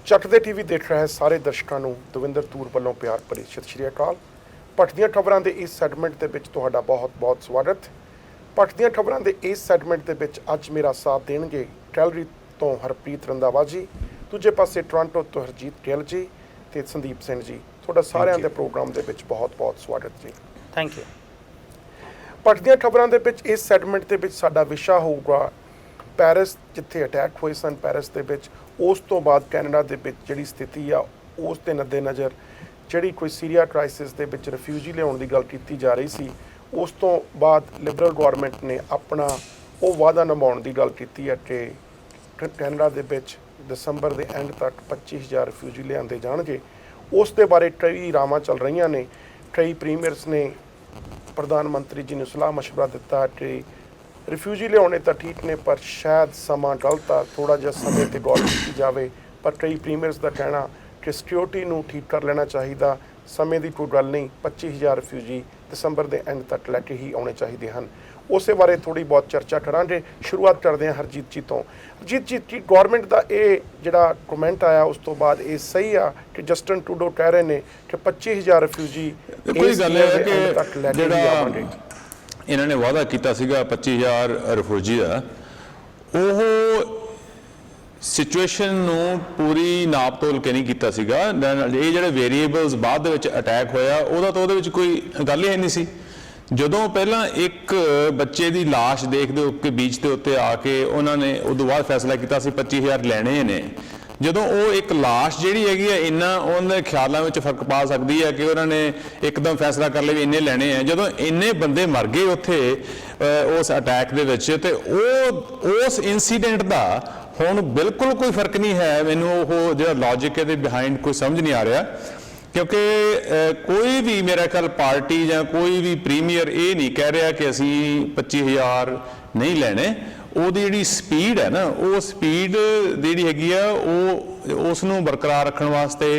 ਚੱਕਦੇ ਟੀਵੀ ਦੇਖ ਰਹੇ ਸਾਰੇ ਦਰਸ਼ਕਾਂ ਨੂੰ ਦਵਿੰਦਰ ਤੂਰ ਵੱਲੋਂ ਪਿਆਰ ਭਰੀ ਸਤਿ ਸ਼੍ਰੀ ਅਕਾਲ। ਪੱਟ ਦੀਆਂ ਖਬਰਾਂ ਦੇ ਇਸ ਸੈਗਮੈਂਟ ਦੇ ਵਿੱਚ ਤੁਹਾਡਾ ਬਹੁਤ-ਬਹੁਤ ਸਵਾਗਤ। ਪੱਟ ਦੀਆਂ ਖਬਰਾਂ ਦੇ ਇਸ ਸੈਗਮੈਂਟ ਦੇ ਵਿੱਚ ਅੱਜ ਮੇਰਾ ਸਾਥ ਦੇਣਗੇ ਕੈਲਰੀ ਤੋਂ ਹਰਪ੍ਰੀਤ ਰੰਧਾਵਾ ਜੀ, ਦੂਜੇ ਪਾਸੇ ਟੋਰਾਂਟੋ ਤੋਂ ਹਰਜੀਤ ਗਿੱਲ ਜੀ ਤੇ ਸੰਦੀਪ ਸਿੰਘ ਜੀ। ਤੁਹਾਡਾ ਸਾਰਿਆਂ ਦੇ ਪ੍ਰੋਗਰਾਮ ਦੇ ਵਿੱਚ ਬਹੁਤ-ਬਹੁਤ ਸਵਾਗਤ ਜੀ। Thank you. ਪੱਟ ਦੀਆਂ ਖਬਰਾਂ ਦੇ ਵਿੱਚ ਇਸ ਸੈਗਮੈਂਟ ਦੇ ਵਿੱਚ ਸਾਡਾ ਵਿਸ਼ਾ ਹੋਊਗਾ ਪੈਰਿਸ, ਜਿੱਥੇ ਅਟੈਕ ਹੋਏ ਸਨ ਪੈਰਿਸ ਦੇ ਵਿੱਚ। ਉਸ ਤੋਂ ਬਾਅਦ ਕੈਨੇਡਾ ਦੇ ਵਿੱਚ ਜਿਹੜੀ ਸਥਿਤੀ ਆ ਉਸ ਦੇ ਨੱਦੇ-ਨਜ਼ਰ ਜਿਹੜੀ ਕੋਈ ਸੀਰੀਆ ਕ੍ਰਾਈਸਿਸ ਦੇ ਵਿੱਚ ਰਿਫਿਊਜੀ ਲਿਆਉਣ ਦੀ ਗੱਲ ਕੀਤੀ ਜਾ ਰਹੀ ਸੀ, ਉਸ ਤੋਂ ਬਾਅਦ ਲਿਬਰਲ ਗੌਰਮੈਂਟ ਨੇ ਆਪਣਾ ਉਹ ਵਾਅਦਾ ਨਿਭਾਉਣ ਦੀ ਗੱਲ ਕੀਤੀ ਹੈ ਕਿ ਕੈਨੇਡਾ ਦੇ ਵਿੱਚ ਦਸੰਬਰ ਦੇ ਐਂਡ ਤੱਕ 25,000 ਰਿਫਿਊਜੀ ਲਿਆਂਦੇ ਜਾਣਗੇ। ਉਸ ਦੇ ਬਾਰੇ ਕਈ ਰਾਵਾਂ ਚੱਲ ਰਹੀਆਂ ਨੇ। ਕਈ ਪ੍ਰੀਮੀਅਰਸ ਨੇ ਪ੍ਰਧਾਨ ਮੰਤਰੀ ਜੀ ਨੂੰ ਸਲਾਹ ਮਸ਼ਵਰਾ ਦਿੱਤਾ ਕਿ ਰਿਫਿਊਜੀ ਲਿਆਉਣੇ ਤਾਂ ਠੀਕ ਨੇ, ਪਰ ਸ਼ਾਇਦ ਸਮਾਂ ਗਲਤ ਆ, ਥੋੜ੍ਹਾ ਜਿਹਾ ਸਮੇਂ 'ਤੇ ਗੌਰ ਕੀਤੀ ਜਾਵੇ। ਪਰ ਕਈ ਪ੍ਰੀਮੀਅਰਸ ਦਾ ਕਹਿਣਾ ਕਿ ਸਿਕਿਉਰਿਟੀ ਨੂੰ ਠੀਕ ਕਰ ਲੈਣਾ ਚਾਹੀਦਾ, ਸਮੇਂ ਦੀ ਕੋਈ ਗੱਲ ਨਹੀਂ, 25,000 ਰਿਫਿਊਜੀ ਦਸੰਬਰ ਦੇ ਐਂਡ ਤੱਕ ਲੈ ਕੇ ਹੀ ਆਉਣੇ ਚਾਹੀਦੇ ਹਨ। ਉਸੇ ਬਾਰੇ ਥੋੜ੍ਹੀ ਬਹੁਤ ਚਰਚਾ ਕਰਾਂਗੇ। ਸ਼ੁਰੂਆਤ ਕਰਦੇ ਹਾਂ ਹਰਜੀਤ ਜੀ ਤੋਂ। ਹਰਜੀਤ ਜੀ, ਕੀ ਗੌਰਮੈਂਟ ਦਾ ਇਹ ਜਿਹੜਾ ਕਮੈਂਟ ਆਇਆ ਉਸ ਤੋਂ ਬਾਅਦ ਇਹ ਸਹੀ ਆ ਕਿ ਜਸਟਨ ਟਰੂਡੋ ਕਹਿ ਰਹੇ ਨੇ ਕਿ 25,000 ਰਿਫਿਊਜੀ ਕੋਈ ਗੱਲ ਹੈ ਕਿ ਤੱਕ ਲੈ ਕੇ ਆਵਾਂਗੇ? ਇਹਨਾਂ ਨੇ ਵਾਅਦਾ ਕੀਤਾ ਸੀਗਾ 25,000 ਰਿਫਿਊਜੀ ਦਾ, ਉਹ ਸਿਚੁਏਸ਼ਨ ਨੂੰ ਪੂਰੀ ਨਾਪ ਤੋਲ ਕੇ ਨਹੀਂ ਕੀਤਾ ਸੀਗਾ। ਇਹ ਜਿਹੜੇ ਵੇਰੀਏਬਲਸ ਬਾਅਦ ਦੇ ਵਿੱਚ ਅਟੈਕ ਹੋਇਆ ਉਹਦਾ ਤਾਂ ਉਹਦੇ ਵਿੱਚ ਕੋਈ ਗੱਲ ਹੀ ਨਹੀਂ ਸੀ। ਜਦੋਂ ਪਹਿਲਾਂ ਇੱਕ ਬੱਚੇ ਦੀ ਲਾਸ਼ ਦੇਖਦੇ ਹੋ ਕਿ ਬੀਚ ਦੇ ਉੱਤੇ ਆ ਕੇ ਉਹਨਾਂ ਨੇ ਉਦੋਂ ਬਾਅਦ ਫੈਸਲਾ ਕੀਤਾ ਸੀ 25,000 ਲੈਣੇ ਨੇ। ਜਦੋਂ ਉਹ ਇੱਕ ਲਾਸ਼ ਜਿਹੜੀ ਹੈਗੀ ਹੈ ਇੰਨਾ ਉਹਨਾਂ ਦੇ ਖਿਆਲਾਂ ਵਿੱਚ ਫਰਕ ਪਾ ਸਕਦੀ ਹੈ ਕਿ ਉਹਨਾਂ ਨੇ ਇੱਕਦਮ ਫੈਸਲਾ ਕਰ ਲਿਆ ਵੀ ਇੰਨੇ ਲੈਣੇ ਆ। ਜਦੋਂ ਇੰਨੇ ਬੰਦੇ ਮਰ ਗਏ ਉੱਥੇ ਉਸ ਅਟੈਕ ਦੇ ਵਿੱਚ, ਤੇ ਉਸ ਇਨਸੀਡੈਂਟ ਦਾ ਹੁਣ ਬਿਲਕੁਲ ਕੋਈ ਫਰਕ ਨਹੀਂ ਹੈ। ਮੈਨੂੰ ਉਹ ਜਿਹੜਾ ਲੌਜਿਕ ਇਹਦੇ ਬਿਹਾਈਂਡ ਕੋਈ ਸਮਝ ਨਹੀਂ ਆ ਰਿਹਾ, ਕਿਉਂਕਿ ਕੋਈ ਵੀ ਮੇਰਾ ਖਿਆਲ ਪਾਰਟੀ ਜਾਂ ਕੋਈ ਵੀ ਪ੍ਰੀਮੀਅਰ ਇਹ ਨਹੀਂ ਕਹਿ ਰਿਹਾ ਕਿ ਅਸੀਂ 25,000 ਨਹੀਂ ਲੈਣੇ। ਉਹਦੀ ਜਿਹੜੀ ਸਪੀਡ ਹੈ ਨਾ, ਉਹ ਸਪੀਡ ਜਿਹੜੀ ਹੈਗੀ ਆ ਉਹ ਉਸ ਨੂੰ ਬਰਕਰਾਰ ਰੱਖਣ ਵਾਸਤੇ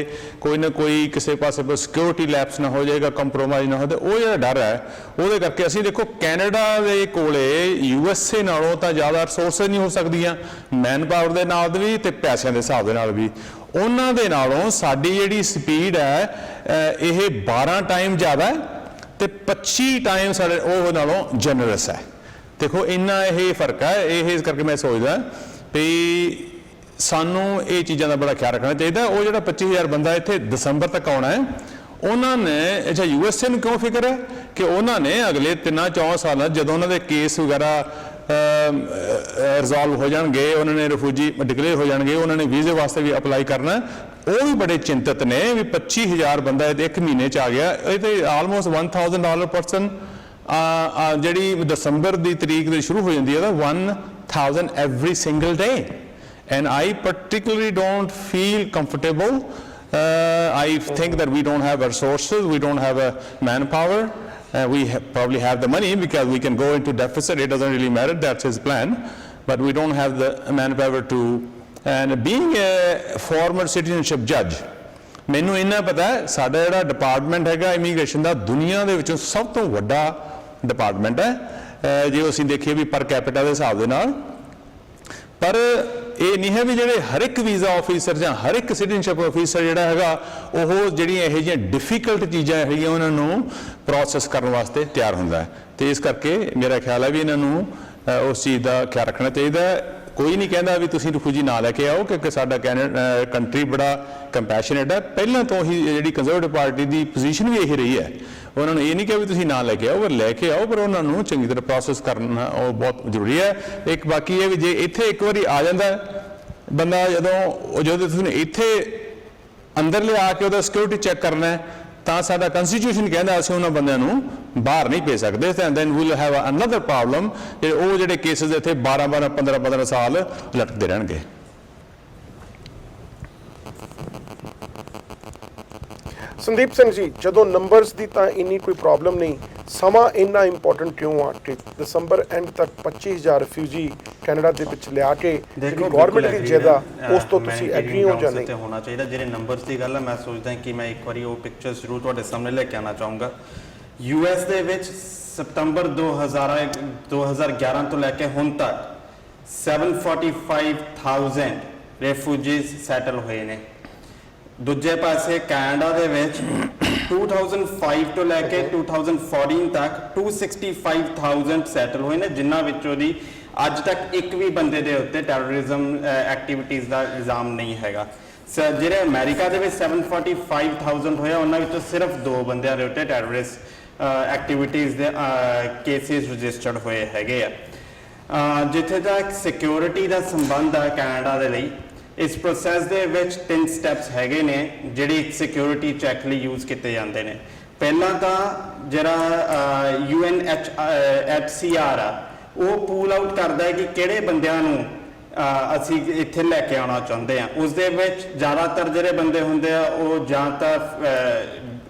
ਕੋਈ ਨਾ ਕੋਈ ਕਿਸੇ ਪਾਸੇ ਪਰ ਸਿਕਿਉਰਿਟੀ ਲੈਪਸ ਨਾ ਹੋ ਜਾਏਗਾ, ਕੰਪਰੋਮਾਈਜ਼ ਨਾ ਹੋ ਜਾਏ, ਉਹ ਜਿਹੜਾ ਡਰ ਹੈ ਉਹਦੇ ਕਰਕੇ ਅਸੀਂ ਦੇਖੋ ਕੈਨੇਡਾ ਦੇ ਕੋਲੇ USA ਨਾਲੋਂ ਤਾਂ ਜ਼ਿਆਦਾ ਰਿਸੋਰਸਿਸ ਨਹੀਂ ਹੋ ਸਕਦੀਆਂ, ਮੈਨ ਪਾਵਰ ਦੇ ਨਾਲ ਵੀ ਤੇ ਪੈਸਿਆਂ ਦੇ ਹਿਸਾਬ ਦੇ ਨਾਲ ਵੀ। ਉਹਨਾਂ ਦੇ ਨਾਲੋਂ ਸਾਡੀ ਜਿਹੜੀ ਸਪੀਡ ਹੈ ਇਹ 12 ਟਾਈਮ ਜ਼ਿਆਦਾ ਹੈ ਤੇ 25 ਟਾਈਮ ਸਾਡੇ ਉਹ ਨਾਲੋਂ ਜਨਰਸ ਹੈ। ਦੇਖੋ ਇੰਨਾ ਇਹ ਫਰਕ ਹੈ। ਇਹ ਇਸ ਕਰਕੇ ਮੈਂ ਸੋਚਦਾ ਵੀ ਸਾਨੂੰ ਇਹ ਚੀਜ਼ਾਂ ਦਾ ਬੜਾ ਖਿਆਲ ਰੱਖਣਾ ਚਾਹੀਦਾ। ਉਹ ਜਿਹੜਾ 25,000 ਬੰਦਾ ਇੱਥੇ ਦਸੰਬਰ ਤੱਕ ਆਉਣਾ ਹੈ, ਉਹਨਾਂ ਨੇ ਅੱਛਾ USA ਨੂੰ ਕਿਉਂ ਫਿਕਰ ਹੈ ਕਿ ਉਹਨਾਂ ਨੇ ਅਗਲੇ 3-4 ਸਾਲਾਂ ਜਦੋਂ ਉਹਨਾਂ ਦੇ ਕੇਸ ਵਗੈਰਾ ਰਿਜ਼ੋਲਵ ਹੋ ਜਾਣਗੇ, ਉਹਨਾਂ ਨੇ ਰਿਫਿਊਜੀ ਡਿਕਲੇਅਰ ਹੋ ਜਾਣਗੇ, ਉਹਨਾਂ ਨੇ ਵੀਜ਼ੇ ਵਾਸਤੇ ਵੀ ਅਪਲਾਈ ਕਰਨਾ, ਉਹ ਵੀ ਬੜੇ ਚਿੰਤਤ ਨੇ ਵੀ 25,000 ਬੰਦਾ ਇੱਕ ਮਹੀਨੇ 'ਚ ਆ ਗਿਆ। ਇਹ ਤਾਂ ਆਲਮੋਸਟ $1,000 ਪਰਸਨ ਜਿਹੜੀ ਦਸੰਬਰ ਦੀ ਤਰੀਕ ਦੇ ਸ਼ੁਰੂ ਹੋ ਜਾਂਦੀ ਹੈ ਤਾਂ 1,000 every single day, and I particularly don't feel comfortable. I think that we don't have resources, we don't have a manpower. We probably have the money because we can go into deficit. It doesn't really matter. That's his plan, but we don't have the manpower to. And being a former citizenship judge, ਮੈਨੂੰ ਇੰਨਾ ਪਤਾ ਹੈ ਸਾਡਾ ਜਿਹੜਾ department ਹੈਗਾ immigration ਦਾ ਦੁਨੀਆ ਦੇ ਵਿੱਚੋਂ ਸਭ ਤੋਂ ਵੱਡਾ ਡਿਪਾਰਟਮੈਂਟ ਹੈ ਜੇ ਅਸੀਂ ਦੇਖੀਏ ਵੀ ਪਰ ਕੈਪੀਟਲ ਦੇ ਹਿਸਾਬ ਦੇ ਨਾਲ। ਪਰ ਇਹ ਨਹੀਂ ਹੈ ਵੀ ਜਿਹੜੇ ਹਰ ਇੱਕ ਵੀਜ਼ਾ ਆਫਿਸਰ ਜਾਂ ਹਰ ਇੱਕ ਸਿਟੀਜ਼ਨਸ਼ਿਪ ਆਫਿਸਰ ਜਿਹੜਾ ਹੈਗਾ ਉਹ ਜਿਹੜੀਆਂ ਇਹੋ ਜਿਹੀਆਂ ਡਿਫੀਕਲਟ ਚੀਜ਼ਾਂ ਹੈਗੀਆਂ ਉਹਨਾਂ ਨੂੰ ਪ੍ਰੋਸੈਸ ਕਰਨ ਵਾਸਤੇ ਤਿਆਰ ਹੁੰਦਾ ਹੈ। ਤੇ ਇਸ ਕਰਕੇ ਮੇਰਾ ਖਿਆਲ ਹੈ ਵੀ ਇਹਨਾਂ ਨੂੰ ਉਸ ਚੀਜ਼ ਦਾ ਖਿਆਲ ਰੱਖਣਾ ਚਾਹੀਦਾ ਹੈ। ਕੋਈ ਨਹੀਂ ਕਹਿੰਦਾ ਵੀ ਤੁਸੀਂ ਰਿਫਿਊਜੀ ਨਾ ਲੈ ਕੇ ਆਓ, ਕਿਉਂਕਿ ਸਾਡਾ ਕੰਟਰੀ ਬੜਾ ਕੰਪੈਸ਼ਨੇਟ ਹੈ। ਪਹਿਲਾਂ ਤੋਂ ਹੀ ਜਿਹੜੀ ਕੰਜ਼ਰਵੇਟਿਵ ਪਾਰਟੀ ਦੀ ਪੋਜੀਸ਼ਨ ਵੀ ਇਹੀ ਰਹੀ ਹੈ। ਉਹਨਾਂ ਨੂੰ ਇਹ ਨਹੀਂ ਕਿਹਾ ਵੀ ਤੁਸੀਂ ਨਾ ਲੈ ਕੇ ਆਓ, ਪਰ ਲੈ ਕੇ ਆਓ, ਪਰ ਉਹਨਾਂ ਨੂੰ ਚੰਗੀ ਤਰ੍ਹਾਂ ਪ੍ਰੋਸੈਸ ਕਰਨਾ ਉਹ ਬਹੁਤ ਜ਼ਰੂਰੀ ਹੈ। ਇੱਕ ਬਾਕੀ ਇਹ ਵੀ ਜੇ ਇੱਥੇ ਇੱਕ ਵਾਰੀ ਆ ਜਾਂਦਾ ਬੰਦਾ, ਜਦੋਂ ਤੁਸੀਂ ਇੱਥੇ ਅੰਦਰ ਲਿਆ ਕੇ ਉਹਦਾ ਸਿਕਿਉਰਿਟੀ ਚੈੱਕ ਕਰਨਾ ਤਾਂ ਸਾਡਾ ਕੰਸਟੀਟਿਊਸ਼ਨ ਕਹਿੰਦਾ ਅਸੀਂ ਉਹਨਾਂ ਬੰਦਿਆਂ ਨੂੰ ਬਾਹਰ ਨਹੀਂ ਭੇਜ ਸਕਦੇ। And then we'll have another problem, ਉਹ ਜਿਹੜੇ ਕੇਸਿਸ ਇੱਥੇ 12-12 15-15 ਸਾਲ ਲਟਕਦੇ ਰਹਿਣਗੇ। ਸੰਦੀਪ ਸਿੰਘ ਜੀ, ਜਦੋਂ ਨੰਬਰਸ ਦੀ ਤਾਂ ਇੰਨੀ ਕੋਈ ਪ੍ਰੋਬਲਮ ਨਹੀਂ, ਸਮਾਂ ਇੰਨਾ ਇੰਪੋਰਟੈਂਟ ਕਿਉਂ ਆ ਕਿ ਦਸੰਬਰ ਐਂਡ ਤੱਕ 25,000 ਰਿਫਿਊਜੀ ਕੈਨੇਡਾ ਦੇ ਵਿੱਚ ਲਿਆ ਕੇ ਗੌਰਮੈਂਟ ਦੀ ਜਗ੍ਹਾ ਉਸ ਤੋਂ ਤੁਸੀਂ ਐਗਰੀ ਹੋ ਜਾਂ ਨਹੀਂ? ਤੇ ਹੋਣਾ ਚਾਹੀਦਾ। ਜਿਹੜੇ ਨੰਬਰਸ ਦੀ ਗੱਲ ਹੈ, ਮੈਂ ਸੋਚਦਾ ਕਿ ਮੈਂ ਇੱਕ ਵਾਰੀ ਉਹ ਪਿਕਚਰਸ ਜ਼ਰੂਰ ਤੁਹਾਡੇ ਸਾਹਮਣੇ ਲੈ ਕੇ ਆਉਣਾ ਚਾਹੂੰਗਾ। US ਦੇ ਵਿੱਚ ਸਤੰਬਰ 2011 ਤੋਂ ਲੈ ਕੇ ਹੁਣ ਤੱਕ 745,000 ਰੈਫਿਊਜੀਜ਼ ਸੈਟਲ ਹੋਏ ਨੇ। ਦੂਜੇ ਪਾਸੇ ਕੈਨੇਡਾ ਦੇ ਵਿੱਚ 2005 ਤੋਂ ਲੈ ਕੇ 2014 ਤੱਕ 265,000 ਸੈਟਲ ਹੋਏ ਨੇ, ਜਿਨ੍ਹਾਂ ਵਿੱਚੋਂ ਦੀ ਅੱਜ ਤੱਕ ਇੱਕ ਵੀ ਬੰਦੇ ਦੇ ਉੱਤੇ ਟੈਰਰਿਜ਼ਮ ਐਕਟੀਵਿਟੀਜ਼ ਦਾ ਇਲਜ਼ਾਮ ਨਹੀਂ ਹੈਗਾ। ਜਿਹੜੇ ਅਮਰੀਕਾ ਦੇ ਵਿੱਚ 745,000 ਹੋਇਆ, ਉਹਨਾਂ ਵਿੱਚੋਂ ਸਿਰਫ 2 ਬੰਦਿਆਂ ਦੇ ਉੱਤੇ ਟੈਰਰਿਸਟ ਐਕਟੀਵਿਟੀਜ਼ ਦੇ ਕੇਸਿਸ ਰਜਿਸਟਰਡ ਹੋਏ ਹੈਗੇ ਆ। ਜਿੱਥੇ ਤੱਕ ਸਿਕਿਉਰਿਟੀ ਦਾ ਸੰਬੰਧ ਆ ਕੈਨੇਡਾ ਦੇ ਲਈ, ਇਸ ਪ੍ਰੋਸੈਸ ਦੇ ਵਿੱਚ 3 ਸਟੈਪਸ ਹੈਗੇ ਨੇ ਜਿਹੜੇ ਸਿਕਿਉਰਿਟੀ ਚੈੱਕ ਲਈ ਯੂਜ਼ ਕੀਤੇ ਜਾਂਦੇ ਨੇ। ਪਹਿਲਾਂ ਤਾਂ ਜਿਹੜਾ UNHCR ਆ, ਉਹ ਪੂਲ ਆਊਟ ਕਰਦਾ ਹੈ ਕਿ ਕਿਹੜੇ ਬੰਦਿਆਂ ਨੂੰ ਅਸੀਂ ਇੱਥੇ ਲੈ ਕੇ ਆਉਣਾ ਚਾਹੁੰਦੇ ਆ। ਉਸ ਦੇ ਵਿੱਚ ਜ਼ਿਆਦਾਤਰ ਜਿਹੜੇ ਬੰਦੇ ਹੁੰਦੇ ਆ ਉਹ ਜਾਂ ਤਾਂ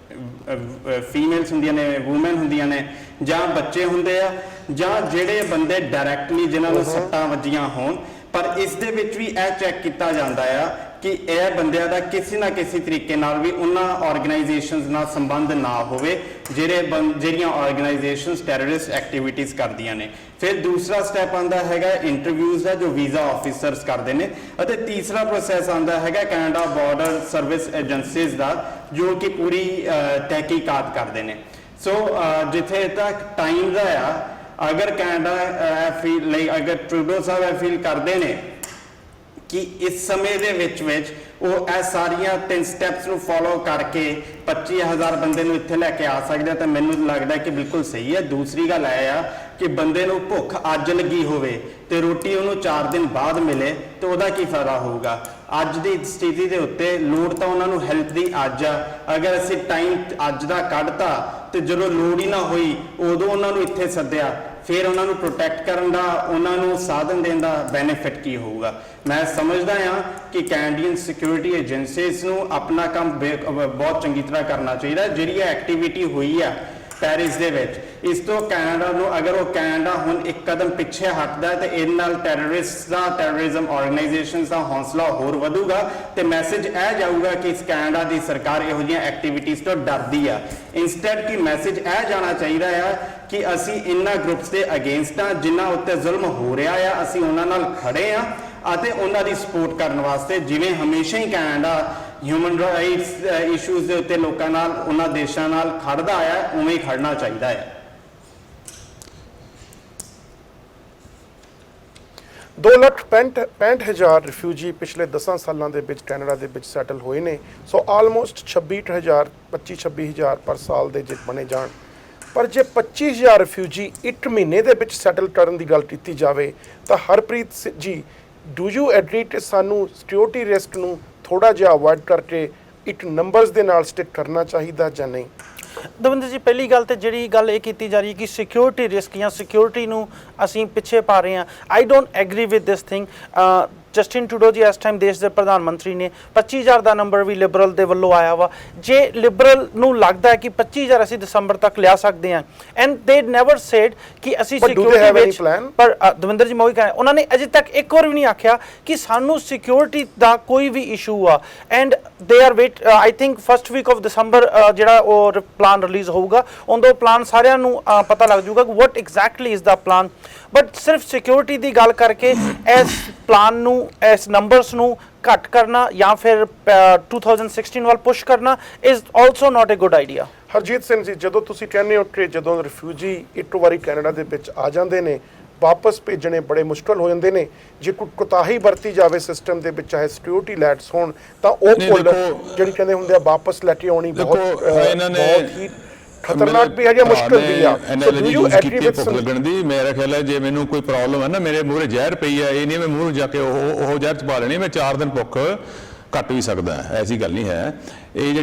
ਫੀਮੇਲਸ ਹੁੰਦੀਆਂ ਨੇ, ਵੂਮਨ ਹੁੰਦੀਆਂ ਨੇ, ਜਾਂ ਬੱਚੇ ਹੁੰਦੇ ਆ, ਜਾਂ ਜਿਹੜੇ ਬੰਦੇ ਡਾਇਰੈਕਟਲੀ ਜਿਨ੍ਹਾਂ ਨੂੰ ਸੱਟਾਂ ਵੱਜੀਆਂ ਹੋਣ। ਪਰ ਇਸ ਦੇ ਵਿੱਚ ਵੀ ਇਹ ਚੈੱਕ ਕੀਤਾ ਜਾਂਦਾ ਆ ਕਿ ਇਹ ਬੰਦਿਆਂ ਦਾ ਕਿਸੇ ਨਾ ਕਿਸੇ ਤਰੀਕੇ ਨਾਲ ਵੀ ਉਹਨਾਂ ਆਰਗੇਨਾਈਜੇਸ਼ਨਸ ਨਾਲ ਸੰਬੰਧ ਨਾ ਹੋਵੇ ਜਿਹੜੀਆਂ ਆਰਗੇਨਾਈਜੇਸ਼ਨਸ ਟੈਰਰਿਸਟ ਐਕਟੀਵਿਟੀਜ਼ ਕਰਦੀਆਂ ਨੇ। ਫਿਰ ਦੂਸਰਾ ਸਟੈਪ ਆਉਂਦਾ ਹੈਗਾ ਇੰਟਰਵਿਊਜ਼ ਦਾ, ਜੋ ਵੀਜ਼ਾ ਆਫਿਸਰਸ ਕਰਦੇ ਨੇ। ਅਤੇ ਤੀਸਰਾ ਪ੍ਰੋਸੈਸ ਆਉਂਦਾ ਹੈਗਾ ਕੈਨੇਡਾ ਬਾਰਡਰ ਸਰਵਿਸ ਏਜੰਸੀਜ਼ ਦਾ, ਜੋ ਕਿ ਪੂਰੀ ਤਹਿਕੀਕਾਤ ਕਰਦੇ ਨੇ। ਸੋ ਜਿੱਥੇ ਤੱਕ ਟਾਈਮ ਦਾ ਆ, ਅਗਰ ਕੈਨੇਡਾ ਫੀਲ ਲਈ ਅਗਰ ਟਰੂਡੋ ਸਾਹਿਬ ਇਹ ਫੀਲ ਕਰਦੇ ਨੇ ਕਿ ਇਸ ਸਮੇਂ ਦੇ ਵਿੱਚ ਉਹ ਇਹ ਸਾਰੀਆਂ 3 ਸਟੈਪਸ ਨੂੰ ਫੋਲੋ ਕਰਕੇ 25,000 ਬੰਦੇ ਨੂੰ ਇੱਥੇ ਲੈ ਕੇ ਆ ਸਕਦੇ, ਤਾਂ ਮੈਨੂੰ ਲੱਗਦਾ ਕਿ ਬਿਲਕੁਲ ਸਹੀ ਹੈ। ਦੂਸਰੀ ਗੱਲ ਇਹ ਆ ਕਿ ਬੰਦੇ ਨੂੰ ਭੁੱਖ ਅੱਜ ਲੱਗੀ ਹੋਵੇ ਤੇ ਰੋਟੀ ਉਹਨੂੰ 4 ਦਿਨ ਬਾਅਦ ਮਿਲੇ ਤੇ ਉਹਦਾ ਕੀ ਫਾਇਦਾ ਹੋਊਗਾ। ਅੱਜ ਦੀ ਸਥਿਤੀ ਦੇ ਉੱਤੇ ਲੋੜ ਤਾਂ ਉਹਨਾਂ ਨੂੰ ਹੈਲਪ ਦੀ ਅੱਜ ਆ। ਅਗਰ ਅਸੀਂ ਟਾਈਮ ਅੱਜ ਦਾ ਕੱਢਤਾ ਤੇ ਜਦੋਂ ਲੋੜ ਹੀ ਨਾ ਹੋਈ ਉਦੋਂ ਉਹਨਾਂ ਨੂੰ ਇੱਥੇ ਸੱਦਿਆ, ਫਿਰ ਉਹਨਾਂ ਨੂੰ ਪ੍ਰੋਟੈਕਟ ਕਰਨ ਦਾ, ਉਹਨਾਂ ਨੂੰ ਸਾਧਨ ਦੇਣ ਦਾ ਬੈਨੀਫਿਟ ਕੀ ਹੋਊਗਾ। ਮੈਂ ਸਮਝਦਾ ਹਾਂ ਕਿ ਕੈਨੇਡੀਅਨ ਸਿਕਿਉਰਿਟੀ ਏਜੰਸੀਜ਼ ਨੂੰ ਆਪਣਾ ਕੰਮ ਬਹੁਤ ਚੰਗੀ ਤਰ੍ਹਾਂ ਕਰਨਾ ਚਾਹੀਦਾ। ਜਿਹੜੀ ਇਹ ਐਕਟੀਵਿਟੀ ਹੋਈ ਆ ਪੈਰਿਸ ਦੇ ਵਿੱਚ, ਇਸ ਤੋਂ ਕੈਨੇਡਾ ਨੂੰ, ਅਗਰ ਉਹ ਕੈਨੇਡਾ ਹੁਣ ਇੱਕ ਕਦਮ ਪਿੱਛੇ ਹਟਦਾ ਤੇ ਇਹਦੇ ਨਾਲ ਟੈਰਰਿਜ਼ਮ ਆਰਗੇਨਾਈਜੇਸ਼ਨਸ ਦਾ ਹੌਸਲਾ ਹੋਰ ਵਧੂਗਾ ਤੇ ਮੈਸੇਜ ਇਹ ਜਾਊਗਾ ਕਿ ਇਸ ਕੈਨੇਡਾ ਦੀ ਸਰਕਾਰ ਇਹੋ ਜਿਹੀਆਂ ਐਕਟੀਵਿਟੀਜ਼ ਤੋਂ ਡਰਦੀ ਆ। ਇੰਸਟੈਡ ਕਿ ਮੈਸੇਜ ਇਹ ਜਾਣਾ ਚਾਹੀਦਾ ਆ ਕਿ ਅਸੀਂ ਇਹਨਾਂ ਗਰੁੱਪਸ ਦੇ ਅਗੇਂਸਟ ਆ ਜਿਨ੍ਹਾਂ ਉੱਤੇ ਜ਼ੁਲਮ ਹੋ ਰਿਹਾ ਆ, ਅਸੀਂ ਉਹਨਾਂ ਨਾਲ ਖੜੇ ਆ ਅਤੇ ਉਹਨਾਂ ਦੀ ਸਪੋਰਟ ਕਰਨ ਵਾਸਤੇ, ਜਿਵੇਂ ਹਮੇਸ਼ਾ ਹੀ ਕੈਨੇਡਾ ਹਿਊਮਨ ਰਾਈਟਸ ਇਸ਼ੂਜ਼ ਦੇ ਉੱਤੇ ਲੋਕਾਂ ਨਾਲ, ਉਹਨਾਂ ਦੇਸ਼ਾਂ ਨਾਲ ਖੜਦਾ ਆਇਆ, ਉਵੇਂ ਹੀ ਖੜਨਾ ਚਾਹੀਦਾ ਹੈ। 2,65,000 ਰਿਫਿਊਜੀ ਪਿਛਲੇ 10 ਸਾਲਾਂ ਦੇ ਵਿੱਚ ਕੈਨੇਡਾ ਦੇ ਵਿੱਚ ਸੈਟਲ ਹੋਏ ਨੇ। ਸੋ ਆਲਮੋਸਟ 25,000 ਪਰ ਸਾਲ ਦੇ ਜੇ ਬਣੇ ਜਾਣ। ਪਰ ਜੇ 25,000 ਰਿਫਿਊਜੀ ਇੱਕ ਮਹੀਨੇ ਦੇ ਵਿੱਚ ਸੈਟਲ ਕਰਨ ਦੀ ਗੱਲ ਕੀਤੀ ਜਾਵੇ ਤਾਂ ਹਰਪ੍ਰੀਤ ਜੀ, ਡੂ ਯੂ ਐਗਰੀ ਕਿ ਸਾਨੂੰ ਸਿਕਿਉਰਿਟੀ ਰਿਸਕ ਨੂੰ ਥੋੜਾ ਜਿਹਾ ਅਵੋਇਡ ਕਰਕੇ ਇੱਕ ਨੰਬਰਸ ਦੇ ਨਾਲ ਸਟਿਕ ਕਰਨਾ ਚਾਹੀਦਾ ਜਾਂ ਨਹੀਂ? ਦਵਿੰਦਰ ਜੀ, ਪਹਿਲੀ ਗੱਲ ਤੇ ਜਿਹੜੀ ਗੱਲ ਇਹ ਕੀਤੀ ਜਾ ਰਹੀ ਕਿ ਸਿਕਿਉਰਿਟੀ ਰਿਸਕ ਜਾਂ ਸਿਕਿਉਰਿਟੀ ਨੂੰ ਅਸੀਂ ਪਿੱਛੇ ਪਾ ਰਹੇ ਹਾਂ, I don't agri with this thing. Justin Trudeau ਜੀ ਇਸ ਟਾਈਮ ਦੇਸ਼ ਦੇ ਪ੍ਰਧਾਨ ਮੰਤਰੀ ਨੇ, 25,000 ਦਾ ਨੰਬਰ ਵੀ ਲਿਬਰਲ ਦੇ ਵੱਲੋਂ ਆਇਆ ਵਾ। ਜੇ ਲਿਬਰਲ ਨੂੰ ਲੱਗਦਾ ਹੈ ਕਿ 25,000 ਅਸੀਂ ਦਸੰਬਰ ਤੱਕ ਲਿਆ ਸਕਦੇ ਹਾਂ, ਐਂਡ ਦੇ ਨੈਵਰ ਸੇਡ ਕਿ ਅਸੀਂ ਸਿਕਿਉਰਿਟੀ ਵਿੱਚ, ਪਰ ਦਵਿੰਦਰ ਜੀ ਮੈਂ ਉਹੀ ਕਹਿਣਾ, ਉਹਨਾਂ ਨੇ ਅਜੇ ਤੱਕ ਇੱਕ ਵਾਰ ਵੀ ਨਹੀਂ ਆਖਿਆ ਕਿ ਸਾਨੂੰ ਸਿਕਿਉਰਿਟੀ ਦਾ ਕੋਈ ਵੀ ਇਸ਼ੂ ਆ। And they are wait, I think first week of December ਜਿਹੜਾ ਉਹ ਪਲਾਨ ਰਿਲੀਜ਼ ਹੋਊਗਾ, ਉਹਦਾ ਪਲਾਨ ਸਾਰਿਆਂ ਨੂੰ ਪਤਾ ਲੱਗ ਜਾਊਗਾ ਕਿ what exactly is the plan. But ਸਿਰਫ ਸਿਕਿਉਰਿਟੀ ਦੀ ਗੱਲ ਕਰਕੇ ਇਸ ਪਲਾਨ ਨੂੰ, ਇਸ ਨੰਬਰਸ ਨੂੰ ਘੱਟ ਕਰਨਾ ਜਾਂ ਫਿਰ 2016 ਵੱਲ ਪੁਸ਼ ਕਰਨਾ is also not a good idea. Harjeet Singh ji, ਜਦੋਂ ਤੁਸੀਂ ਕਹਿੰਦੇ ਹੋ ਕਿ ਜਦੋਂ ਰਿਫਿਊਜੀ ਇੱਕ ਵਾਰੀ ਕੈਨੇਡਾ ਦੇ ਵਿੱਚ ਆ ਜਾਂਦੇ ਨੇ, ਵਾਪਸ ਭੇਜਣੇ ਬੜੇ ਮੁਸ਼ਕਲ ਹੋ ਜਾਂਦੇ ਨੇ। ਜੇ ਕੋਈ ਕੁਤਾਹੀ ਵਰਤੀ ਜਾਵੇ ਸਿਸਟਮ ਦੇ ਵਿੱਚ, ਚਾਹੇ ਸਿਕਿਉਰਿਟੀ ਲੈਟਸ ਹੋਣ, ਤਾਂ ਉਹ ਜਿਹੜੀ ਕਹਿੰਦੇ ਹੁੰਦੇ ਆ ਵਾਪਸ ਲੈ ਕੇ ਆਉਣੀ ਬਹੁਤ ਹੀ ਖਤਰਨਾਕ ਵੀ ਹੈ ਜਾਂ ਮੁਸ਼ਕਲ ਵੀ ਆ। So do you agree with some ਲੱਗਣ ਦੀ? ਮੇਰਾ ਖਿਆਲ ਹੈ ਜੇ ਮੈਨੂੰ ਕੋਈ ਪ੍ਰੋਬਲਮ ਹੈ ਨਾ, ਮੇਰੇ ਮੂਹਰੇ ਜ਼ਹਿਰ ਪਈ ਹੈ, ਇਹ ਨਹੀਂ ਮੈਂ ਮੂਹਰੇ ਜਾ ਕੇ ਉਹ ਜ਼ਹਿਰ ਚ ਪਾ ਲੈਣੀ, ਮੈਂ 4 ਦਿਨ ਭੁੱਖ ਘੱਟ ਵੀ ਸਕਦਾ, ਐਸੀ ਗੱਲ ਨਹੀਂ ਹੈ। ਇਹ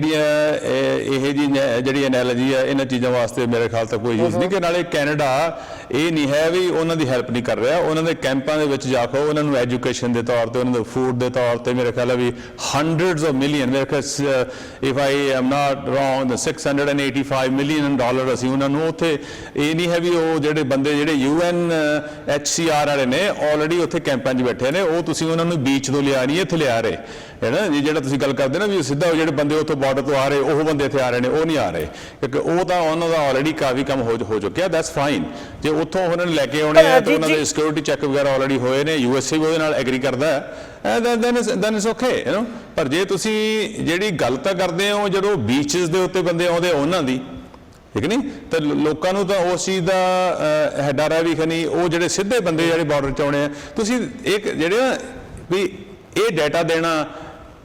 ਜਿਹੜੀ ਐਨਾਲੋਜੀ ਹੈ, ਇਹਨਾਂ ਚੀਜ਼ਾਂ ਵਾਸਤੇ ਮੇਰੇ ਖਿਆਲ ਤੱਕ ਕੋਈ ਯੂਜ਼ ਨਹੀਂ। ਕਿ ਨਾਲੇ ਕੈਨੇਡਾ ਇਹ ਨਹੀਂ ਹੈ ਵੀ ਉਹਨਾਂ ਦੀ ਹੈਲਪ ਨਹੀਂ ਕਰ ਰਿਹਾ, ਉਹਨਾਂ ਦੇ ਕੈਂਪਾਂ ਦੇ ਵਿੱਚ ਜਾ ਕੇ ਉਹਨਾਂ ਨੂੰ ਐਜੂਕੇਸ਼ਨ ਦੇ ਤੌਰ ਤੇ, ਉਹਨਾਂ ਦੇ ਫੂਡ ਦੇ ਤੌਰ ਤੇ, ਮੇਰੇ ਖਿਆਲ ਹੈ ਵੀ hundreds of million, ਮੇਰੇ ਖਿਆਲ if I am not wrong, $685 million ਅਸੀਂ ਉਹਨਾਂ ਨੂੰ ਉੱਥੇ, ਇਹ ਨਹੀਂ ਹੈ ਵੀ ਉਹ ਜਿਹੜੇ ਬੰਦੇ ਜਿਹੜੇ UNHCR ਵਾਲੇ ਨੇ ਆਲਰੇਡੀ ਉੱਥੇ ਕੈਂਪਾਂ 'ਚ ਬੈਠੇ ਨੇ, ਉਹ ਤੁਸੀਂ ਉਹਨਾਂ ਨੂੰ ਬੀਚ ਤੋਂ ਲਿਆ ਨਹੀਂ ਇੱਥੇ ਲਿਆ ਰਹੇ ਹੈ ਨਾ। ਜਿਹੜਾ ਤੁਸੀਂ ਗੱਲ ਕਰਦੇ ਨਾ ਵੀ ਸਿੱਧਾ ਜਿਹੜੇ ਬੰਦੇ ਉੱਥੋਂ ਬਾਰਡਰ ਤੋਂ ਆ ਰਹੇ ਉਹ ਬੰਦੇ ਇੱਥੇ ਆ ਰਹੇ ਨੇ, ਉਹ ਨਹੀਂ ਆ ਰਹੇ, ਕਿਉਂਕਿ ਉਹ ਤਾਂ ਉਹਨਾਂ ਦਾ ਆਲਰੇਡੀ ਕਾਫੀ ਕੰਮ ਹੋ ਚੁੱਕਿਆ। That's fine. ਜੇ ਉੱਥੋਂ ਉਹਨਾਂ ਨੇ ਲੈ ਕੇ ਆਉਣੇ ਆ ਤਾਂ ਉਹਨਾਂ ਦੇ ਸਿਕਿਉਰਿਟੀ ਚੈੱਕ ਵਗੈਰਾ ਆਲਰੇਡੀ ਹੋਏ ਨੇ, USA ਵੀ ਉਹਦੇ ਨਾਲ ਐਗਰੀ ਕਰਦਾ ਹੈ, then it's okay you know. ਪਰ ਜੇ ਤੁਸੀਂ ਜਿਹੜੀ ਗੱਲ ਤਾਂ ਕਰਦੇ ਹੋ ਜਦੋਂ ਬੀਚਸ ਦੇ ਉੱਤੇ ਬੰਦੇ ਆਉਂਦੇ ਉਹਨਾਂ ਦੀ, ਠੀਕ ਨਹੀਂ, ਤਾਂ ਲੋਕਾਂ ਨੂੰ ਤਾਂ ਉਸ ਚੀਜ਼ ਦਾ ਡਰ ਹੈ ਵੀ ਖਨੀ ਉਹ ਜਿਹੜੇ ਸਿੱਧੇ ਬੰਦੇ ਜਿਹੜੇ ਬਾਰਡਰ 'ਚ ਆਉਣੇ ਆ, ਤੁਸੀਂ ਇੱਕ ਜਿਹੜੇ ਨਾ ਵੀ ਇਹ ਡਾਟਾ ਦੇਣਾ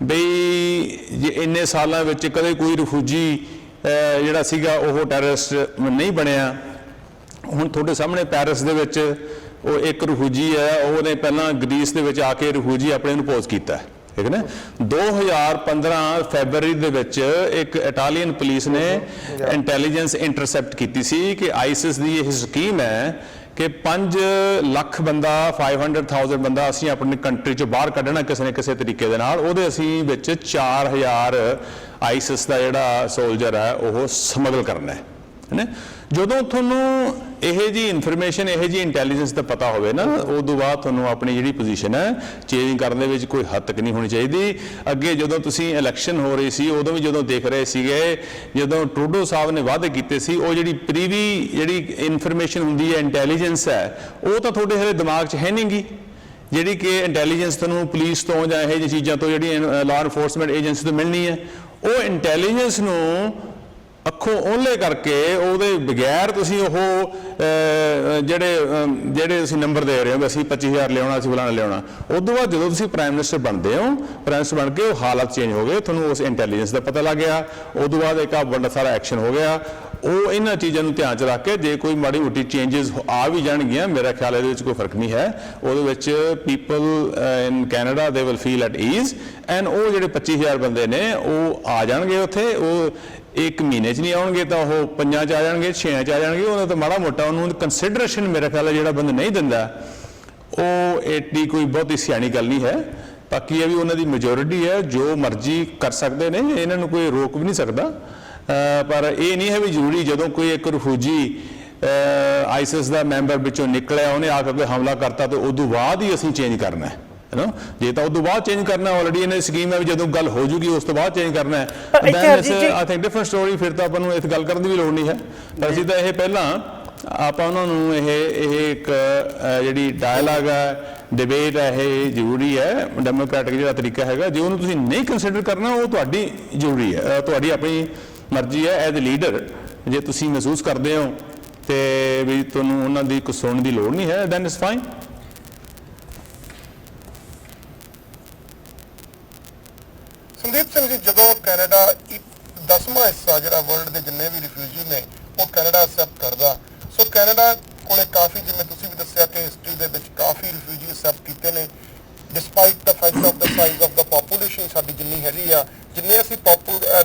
ਬਈ ਜੇ ਇੰਨੇ ਸਾਲਾਂ ਵਿੱਚ ਕਦੇ ਕੋਈ ਰਿਫਿਊਜੀ ਜਿਹੜਾ ਸੀਗਾ ਉਹ ਟੈਰਰਿਸਟ ਨਹੀਂ ਬਣਿਆ। ਹੁਣ ਤੁਹਾਡੇ ਸਾਹਮਣੇ ਪੈਰਿਸ ਦੇ ਵਿੱਚ ਉਹ ਇੱਕ ਰਿਫਿਊਜੀ ਹੈ, ਉਹਨੇ ਪਹਿਲਾਂ ਗ੍ਰੀਸ ਦੇ ਵਿੱਚ ਆ ਕੇ ਰਿਫਿਊਜੀ ਆਪਣੇ ਨੂੰ ਪੋਜ਼ ਕੀਤਾ, ਠੀਕ ਹੈ ਨਾ। 2015 ਫੈਬਰਰੀ ਦੇ ਵਿੱਚ ਇੱਕ ਇਟਾਲੀਅਨ ਪੁਲਿਸ ਨੇ ਇੰਟੈਲੀਜੈਂਸ ਇੰਟਰਸੈਪਟ ਕੀਤੀ ਸੀ ਕਿ ਆਈਸਿਸ ਦੀ ਇਹ ਸਕੀਮ ਹੈ ਕਿ 5 ਲੱਖ ਬੰਦਾ 500,000 ਬੰਦਾ ਅਸੀਂ ਆਪਣੀ ਕੰਟਰੀ ਚੋਂ ਬਾਹਰ ਕੱਢਣਾ ਕਿਸੇ ਨਾ ਕਿਸੇ ਤਰੀਕੇ ਦੇ ਨਾਲ, ਉਹਦੇ ਅਸੀਂ ਵਿੱਚ 4000 ਆਈਸਿਸ ਦਾ ਜਿਹੜਾ ਸੋਲਜਰ ਹੈ ਉਹ ਸਮਗਲ ਕਰਨਾ ਹੈ ਨਾ। ਜਦੋਂ ਤੁਹਾਨੂੰ ਇਹ ਜੀ ਇਨਫੋਰਮੇਸ਼ਨ ਇਹ ਜੀ ਇੰਟੈਲੀਜੈਂਸ ਦਾ ਪਤਾ ਹੋਵੇ ਨਾ, ਉਦੋਂ ਬਾਅਦ ਤੁਹਾਨੂੰ ਆਪਣੀ ਜਿਹੜੀ ਪੋਜੀਸ਼ਨ ਹੈ ਚੇਂਜ ਕਰਨ ਦੇ ਵਿੱਚ ਕੋਈ ਹੱਦ ਤੱਕ ਨਹੀਂ ਹੋਣੀ ਚਾਹੀਦੀ। ਅੱਗੇ ਜਦੋਂ ਤੁਸੀਂ ਇਲੈਕਸ਼ਨ ਹੋ ਰਹੀ ਸੀ ਉਦੋਂ ਵੀ ਜਦੋਂ ਦੇਖ ਰਹੇ ਸੀਗੇ, ਜਦੋਂ ਟਰੂਡੋ ਸਾਹਿਬ ਨੇ ਵਾਅਦੇ ਕੀਤੇ ਸੀ, ਉਹ ਜਿਹੜੀ ਪ੍ਰੀਵੀ ਜਿਹੜੀ ਇਨਫੋਰਮੇਸ਼ਨ ਹੁੰਦੀ ਹੈ ਇੰਟੈਲੀਜੈਂਸ ਹੈ ਉਹ ਤਾਂ ਤੁਹਾਡੇ ਹਰੇ ਦਿਮਾਗ 'ਚ ਹੈ ਨਹੀਂ ਗੀ, ਜਿਹੜੀ ਕਿ ਇੰਟੈਲੀਜੈਂਸ ਤੁਹਾਨੂੰ ਪੁਲਿਸ ਤੋਂ ਜਾਂ ਇਹੋ ਜਿਹੀ ਚੀਜ਼ਾਂ ਤੋਂ ਜਿਹੜੀਆਂ ਲਾਅ ਐਨਫੋਰਸਮੈਂਟ ਏਜੰਸੀ ਤੋਂ ਮਿਲਣੀ ਹੈ, ਉਹ ਇੰਟੈਲੀਜੈਂਸ ਨੂੰ ਅੱਖੋਂ ਓਹਲੇ ਕਰਕੇ ਉਹਦੇ ਬਗੈਰ ਤੁਸੀਂ ਉਹ ਜਿਹੜੇ ਤੁਸੀਂ ਨੰਬਰ ਦੇ ਰਹੇ ਹੋ ਅਸੀਂ 25,000 ਲਿਆਉਣਾ ਅਸੀਂ ਫਲਾਣਾ ਲਿਆਉਣਾ, ਉਦੋਂ ਬਾਅਦ ਜਦੋਂ ਤੁਸੀਂ ਪ੍ਰਾਈਮ ਮਿਨਿਸਟਰ ਬਣਦੇ ਹੋ, ਪ੍ਰਾਈਮ ਮਿਨਿਸਟਰ ਬਣ ਕੇ ਉਹ ਹਾਲਾਤ ਚੇਂਜ ਹੋ ਗਏ, ਤੁਹਾਨੂੰ ਉਸ ਇੰਟੈਲੀਜੈਂਸ ਦਾ ਪਤਾ ਲੱਗ ਗਿਆ, ਉਦੋਂ ਬਾਅਦ ਇੱਕ ਵੱਡਾ ਸਾਰਾ ਐਕਸ਼ਨ ਹੋ ਗਿਆ। ਉਹ ਇਹਨਾਂ ਚੀਜ਼ਾਂ ਨੂੰ ਧਿਆਨ 'ਚ ਰੱਖ ਕੇ ਜੇ ਕੋਈ ਮਾੜੀ ਮੋਟੀ ਚੇਂਜਸ ਆ ਵੀ ਜਾਣਗੀਆਂ, ਮੇਰਾ ਖਿਆਲ ਇਹਦੇ ਵਿੱਚ ਕੋਈ ਫਰਕ ਨਹੀਂ ਹੈ, ਉਹਦੇ ਵਿੱਚ people in Canada they will feel at ease and ਉਹ ਜਿਹੜੇ 25,000 ਬੰਦੇ ਨੇ ਉਹ ਆ ਜਾਣਗੇ ਉੱਥੇ, ਉਹ ਇੱਕ ਮਹੀਨੇ 'ਚ ਨਹੀਂ ਆਉਣਗੇ ਤਾਂ ਉਹ 5 'ਚ ਆ ਜਾਣਗੇ, 6 'ਚ ਆ ਜਾਣਗੇ, ਉਹਨਾਂ ਤਾਂ ਮਾੜਾ ਮੋਟਾ ਉਹਨੂੰ ਕੰਸੀਡਰੇਸ਼ਨ ਮੇਰਾ ਖਿਆਲ ਹੈ ਜਿਹੜਾ ਬੰਦਾ ਨਹੀਂ ਦਿੰਦਾ ਉਹ ਐਡੀ ਕੋਈ ਬਹੁਤੀ ਸਿਆਣੀ ਗੱਲ ਨਹੀਂ ਹੈ। ਬਾਕੀ ਇਹ ਵੀ ਉਹਨਾਂ ਦੀ ਮੈਜੋਰਿਟੀ ਹੈ, ਜੋ ਮਰਜ਼ੀ ਕਰ ਸਕਦੇ ਨੇ, ਇਹਨਾਂ ਨੂੰ ਕੋਈ ਰੋਕ ਵੀ ਨਹੀਂ ਸਕਦਾ। ਪਰ ਇਹ ਨਹੀਂ ਹੈ ਵੀ ਜ਼ਰੂਰੀ ਜਦੋਂ ਕੋਈ ਇੱਕ ਰਿਫਿਊਜੀ ਆਈਸਿਸ ਦਾ ਮੈਂਬਰ ਵਿੱਚੋਂ ਨਿਕਲਿਆ ਉਹਨੇ ਆ ਕੇ ਹਮਲਾ ਕਰਤਾ ਤੇ ਉਦੋਂ ਬਾਅਦ ਹੀ ਅਸੀਂ ਚੇਂਜ ਕਰਨਾ ਹੈ ਨਾ। ਜੇ ਤਾਂ ਉਦੋਂ ਬਾਅਦ ਚੇਂਜ ਕਰਨਾ ਆਲਰੇਡੀ ਇਹਨਾਂ ਦੀ ਸਕੀਮ ਹੈ ਵੀ ਜਦੋਂ ਗੱਲ ਹੋ ਜੂਗੀ ਉਸ ਤੋਂ ਬਾਅਦ ਚੇਂਜ ਕਰਨਾ ਹੈ, then it's I think different story. ਫਿਰ ਤਾਂ ਆਪਾਂ ਨੂੰ ਇਸ ਗੱਲ ਕਰਨ ਦੀ ਵੀ ਲੋੜ ਨਹੀਂ ਹੈ। ਪਰ ਅਸੀਂ ਤਾਂ ਇਹ ਪਹਿਲਾਂ ਆਪਾਂ ਉਹਨਾਂ ਨੂੰ ਇਹ ਇੱਕ ਜਿਹੜੀ ਡਾਇਲਾਗ ਹੈ, ਡਿਬੇਟ ਹੈ, ਇਹ ਜ਼ਰੂਰੀ ਹੈ। ਡੈਮੋਕ੍ਰੈਟਿਕ ਜਿਹੜਾ ਤਰੀਕਾ ਹੈਗਾ, ਜੇ ਉਹਨੂੰ ਤੁਸੀਂ ਨਹੀਂ ਕੰਸੀਡਰ ਕਰਨਾ ਉਹ ਤੁਹਾਡੀ ਜ਼ਰੂਰੀ ਹੈ, ਤੁਹਾਡੀ ਆਪਣੀ ਮਰਜ਼ੀ ਹੈ ਐਜ਼ ਅ ਲੀਡਰ। ਜੇ ਤੁਸੀਂ ਮਹਿਸੂਸ ਕਰਦੇ ਹੋ ਤੇ ਵੀ ਤੁਹਾਨੂੰ ਉਹਨਾਂ ਦੀ ਕੁਝ ਸੁਣਨ ਦੀ ਲੋੜ ਨਹੀਂ ਹੈ, then it's fine. Sandeep Singh ji, ਜਦੋਂ ਕੈਨੇਡਾ 10ਵਾਂ ਹਿੱਸਾ ਜਿਹੜਾ ਵਰਲਡ ਦੇ ਜਿੰਨੇ ਵੀ ਰਿਫਿਊਜੀ ਨੇ ਉਹ ਕੈਨੇਡਾ ਐਕਸੈਪਟ ਕਰਦਾ, ਸੋ ਕੈਨੇਡਾ ਕੋਲੇ ਕਾਫੀ, ਜਿਵੇਂ ਤੁਸੀਂ ਵੀ ਦੱਸਿਆ ਕਿ ਹਿਸਟਰੀ ਦੇ ਵਿੱਚ ਕਾਫੀ ਰਿਫਿਊਜੀ ਐਕਸੈਪਟ ਕੀਤੇ ਨੇ, despite the fact of the size of the population ਸਾਡੀ ਜਿੰਨੀ ਹੈਗੀ ਆ, ਜਿੰਨੇ ਅਸੀਂ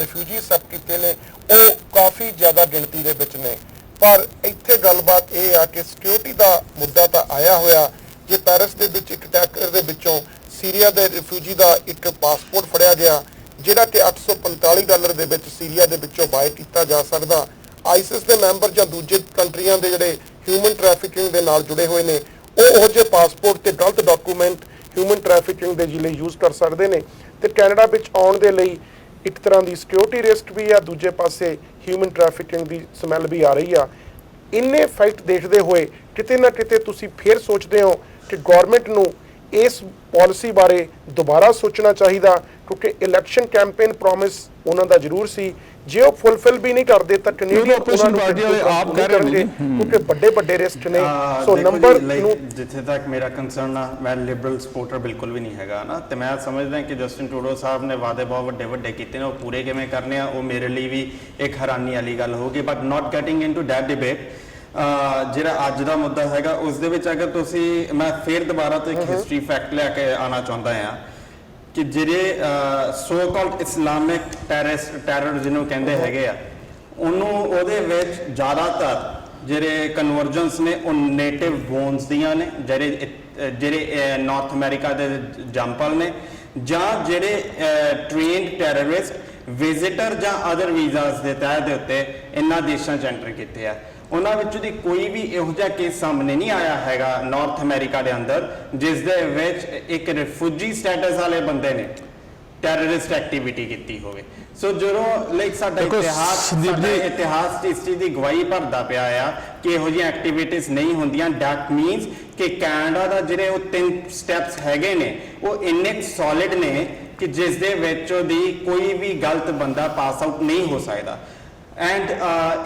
ਰਿਫਿਊਜੀ ਐਕਸੈਪਟ ਕੀਤੇ ਨੇ ਉਹ ਕਾਫੀ ਜ਼ਿਆਦਾ ਗਿਣਤੀ ਦੇ ਵਿੱਚ ਨੇ। ਪਰ ਇੱਥੇ ਗੱਲਬਾਤ ਇਹ ਆ ਕਿ ਸਿਕਿਉਰਿਟੀ ਦਾ ਮੁੱਦਾ ਤਾਂ ਆਇਆ ਹੋਇਆ। ਜੇ ਪੈਰਿਸ ਦੇ ਵਿੱਚ ਇੱਕ ਅਟੈਕਰ ਦੇ ਵਿੱਚੋਂ ਸੀਰੀਆ ਦੇ ਰਿਫਿਊਜੀ ਦਾ ਇੱਕ ਪਾਸਪੋਰਟ ਫੜਿਆ ਗਿਆ ਜਿਹੜਾ ਕਿ $845 ਦੇ ਵਿੱਚ ਸੀਰੀਆ ਦੇ ਵਿੱਚੋਂ ਬਾਏ ਕੀਤਾ ਜਾ ਸਕਦਾ, ਆਈਸਿਸ ਦੇ ਮੈਂਬਰ ਜਾਂ ਦੂਜੇ ਕੰਟਰੀਆਂ ਦੇ ਜਿਹੜੇ ਹਿਊਮਨ ਟ੍ਰੈਫਿਕਿੰਗ ਦੇ ਨਾਲ ਜੁੜੇ ਹੋਏ ਨੇ ਉਹ ਜਿਹੇ ਪਾਸਪੋਰਟ ਤੇ ਗਲਤ ਡਾਕੂਮੈਂਟ ਹਿਊਮਨ ਟ੍ਰੈਫਿਕਿੰਗ ਦੇ ਲਈ ਯੂਜ਼ ਕਰ ਸਕਦੇ ਨੇ। ਤੇ ਕੈਨੇਡਾ ਵਿੱਚ ਆਉਣ ਦੇ ਲਈ ਇੱਕ ਤਰ੍ਹਾਂ ਦੀ ਸਿਕਿਉਰਿਟੀ ਰਿਸਕ ਵੀ ਆ, ਦੂਜੇ ਪਾਸੇ ਹਿਊਮਨ ਟ੍ਰੈਫਿਕਿੰਗ ਦੀ ਸਮੈਲ ਵੀ ਆ ਰਹੀ ਆ। ਇੰਨੇ ਫੈਕਟ ਦੇਖਦੇ ਹੋਏ ਕਿਤੇ ਨਾ ਕਿਤੇ ਤੁਸੀਂ ਫੇਰ ਸੋਚਦੇ ਹੋ ਕਿ ਗਵਰਨਮੈਂਟ ਨੂੰ ਇਸ ਪਾਲਿਸੀ ਬਾਰੇ ਦੁਬਾਰਾ ਸੋਚਣਾ ਚਾਹੀਦਾ, ਕਿਉਂਕਿ ਇਲੈਕਸ਼ਨ ਕੈਂਪੇਨ ਪ੍ਰੋਮਿਸ ਉਹਨਾਂ ਦਾ ਜ਼ਰੂਰ ਸੀ, ਜੇ ਉਹ ਫੁੱਲਫਿਲ ਵੀ ਨਹੀਂ ਕਰਦੇ ਤਾਂ ਕੈਨੇਡੀਅਨ ਉਹਨਾਂ ਨੂੰ ਆਪ ਕਰਨਗੇ ਕਿਉਂਕਿ ਵੱਡੇ ਵੱਡੇ ਰਿਸਕ ਨੇ। ਸੋ ਨੰਬਰ ਨੂੰ ਜਿੱਥੇ ਤੱਕ ਮੇਰਾ ਕੰਸਰਨ ਆ, ਮੈਂ ਲਿਬਰਲ ਸਪੋਰਟਰ ਬਿਲਕੁਲ ਵੀ ਨਹੀਂ ਹੈਗਾ ਨਾ, ਤੇ ਮੈਂ ਸਮਝਦਾ ਕਿ ਜਸਟਿਨ ਟਰੂਡੋ ਸਾਹਿਬ ਨੇ ਵਾਅਦੇ ਬਹੁਤ ਵੱਡੇ ਵੱਡੇ ਕੀਤੇ ਨੇ, ਉਹ ਪੂਰੇ ਕਿਵੇਂ ਕਰਨੇ ਆ ਉਹ ਮੇਰੇ ਲਈ ਵੀ ਇੱਕ ਹੈਰਾਨੀ ਵਾਲੀ ਗੱਲ ਹੋਊਗੀ। But not getting into that debate, ਜਿਹੜਾ ਅੱਜ ਦਾ ਮੁੱਦਾ ਹੈਗਾ ਉਸ ਦੇ ਵਿੱਚ ਅਗਰ ਤੁਸੀਂ, ਮੈਂ ਫਿਰ ਦੁਬਾਰਾ ਤੋਂ ਇੱਕ ਹਿਸਟਰੀ ਫੈਕਟ ਲੈ ਕੇ ਆਉਣਾ ਚਾਹੁੰਦਾ ਹਾਂ ਕਿ ਜਿਹੜੇ ਸੋ ਕਾਲਡ ਇਸਲਾਮਿਕ ਟੈਰਰ ਜਿਹਨੂੰ ਕਹਿੰਦੇ ਹੈਗੇ ਆ, ਉਹਨੂੰ ਉਹਦੇ ਵਿੱਚ ਜ਼ਿਆਦਾਤਰ ਜਿਹੜੇ ਕਨਵਰਜਨਸ ਨੇ ਉਹ ਨੇਟਿਵ ਬੋਨਸ ਦੀਆਂ ਨੇ, ਜਿਹੜੇ ਨਾਰਥ ਅਮਰੀਕਾ ਦੇ ਜੰਪਲ ਨੇ, ਜਾਂ ਜਿਹੜੇ ਟ੍ਰੇਨਡ ਟੈਰਰਿਸਟ ਵਿਜ਼ਿਟਰ ਜਾਂ ਅਦਰ ਵੀਜ਼ਾਸ ਦੇ ਤਹਿਤ ਦੇ ਉੱਤੇ ਇਹਨਾਂ ਦੇਸ਼ਾਂ 'ਚ ਐਂਟਰ ਕੀਤੇ ਆ। ਉਹਨਾਂ ਵਿੱਚੋਂ ਦੀ ਕੋਈ ਵੀ ਇਹੋ ਜਿਹਾ ਕੇਸ ਸਾਹਮਣੇ ਨਹੀਂ ਆਇਆ ਹੈਗਾ ਨਾਰਥ ਅਮਰੀਕਾ ਦੇ ਅੰਦਰ ਜਿਸ ਦੇ ਵਿੱਚ ਇੱਕ ਰਿਫਿਊਜੀ ਸਟੇਟਸ ਵਾਲੇ ਬੰਦੇ ਨੇ ਟੈਰਰਿਸਟ ਐਕਟੀਵਿਟੀ ਕੀਤੀ ਹੋਵੇ। ਸੋ ਜਦੋਂ ਲਾਈਕ ਸਾਡਾ ਦੇਖੋ, ਇਤਿਹਾਸ ਇਤਿਹਾਸ 'ਚ ਇਸ ਚੀਜ਼ ਦੀ ਗਵਾਹੀ ਭਰਦਾ ਪਿਆ ਆ ਕਿ ਇਹੋ ਜਿਹੀਆਂ ਐਕਟੀਵਿਟੀਜ਼ ਨਹੀਂ ਹੁੰਦੀਆਂ। ਡੈਟ ਮੀਨਸ ਕਿ ਕੈਨੇਡਾ ਦਾ ਜਿਹੜੇ ਉਹ 3 ਸਟੈਪਸ ਹੈਗੇ ਨੇ ਉਹ ਇੰਨੇ ਸੋਲਿਡ ਨੇ ਕਿ ਜਿਸ ਦੇ ਵਿੱਚ ਉਹਦੀ ਕੋਈ ਵੀ ਗਲਤ ਬੰਦਾ ਪਾਸ ਆਊਟ ਨਹੀਂ ਹੋ ਸਕਦਾ। ਐਂਡ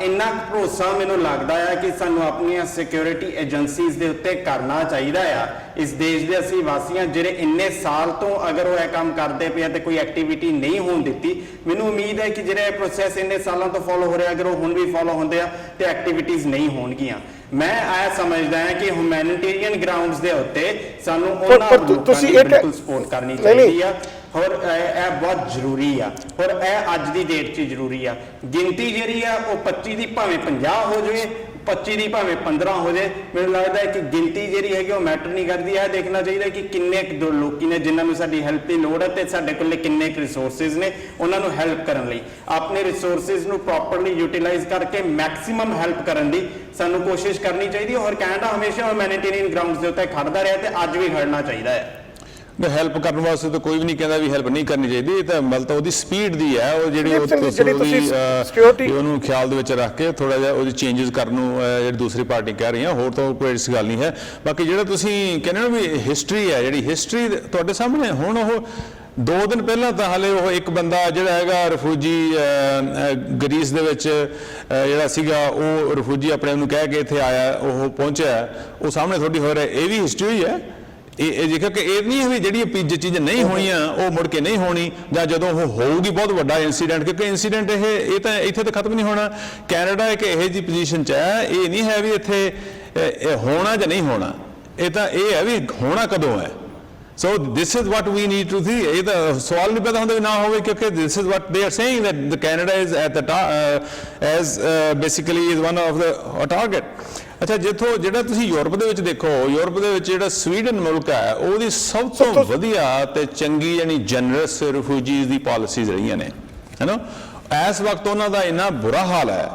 ਇੰਨਾ ਭਰੋਸਾ ਮੈਨੂੰ ਲੱਗਦਾ ਆ ਕਿ ਸਾਨੂੰ ਆਪਣੀਆਂ ਸਿਕਿਉਰਿਟੀ ਏਜੰਸੀਜ਼ ਦੇ ਉੱਤੇ ਕਰਨਾ ਚਾਹੀਦਾ ਆ। ਇਸ ਦੇਸ਼ ਦੇ ਅਸੀਂ ਵਾਸੀਆਂ ਜਿਹੜੇ ਇੰਨੇ ਸਾਲ ਤੋਂ ਅਗਰ ਉਹ ਇਹ ਕੰਮ ਕਰਦੇ ਪਏ ਤੇ ਕੋਈ ਐਕਟੀਵਿਟੀ ਨਹੀਂ ਹੋਣ ਦਿੱਤੀ, ਮੈਨੂੰ ਉਮੀਦ ਹੈ ਕਿ ਜਿਹੜਾ ਇਹ ਪ੍ਰੋਸੈਸ ਇੰਨੇ ਸਾਲਾਂ ਤੋਂ ਫੋਲੋ ਹੋ ਰਿਹਾ ਅਗਰ ਉਹ ਹੁਣ ਵੀ ਫੋਲੋ ਹੁੰਦੇ ਆ ਤੇ ਐਕਟੀਵਿਟੀਜ਼ ਨਹੀਂ ਹੋਣਗੀਆਂ। ਮੈਂ ਇਹ ਸਮਝਦਾ ਹਾਂ ਕਿ ਹਿਊਮੈਨਿਟੇਰੀਅਨ ਗਰਾਊਂਡਸ ਦੇ ਉੱਤੇ ਸਾਨੂੰ ਉਹਨਾਂ ਲੋਕਾਂ ਦੀ ਬਿਲਕੁਲ ਸਪੋਰਟ ਕਰਨੀ ਚਾਹੀਦੀ ਆ। ਔਰ ਇਹ ਬਹੁਤ ਜ਼ਰੂਰੀ ਆ ਔਰ ਇਹ ਅੱਜ ਦੀ ਡੇਟ 'ਚ ਜ਼ਰੂਰੀ ਆ। ਗਿਣਤੀ ਜਿਹੜੀ ਆ ਉਹ 25 ਦੀ ਭਾਵੇਂ 50 ਹੋ ਜਾਵੇ, 25 ਦੀ ਭਾਵੇਂ 15 ਹੋ ਜਾਏ, ਮੈਨੂੰ ਲੱਗਦਾ ਹੈ ਕਿ ਗਿਣਤੀ ਜਿਹੜੀ ਹੈਗੀ ਉਹ ਮੈਟਰ ਨਹੀਂ ਕਰਦੀ। ਇਹ ਦੇਖਣਾ ਚਾਹੀਦਾ ਕਿ ਕਿੰਨੇ ਲੋਕੀ ਨੇ ਜਿਨ੍ਹਾਂ ਨੂੰ ਸਾਡੀ ਹੈਲਪ ਦੀ ਲੋੜ ਹੈ ਤੇ ਸਾਡੇ ਕੋਲ ਕਿੰਨੇ ਰਿਸੋਰਸਿਸ ਨੇ ਉਹਨਾਂ ਨੂੰ ਹੈਲਪ ਕਰਨ ਲਈ। ਆਪਣੇ ਰਿਸੋਰਸਿਸ ਨੂੰ ਪ੍ਰੋਪਰਲੀ ਯੂਟਿਲਾਈਜ਼ ਕਰਕੇ ਮੈਕਸਿਮਮ ਹੈਲਪ ਕਰਨ ਦੀ ਸਾਨੂੰ ਕੋਸ਼ਿਸ਼ ਕਰਨੀ ਚਾਹੀਦੀ ਹੈ। ਔਰ ਕੈਨੇਡਾ ਹਮੇਸ਼ਾ ਹਿਊਮੈਨਿਟੇਰੀਅਨ ਗਰਾਊਂਡਸ ਦੇ ਉੱਤੇ ਖੜਦਾ ਰਿਹਾ ਤੇ ਅੱਜ ਵੀ ਖੜਨਾ ਚਾਹੀਦਾ ਹੈ। ਹੈਲਪ ਕਰਨ ਵਾਸਤੇ ਤਾਂ ਕੋਈ ਵੀ ਨਹੀਂ ਕਹਿੰਦਾ ਵੀ ਹੈਲਪ ਨਹੀਂ ਕਰਨੀ ਚਾਹੀਦੀ। ਇਹ ਤਾਂ ਮਤਲਬ ਉਹਦੀ ਸਪੀਡ ਦੀ ਹੈ, ਉਹ ਜਿਹੜੀ ਉਹਨੂੰ ਖਿਆਲ ਦੇ ਵਿੱਚ ਰੱਖ ਕੇ ਥੋੜਾ ਜਿਹਾ ਉਹਦੀ ਚੇਂਜਸ ਕਰਨ ਨੂੰ ਜਿਹੜੀ ਦੂਸਰੀ ਪਾਰਟੀ ਕਹਿ ਰਹੀ ਹੈ, ਹੋਰ ਤਾਂ ਕੋਈ ਇਸ ਗੱਲ ਨਹੀਂ ਹੈ। ਬਾਕੀ ਜਿਹੜਾ ਤੁਸੀਂ ਕਹਿੰਦੇ ਹੋ ਵੀ ਹਿਸਟਰੀ ਹੈ, ਜਿਹੜੀ ਹਿਸਟਰੀ ਤੁਹਾਡੇ ਸਾਹਮਣੇ ਹੁਣ ਉਹ 2 ਦਿਨ ਪਹਿਲਾਂ ਤਾਂ ਹਾਲੇ ਉਹ ਇੱਕ ਬੰਦਾ ਜਿਹੜਾ ਹੈਗਾ ਰਿਫਿਊਜੀ ਗ੍ਰੀਸ ਦੇ ਵਿੱਚ ਜਿਹੜਾ ਸੀਗਾ ਉਹ ਰਿਫਿਊਜੀ ਆਪਣੇ ਨੂੰ ਕਹਿ ਕੇ ਇੱਥੇ ਆਇਆ, ਉਹ ਪਹੁੰਚਿਆ, ਉਹ ਸਾਹਮਣੇ ਤੁਹਾਡੀ ਹੋ ਰਿਹਾ। ਇਹ ਵੀ ਹਿਸਟਰੀ ਹੋਈ ਹੈ। ਇਹ ਦੇਖੋ ਕਿ ਇਹ ਨਹੀਂ ਹੈ ਵੀ ਜਿਹੜੀ ਚੀਜ਼ ਨਹੀਂ ਹੋਈਆਂ ਉਹ ਮੁੜ ਕੇ ਨਹੀਂ ਹੋਣੀ, ਜਾਂ ਜਦੋਂ ਉਹ ਹੋਊਗੀ ਬਹੁਤ ਵੱਡਾ ਇਨਸੀਡੈਂਟ, ਕਿਉਂਕਿ ਇਨਸੀਡੈਂਟ ਇਹ ਤਾਂ ਇੱਥੇ ਤਾਂ ਖਤਮ ਨਹੀਂ ਹੋਣਾ। ਕੈਨੇਡਾ ਇੱਕ ਇਹੋ ਜਿਹੀ ਪੋਜੀਸ਼ਨ 'ਚ ਹੈ, ਇਹ ਨਹੀਂ ਹੈ ਵੀ ਇੱਥੇ ਹੋਣਾ ਜਾਂ ਨਹੀਂ ਹੋਣਾ, ਇਹ ਤਾਂ ਇਹ ਹੈ ਵੀ ਹੋਣਾ ਕਦੋਂ ਹੈ। So this is what we need to see. ਇਹ ਤਾਂ ਸਵਾਲ ਨਹੀਂ ਪੈਦਾ ਹੁੰਦਾ ਵੀ ਨਾ ਹੋਵੇ, ਕਿਉਂਕਿ this is what they are saying that the Canada is at the as basically is one of the target. ਅੱਛਾ, ਜਿਹੜਾ ਤੁਸੀਂ ਯੂਰਪ ਦੇ ਵਿੱਚ ਦੇਖੋ, ਯੂਰਪ ਦੇ ਵਿੱਚ ਜਿਹੜਾ ਸਵੀਡਨ ਮੁਲਕ ਹੈ ਉਹਦੀ ਸਭ ਤੋਂ ਵਧੀਆ ਤੇ ਚੰਗੀ ਯਾਨੀ ਜਨਰਸ ਰਿਫਿਊਜੀਜ਼ ਦੀ ਪਾਲਿਸੀਜ਼ ਰਹੀਆਂ ਨੇ, ਹੈ ਨਾ। ਇਸ ਵਕਤ ਉਹਨਾਂ ਦਾ ਇੰਨਾ ਬੁਰਾ ਹਾਲ ਹੈ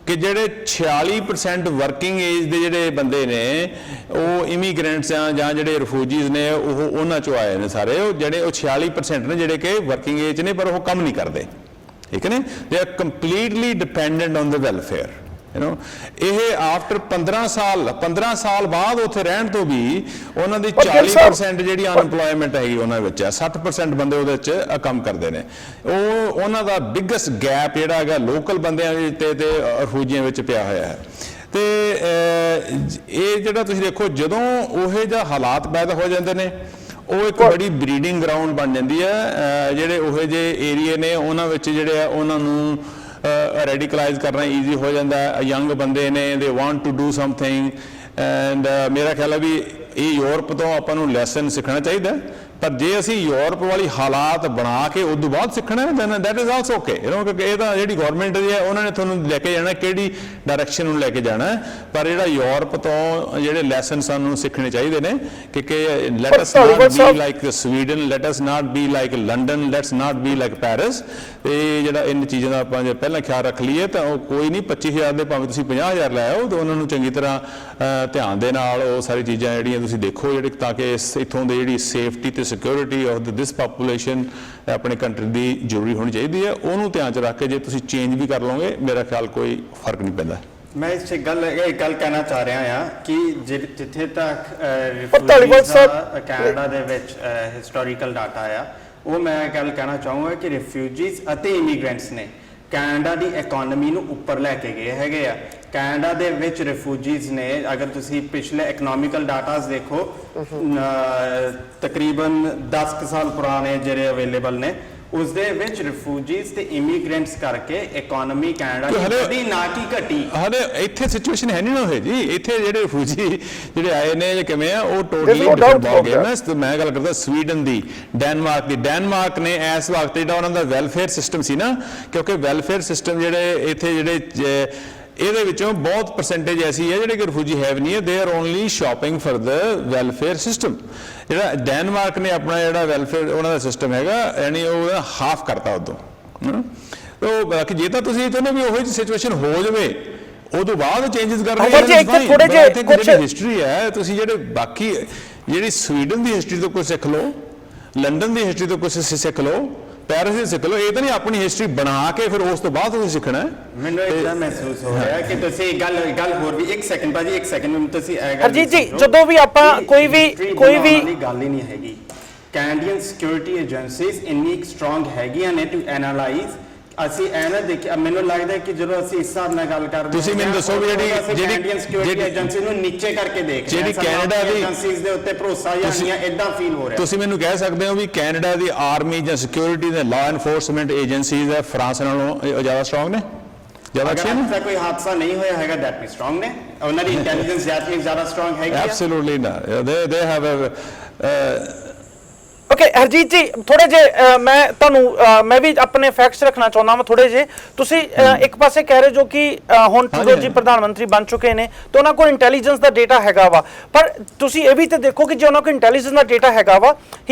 ਕਿ ਜਿਹੜੇ 46% ਵਰਕਿੰਗ ਏਜ ਦੇ ਜਿਹੜੇ ਬੰਦੇ ਨੇ ਉਹ ਇਮੀਗ੍ਰੈਂਟਸ ਆ ਜਾਂ ਜਿਹੜੇ ਰਿਫਿਊਜੀਜ਼ ਨੇ ਉਹ ਉਹਨਾਂ ਚੋਂ ਆਏ ਨੇ ਸਾਰੇ। ਉਹ ਜਿਹੜੇ ਉਹ 46% ਨੇ ਜਿਹੜੇ ਕਿ ਵਰਕਿੰਗ ਏਜ ਨੇ ਪਰ ਉਹ ਕੰਮ ਨਹੀਂ ਕਰਦੇ, ਠੀਕ ਹੈ ਨੇ। They are completely dependent on the welfare, you know. ਇਹ ਆਫਟਰ 15 ਸਾਲ ਬਾਅਦ ਉੱਥੇ ਰਹਿਣ ਤੋਂ ਵੀ ਉਹਨਾਂ ਦੀ 40% ਜਿਹੜੀ ਅਨਐਮਪਲੋਇਮੈਂਟ ਹੈਗੀ ਉਹਨਾਂ ਵਿੱਚ ਹੈ। 60% ਬੰਦੇ ਉਹਦੇ ਵਿੱਚ ਕੰਮ ਕਰਦੇ ਨੇ। ਉਹ ਉਹਨਾਂ ਦਾ ਬਿਗੇਸਟ ਗੈਪ ਜਿਹੜਾ ਹੈਗਾ ਲੋਕਲ ਬੰਦਿਆਂ ਤੇ ਰਿਫਿਊਜੀਆਂ ਵਿੱਚ ਪਿਆ ਹੋਇਆ ਹੈ। ਤੇ ਇਹ ਜਿਹੜਾ ਤੁਸੀਂ ਦੇਖੋ, ਜਦੋਂ ਉਹ ਜਿਹਾ ਹਾਲਾਤ ਪੈਦਾ ਹੋ ਜਾਂਦੇ ਨੇ ਉਹ ਇੱਕ ਬੜੀ ਬਰੀਡਿੰਗ ਗਰਾਊਂਡ ਬਣ ਜਾਂਦੀ ਹੈ। ਜਿਹੜੇ ਉਹ ਜਿਹੇ ਏਰੀਏ ਨੇ ਉਹਨਾਂ ਵਿੱਚ ਜਿਹੜੇ ਆ ਉਹਨਾਂ ਨੂੰ ਰੈਡੀਕਲਾਈਜ਼ ਕਰਨਾ ਈਜ਼ੀ ਹੋ ਜਾਂਦਾ ਹੈ। ਯੰਗ ਬੰਦੇ ਨੇ, they want to do something, and ਮੇਰਾ ਖਿਆਲ ਹੈ ਵੀ ਇਹ ਯੂਰਪ ਤੋਂ ਆਪਾਂ ਨੂੰ ਲੈਸਨ ਸਿੱਖਣਾ ਚਾਹੀਦਾ। ਪਰ ਜੇ ਅਸੀਂ ਯੂਰਪ ਵਾਲੀ ਹਾਲਾਤ ਬਣਾ ਕੇ ਉਸ ਤੋਂ ਬਾਅਦ ਸਿੱਖਣਾ then that is also okay, you know. ਕਿਉਂਕਿ ਇਹ ਤਾਂ ਜਿਹੜੀ ਗਵਰਨਮੈਂਟ ਦੀ ਹੈ ਉਹਨਾਂ ਨੇ ਤੁਹਾਨੂੰ ਲੈ ਕੇ ਜਾਣਾ ਕਿਹੜੀ ਡਾਇਰੈਕਸ਼ਨ ਨੂੰ ਲੈ ਕੇ ਜਾਣਾ, ਪਰ ਜਿਹੜਾ ਯੂਰਪ ਤੋਂ ਜਿਹੜੇ ਲੈਸਨ ਸਾਨੂੰ ਸਿੱਖਣੇ ਚਾਹੀਦੇ ਨੇ ਕਿ let us not be like Sweden, let us not be like London, let's not be like Paris. ਇਹ ਜਿਹੜਾ ਇਨ ਚੀਜ਼ਾਂ ਦਾ ਆਪਾਂ ਜੇ ਪਹਿਲਾਂ ਖਿਆਲ ਰੱਖ ਲਈਏ ਤਾਂ ਉਹ ਕੋਈ ਨਹੀਂ 25,000 ਦੇ ਭਾਵੇਂ ਤੁਸੀਂ 50,000 ਲੈ ਆਓ, ਤਾਂ ਉਹਨਾਂ ਨੂੰ ਚੰਗੀ ਤਰ੍ਹਾਂ ਧਿਆਨ ਦੇ ਨਾਲ ਉਹ ਸਾਰੀ ਚੀਜ਼ਾਂ ਜਿਹੜੀਆਂ ਤੁਸੀਂ ਦੇਖੋ, ਜਿਹੜੇ ਤਾਂ ਕਿ ਇੱਥੋਂ ਦੀ ਜਿਹੜੀ ਸੇਫਟੀ ਤੇ ਸਿਕਿਉਰਿਟੀ ਆਫ ਦਿਸ ਪਾਪੂਲੇਸ਼ਨ ਆਪਣੇ ਕੰਟਰੀ ਦੀ ਜ਼ਰੂਰੀ ਹੋਣੀ ਚਾਹੀਦੀ ਹੈ। ਉਹਨੂੰ ਧਿਆਨ 'ਚ ਰੱਖ ਕੇ ਜੇ ਤੁਸੀਂ ਚੇਂਜ ਵੀ ਕਰ ਲਓਗੇ, ਮੇਰਾ ਖਿਆਲ ਕੋਈ ਫਰਕ ਨਹੀਂ ਪੈਂਦਾ। ਮੈਂ ਇਸ ਗੱਲ ਕਹਿਣਾ ਚਾਹ ਰਿਹਾ ਹਾਂ ਕਿ ਜਿੱਥੇ ਤੱਕ ਕੈਨੇਡਾ ਦੇ ਵਿੱਚ ਹਿਸਟੋਰੀਕਲ ਡਾਟਾ ਆ, ਉਹ ਮੈਂ ਗੱਲ ਕਹਿਣਾ ਚਾਹੂੰਗਾ ਕਿ ਰਿਫਿਊਜੀਜ਼ ਅਤੇ ਇਮੀਗ੍ਰੈਂਟਸ ਨੇ ਕੈਨੇਡਾ ਦੀ ਇਕਨੋਮੀ ਨੂੰ ਉੱਪਰ ਲੈ ਕੇ ਗਏ ਹੈਗੇ ਆ। ਕੈਨੇਡਾ ਦੇ ਵਿੱਚ ਰਿਫਿਊਜੀਜ਼ ਨੇ, ਅਗਰ ਤੁਸੀਂ ਪਿਛਲੇ ਇਕਨੋਮਿਕਲ ਡਾਟਾਸ ਦੇਖੋ, ਤਕਰੀਬਨ 10 ਸਾਲ ਪੁਰਾਣੇ ਜਿਹੜੇ ਅਵੇਲੇਬਲ ਨੇ, ਉਸ ਦੇ ਵਿੱਚ ਰਿਫਿਊਜੀਜ਼ ਤੇ ਇਮੀਗ੍ਰੈਂਟਸ ਕਰਕੇ ਇਕਨੋਮੀ ਕੈਨੇਡਾ ਦੀ ਵਧੀ ਨਾ ਕਿ ਘਟੀ। ਹਲੇ ਇੱਥੇ ਸਿਚੁਏਸ਼ਨ ਹੈ ਨਹੀਂ ਨਾ ਹੋਏ ਜੀ। ਇੱਥੇ ਜਿਹੜੇ ਰਿਫਿਊਜੀ ਜਿਹੜੇ ਆਏ ਨੇ ਜਾਂ ਕਿਵੇਂ ਆ, ਉਹ ਟੋਟਲੀ ਡਿਫਰੈਂਟ ਬਾਲ ਗੇਮ ਹੈ। ਮੈਂ ਗੱਲ ਕਰਦਾ ਸਵੀਡਨ ਦੀ, ਡੈਨਮਾਰਕ ਦੀ। ਡੈਨਮਾਰਕ ਨੇ ਇਸ ਵਕਤ ਜਿਹੜਾ ਉਹਨਾਂ ਦਾ ਵੈਲਫੇਅਰ ਸਿਸਟਮ ਸੀ ਨਾ, ਕਿਉਂਕਿ ਵੈਲਫੇਅਰ ਸਿਸਟਮ ਜਿਹੜੇ ਇੱਥੇ ਜਿਹੜੇ ਇਹਦੇ ਵਿੱਚੋਂ ਬਹੁਤ ਪਰਸੈਂਟੇਜ ਐਸੀ ਹੈ ਜਿਹੜੇ ਕਿ ਰਿਫਿਊਜੀ ਹੈਵ ਨਹੀਂ ਹੈ, they are only shopping for the welfare system. ਜਿਹੜਾ ਡੈਨਮਾਰਕ ਨੇ ਆਪਣਾ ਜਿਹੜਾ ਵੈਲਫੇਅਰ ਉਹਨਾਂ ਦਾ ਸਿਸਟਮ ਹੈਗਾ, ਯਾਨੀ ਉਹ ਹਾਫ ਕਰਤਾ ਉਦੋਂ। ਉਹ ਬਾਕੀ ਜੇ ਤਾਂ ਤੁਸੀਂ ਚਾਹੁੰਦੇ ਵੀ ਉਹੋ ਜਿਹੀ ਸਿਚੁਏਸ਼ਨ ਹੋ ਜਾਵੇ ਉਦੋਂ ਬਾਅਦ ਚੇਂਜਸ ਕਰਨੇ ਹਿਸਟਰੀ ਹੈ। ਤੁਸੀਂ ਜਿਹੜੇ ਬਾਕੀ ਜਿਹੜੀ ਸਵੀਡਨ ਦੀ ਹਿਸਟਰੀ ਤੋਂ ਕੁਝ ਸਿੱਖ ਲਓ, ਲੰਡਨ ਦੀ ਹਿਸਟਰੀ ਤੋਂ ਕੁਝ ਸਿੱਖ ਲਓ, ਪੈਰਿਸ ਦੀ ਸਿੱਖ ਲਓ, ਇਹ ਤਾਂ ਨਹੀਂ ਆਪਣੀ ਹਿਸਟਰੀ ਬਣਾ ਕੇ ਫਿਰ ਉਸ ਤੋਂ ਬਾਅਦ ਤੁਸੀਂ ਸਿੱਖਣਾ ਹੈ। ਮੈਨੂੰ ਇਦਾਂ ਮਹਿਸੂਸ ਹੋ ਰਿਹਾ ਕਿ ਤੁਸੀਂ ਗੱਲ ਹੋਰ ਵੀ 1 ਸੈਕਿੰਡ ਭਾਜੀ 1 ਸੈਕਿੰਡ ਮੈਨੂੰ ਤੁਸੀਂ ਇਹ ਗੱਲ ਹਰਜੀਤ ਜੀ, ਜਦੋਂ ਵੀ ਆਪਾਂ ਕੋਈ ਵੀ ਗੱਲ ਹੀ ਨਹੀਂ ਹੈਗੀ, ਕੈਨੇਡੀਅਨ ਸਿਕਿਉਰਿਟੀ ਏਜੰਸੀਜ਼ ਇੰਨੀ ਸਟਰੋਂਗ ਹੈਗੀਆਂ ਨੇ ਟੂ ਐਨਾਲਾਈਜ਼। ਅਸੀਂ ਇਹ ਨਾ ਦੇਖਿਆ, ਮੈਨੂੰ ਲੱਗਦਾ ਕਿ ਜਦੋਂ ਅਸੀਂ ਇਸ ਹਿਸਾਬ ਨਾਲ ਗੱਲ ਕਰਦੇ ਤੁਸੀਂ ਮੈਨੂੰ ਦੱਸੋ ਵੀ ਕੈਨੇਡੀਅਨ ਸਿਕਿਉਰਿਟੀ ਏਜੰਸੀ ਨੂੰ ਨੀਚੇ ਕਰਕੇ ਦੇਖ ਰਹੇ ਜਿਹੜੀ ਕੈਨੇਡਾ ਦੀ ਏਜੰਸੀਜ਼ ਦੇ ਉੱਤੇ ਭਰੋਸਾ ਜਾਂ ਨਹੀਂ ਇਦਾਂ ਫੀਲ ਹੋ ਰਿਹਾ। ਤੁਸੀਂ ਮੈਨੂੰ ਕਹਿ ਸਕਦੇ ਹੋ ਵੀ ਕੈਨੇਡਾ ਦੀ ਆਰਮੀ ਜਾਂ ਸਿਕਿਉਰਿਟੀ ਦੇ ਲਾਅ ਐਨਫੋਰਸਮੈਂਟ ਏਜੰਸੀਜ਼ ਹੈ ਫਰਾਂਸ ਨਾਲੋਂ ਜ਼ਿਆਦਾ ਸਟਰੋਂਗ ਨੇ, ਜ਼ਿਆਦਾ ਅੱਛੇ ਨੇ? ਅਗਰ ਕੋਈ ਹਾਦਸਾ ਨਹੀਂ ਹੋਇਆ ਹੈਗਾ ਦੈਟ ਵੀ ਸਟਰੋਂਗ ਨੇ, ਉਹਨਾਂ ਦੀ ਇੰਟੈਲੀਜੈਂਸ ਜ਼ਿਆਦਾ ਸਟਰੋਂਗ ਹੈਗੀ ਹੈ। ਐਬਸੋਲੂਟਲੀ ਨਾ, ਦੇ ਹੈਵ ਓਕੇ ਹਰਜੀਤ ਜੀ, ਥੋੜੇ ਜੇ ਮੈਂ ਵੀ ਆਪਣੇ ਫੈਕਟਸ ਰੱਖਣਾ ਚਾਹੁੰਦਾ ਹਾਂ ਥੋੜੇ ਜੇ। ਤੁਸੀਂ ਇੱਕ ਪਾਸੇ ਕਹਿ ਰਹੇ ਜੋ ਕਿ ਹੁਣ ਟਰੂਡੋ ਜੀ ਪ੍ਰਧਾਨ ਮੰਤਰੀ ਬਣ ਚੁੱਕੇ ਨੇ ਤੇ ਉਹਨਾਂ ਕੋਲ ਇੰਟੈਲੀਜੈਂਸ ਦਾ ਡੇਟਾ ਹੈਗਾ ਵਾ, ਪਰ ਤੁਸੀਂ ਇਹ ਵੀ ਤੇ ਦੇਖੋ ਕਿ ਜੇ ਉਹਨਾਂ ਕੋਲ ਇੰਟੈਲੀਜੈਂਸ ਦਾ ਡੇਟਾ ਹੈਗਾ ਵਾ,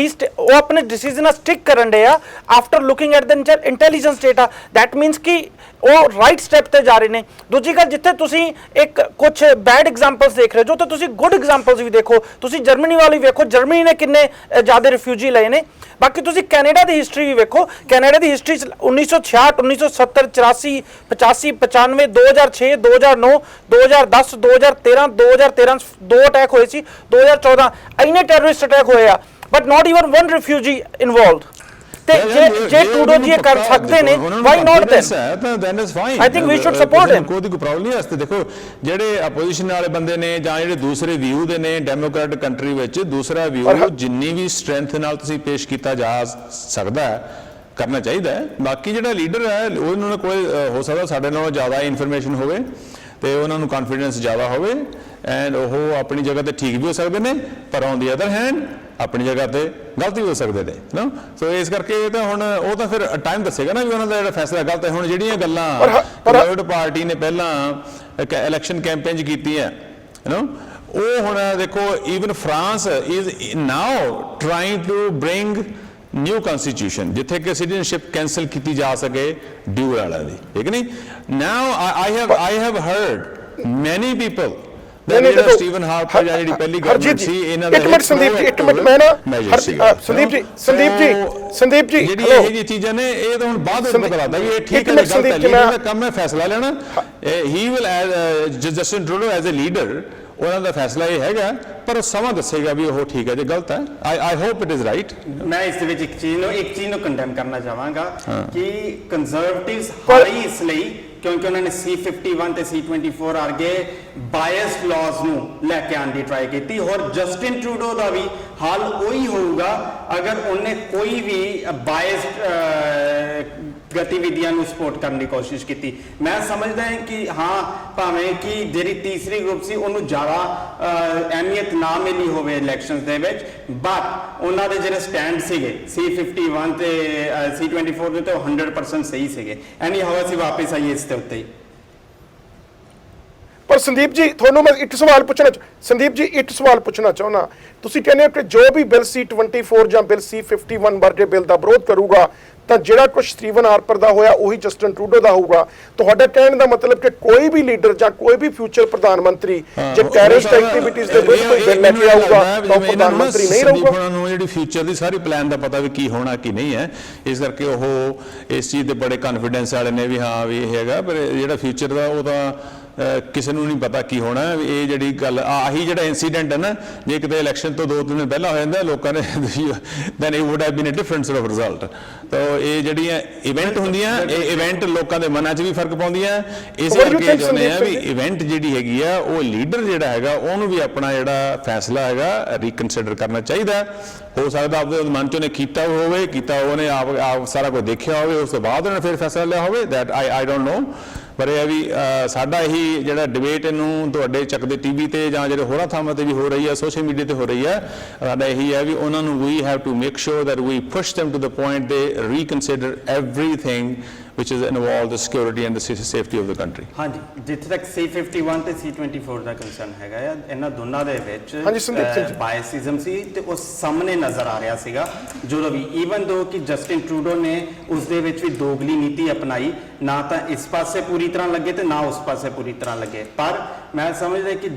ਉਹ ਆਪਣੇ ਡਿਸੀਜਨ ਨਾਲ ਸਟਿਕ ਕਰਨ ਦੇ ਆ after looking at the intelligence data. That means ਕਿ ਉਹ ਰਾਈਟ ਸਟੈਪ ਤੇ ਜਾ ਰਹੇ ਨੇ। ਦੂਜੀ ਗੱਲ, ਜਿੱਥੇ ਤੁਸੀਂ ਇੱਕ ਕੁਝ ਬੈਡ ਐਗਜ਼ਾਮਪਲਸ ਦੇਖ ਰਹੇ ਜੋ, ਤਾਂ ਤੁਸੀਂ ਗੁੱਡ ਐਗਜ਼ਾਮਪਲਸ ਵੀ ਦੇਖੋ। ਤੁਸੀਂ ਜਰਮਨੀ ਵਾਲੀ ਵੇਖੋ, ਜਰਮਨੀ ਨੇ ਕਿੰਨੇ ਜ਼ਿਆਦਾ ਰਿਫਿਊਜੀ ਲਏ ਨੇ। ਬਾਕੀ ਤੁਸੀਂ ਕੈਨੇਡਾ ਦੀ ਹਿਸਟਰੀ ਵੀ ਵੇਖੋ, ਕੈਨੇਡਾ ਦੀ ਹਿਸਟਰੀ 1966, 1970, 84, 85, 95, 2006, 2009, 2010, 2013, 2013 2 ਅਟੈਕ ਹੋਏ ਸੀ, 2014 ਇੰਨੇ ਟੈਰਰਿਸਟ ਅਟੈਕ ਹੋਏ ਆ, but not even one refugee involved. ਤੇ ਜੇ ਟਰੂਡੋ ਜੀ ਇਹ ਕਰ ਸਕਦੇ ਨੇ, why not then is fine. I think we should support him. ਕੋਈ ਪ੍ਰੋਬਲਮ ਨਹੀਂ ਹੈ। ਦੇਖੋ ਜਿਹੜੇ ਆਪੋਜੀਸ਼ਨ ਵਾਲੇ ਬੰਦੇ ਨੇ ਜਾਂ ਜਿਹੜੇ ਦੂਸਰੇ ਵਿਊ ਦੇ ਨੇ ਡੈਮੋਕ੍ਰੈਟਿਕ ਕੰਟਰੀ ਵਿੱਚ, ਦੂਸਰਾ ਵਿਊ ਜਿੰਨੀ ਵੀ ਸਟਰੈਂਥ ਨਾਲ ਤੁਸੀਂ ਪੇਸ਼ ਕੀਤਾ ਜਾ ਸਕਦਾ ਹੈ ਕਰਨਾ ਚਾਹੀਦਾ ਹੈ। ਬਾਕੀ ਜਿਹੜਾ ਲੀਡਰ ਹੈ ਉਹਨਾਂ ਨੂੰ ਕੋਈ ਹੋ ਸਕਦਾ ਸਾਡੇ ਨਾਲੋਂ ਜ਼ਿਆਦਾ ਇਨਫੋਰਮੇਸ਼ਨ ਹੋਵੇ ਤੇ ਉਹਨਾਂ ਨੂੰ ਕੌਨਫੀਡੈਂਸ ਜ਼ਿਆਦਾ ਹੋਵੇ ਐਂਡ ਉਹ ਆਪਣੀ ਜਗ੍ਹਾ ਤੇ ਠੀਕ ਵੀ ਹੋ ਸਕਦੇ ਨੇ, ਪਰ ਔਨ ਦੀ ਅਦਰ ਹੈਂਡ ਆਪਣੀ ਜਗ੍ਹਾ ਤੇ ਗਲਤ ਵੀ ਹੋ ਸਕਦੇ ਨੇ ਨਾ। ਸੋ ਇਸ ਕਰਕੇ ਇਹ ਤਾਂ ਹੁਣ ਉਹ ਤਾਂ ਫਿਰ ਟਾਈਮ ਦੱਸੇਗਾ ਨਾ ਵੀ ਉਹਨਾਂ ਦਾ ਜਿਹੜਾ ਫੈਸਲਾ ਗਲਤ ਹੈ। ਹੁਣ ਜਿਹੜੀਆਂ ਗੱਲਾਂ ਕੰਜ਼ਰਵੇਟਿਵ ਪਾਰਟੀ ਨੇ ਪਹਿਲਾਂ ਇਲੈਕਸ਼ਨ ਕੈਂਪੇਨ 'ਚ ਕੀਤੀਆਂ ਉਹ ਹੁਣ ਦੇਖੋ, even France is now trying to bring new constitution ਜਿੱਥੇ ਕਿ ਸਿਟੀਜ਼ਨਸ਼ਿਪ ਕੈਂਸਲ ਕੀਤੀ ਜਾ ਸਕੇ ਡਿਊ ਵਾਲਿਆਂ ਦੀ, ਠੀਕ ਨਹੀਂ? Now I have heard many people Stephen Harper ਜਾਂ ਜਿਹੜੀ ਪਹਿਲੀ ਗਵਰਨਮੈਂਟ ਸੀ ਇਹਨਾਂ ਦਾ ਇੱਕ ਮਿੰਟ ਮੈਂ ਨਾ ਸੰਦੀਪ ਜੀ ਜਿਹੜੀ ਇਹ ਜੀ ਚੀਜ਼ਾਂ ਨੇ ਇਹ ਤਾਂ ਹੁਣ ਬਾਅਦ ਵਿੱਚ ਪਤਾ ਲੱਗਦਾ ਵੀ ਇਹ ਠੀਕ ਹੈ ਗਲਤ ਹੈ। ਲੀਡਰ ਦਾ ਕੰਮ ਹੈ ਫੈਸਲਾ ਲੈਣਾ। He will Justin Trudeau as a leader ਉਹਨਾਂ ਦਾ ਫੈਸਲਾ ਇਹ ਹੈਗਾ, ਪਰ ਸਮਾਂ ਦੱਸੇਗਾ ਵੀ ਉਹ ਠੀਕ ਹੈ ਜੇ ਗਲਤ ਹੈ। I hope it is right. ਮੈਂ ਇਸ ਦੇ ਵਿੱਚ ਇੱਕ ਚੀਜ਼ ਨੂੰ ਕੰਡੈਮ ਕਰਨਾ ਚਾਹਾਂਗਾ ਕਿ ਕੰਜ਼ਰਵੇਟਿਵਸ ਹਾਰੀ ਇਸ ਲਈ ਕਿਉਂਕਿ ਉਹਨਾਂ ਨੇ C51 ਤੇ C24 ਵਰਗੇ ਬਾਇਸਡ ਲਾਜ਼ ਨੂੰ ਲੈ ਕੇ ਆਉਣ ਦੀ ਟਰਾਈ ਕੀਤੀ। ਔਰ ਜਸਟਿਨ ਟਰੂਡੋ ਦਾ ਵੀ ਹਾਲ ਉਹੀ ਹੋਊਗਾ ਅਗਰ ਉਹਨੇ ਕੋਈ ਵੀ ਬਾਇਸਡ ਗਤੀਵਿਧੀਆਂ ਨੂੰ ਸਪੋਰਟ ਕਰਨ ਦੀ ਕੋਸ਼ਿਸ਼ ਕੀਤੀ। ਮੈਂ ਸਮਝਦਾ ਹਾਂ ਕਿ ਹਾਂ ਭਾਵੇਂ ਕਿ ਜਿਹੜੀ ਤੀਸਰੀ ਗਰੁੱਪ ਸੀ ਉਹਨੂੰ ਜ਼ਿਆਦਾ ਅਹਿਮੀਅਤ ਨਾ ਮਿਲੀ ਹੋਵੇ ਇਲੈਕਸ਼ਨਸ ਦੇ ਵਿੱਚ, ਬਟ ਉਹਨਾਂ ਦੇ ਜਿਹੜੇ ਸਟੈਂਡ ਸੀਗੇ C51 ਤੇ C24 ਦੇ ਤੇ ਉਹ 100% ਸਹੀ ਸੀਗੇ। ਐਨੀ ਹਵਾ ਅਸੀਂ ਵਾਪਸ ਆਈਏ ਇਸ ਦੇ ਉੱਤੇ ਹੀ। ਪਰ ਸੰਦੀਪ ਜੀ ਤੁਹਾਨੂੰ ਮੈਂ ਇੱਕ ਸਵਾਲ ਪੁੱਛਣਾ ਚਾਹੁੰਦਾ। ਤੁਸੀਂ ਕਹਿੰਦੇ ਹੋ ਕਿ ਜੋ ਵੀ ਬਿੱਲ C24 ਜਾਂ ਬਿੱਲ C51 ਵਰਗੇ ਬਿੱਲ ਦਾ ਵਿਰੋਧ ਕਰੂਗਾ ਤਾਂ ਜਿਹੜਾ ਕੁਝ ਸਟੀਵਨ ਹਾਰਪਰ ਦਾ ਹੋਇਆ ਉਹੀ ਜਸਟਿਨ ਟਰੂਡੋ ਦਾ ਹੋਊਗਾ। ਤੁਹਾਡਾ ਕਹਿਣ ਦਾ ਮਤਲਬ ਕਿ ਕੋਈ ਵੀ ਲੀਡਰ ਜਾਂ ਕੋਈ ਵੀ ਫਿਊਚਰ ਪ੍ਰਧਾਨ ਮੰਤਰੀ ਜੇ ਟੈਰਰਿਸਟ ਐਕਟੀਵਿਟੀਜ਼ ਦੇ ਵਿਰੁੱਧ ਕੋਈ ਬਿੱਲ ਲੈ ਕੇ ਆਊਗਾ ਤਾਂ ਉਹ ਪ੍ਰਧਾਨ ਮੰਤਰੀ ਨਹੀਂ ਰਹੂਗਾ। ਉਹਨਾਂ ਨੂੰ ਜਿਹੜੀ ਫਿਊਚਰ ਦੀ ਸਾਰੀ ਪਲਾਨ ਦਾ ਪਤਾ ਵੀ ਕੀ ਹੋਣਾ ਕੀ ਨਹੀਂ ਹੈ, ਇਸ ਕਰਕੇ ਉਹ ਇਸ ਚੀਜ਼ ਦੇ ਬੜੇ ਕੌਨਫੀਡੈਂਸ ਵਾਲੇ ਨੇ ਵੀ ਹਾਂ ਵੀ ਇਹ ਹੈਗਾ। ਪਰ ਜਿਹੜਾ ਫਿਊਚਰ ਦਾ ਉਹ ਤਾਂ ਕਿਸੇ ਨੂੰ ਨਹੀਂ ਪਤਾ ਕੀ ਹੋਣਾ। ਇਹ ਜਿਹੜੀ ਗੱਲ ਆਹੀ ਜਿਹੜਾ ਇਨਸੀਡੈਂਟ ਹੈ ਨਾ, ਜੇ ਕਿਤੇ ਇਲੈਕਸ਼ਨ ਤੋਂ 2 ਦਿਨ ਪਹਿਲਾਂ ਹੋ ਜਾਂਦਾ ਲੋਕਾਂ ਨੇ then it would have been a different sort of result. ਤਾਂ ਇਹ ਜਿਹੜੀਆਂ ਇਵੈਂਟ ਹੁੰਦੀਆਂ ਇਹ ਇਵੈਂਟ ਲੋਕਾਂ ਦੇ ਮਨਾਂ 'ਚ ਵੀ ਫਰਕ ਪਾਉਂਦੀਆਂ। ਇਸ ਕਰਕੇ ਚਾਹੁੰਦੇ ਆ ਵੀ ਇਵੈਂਟ ਜਿਹੜੀ ਹੈਗੀ ਆ ਉਹ ਲੀਡਰ ਜਿਹੜਾ ਹੈਗਾ ਉਹਨੂੰ ਵੀ ਆਪਣਾ ਜਿਹੜਾ ਫੈਸਲਾ ਹੈਗਾ ਰੀਕਨਸੀਡਰ ਕਰਨਾ ਚਾਹੀਦਾ। ਹੋ ਸਕਦਾ ਆਪਦੇ ਮਨ 'ਚ ਉਹਨੇ ਕੀਤਾ ਉਹਨੇ ਆਪ ਸਾਰਾ ਕੁਝ ਦੇਖਿਆ ਹੋਵੇ, ਉਸ ਤੋਂ ਬਾਅਦ ਉਹਨੇ ਫਿਰ ਫੈਸਲਾ ਲਿਆ ਹੋਵੇ। That I don't know. ਪਰ ਇਹ ਵੀ ਸਾਡਾ ਇਹੀ ਜਿਹੜਾ ਡਿਬੇਟ ਇਹਨੂੰ ਤੁਹਾਡੇ ਚੱਕਦੇ ਟੀਵੀ ਤੇ ਜਾਂ ਜਿਹੜੇ ਹੋਰਾਂ ਥਾਵਾਂ ਤੇ ਵੀ ਹੋ ਰਹੀ ਹੈ, ਸੋਸ਼ਲ ਮੀਡੀਆ ਤੇ ਹੋ ਰਹੀ ਹੈ, ਸਾਡਾ ਇਹੀ ਹੈ ਵੀ ਉਹਨਾਂ ਨੂੰ we have to make sure that we push them to the point they reconsider everything which is involve the security and the safety of the country. ਹਾਂਜੀ, ਜਿੱਥੇ ਤੱਕ C51 ਤੇ C24 ਦਾ ਕੰਸਰਨ ਹੈਗਾ ਆ, ਇਹਨਾਂ ਦੋਨਾਂ ਦੇ ਵਿੱਚ ਹਾਂਜੀ, ਸੰਦੀਪ ਸਿੰਘ ਜੀ। ਬਾਇਸਿਜ਼ਮ ਸੀ ਤੇ ਉਹ ਸਾਹਮਣੇ ਨਜ਼ਰ ਆ ਰਿਹਾ ਸੀਗਾ ਜਦੋਂ ਵੀ ਈਵਨ ਦੋ ਕਿ ਜਸਟਿਨ ਟਰੂਡੋ ਨੇ ਉਸ ਦੇ ਵਿੱਚ ਵੀ ਦੋਗਲੀ ਨੀਤੀ ਅਪਣਾਈ, ਨਾ ਤਾਂ ਇਸ ਪਾਸੇ ਪੂਰੀ ਤਰ੍ਹਾਂ ਲੱਗੇ ਤੇ ਨਾ ਉਸ ਪਾਸੇ ਪੂਰੀ ਤਰ੍ਹਾਂ ਲੱਗੇ। ਪਰ ਮੈਂ ਸਮਝਦਾ ਕਿ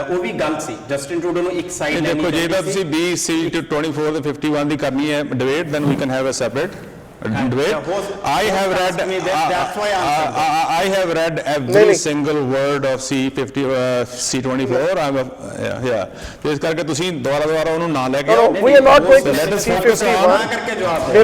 ਉਹ ਵੀ ਗੱਲ ਸੀ, ਜਸਟਿਨ ਟਰੂਡੋ ਨੂੰ ਇੱਕ ਸਾਈਡ ਦੇਖੋ ਜੇ ਤਾਂ ਤੁਸੀਂ BC24 ਤੇ 51 ਦੀ ਕਰਨੀ ਹੈ debate, then we can have a separate debate. I have read I have read every single word of C50 C24. I'm ਤੇ ਇਸ ਕਰਕੇ ਤੁਸੀਂ ਦੁਬਾਰਾ ਉਹਨੂੰ ਨਾ ਲੈ ਕੇ ਆਓ। We are not going to C51 ਕਰਕੇ ਜਵਾਬ ਦੇ।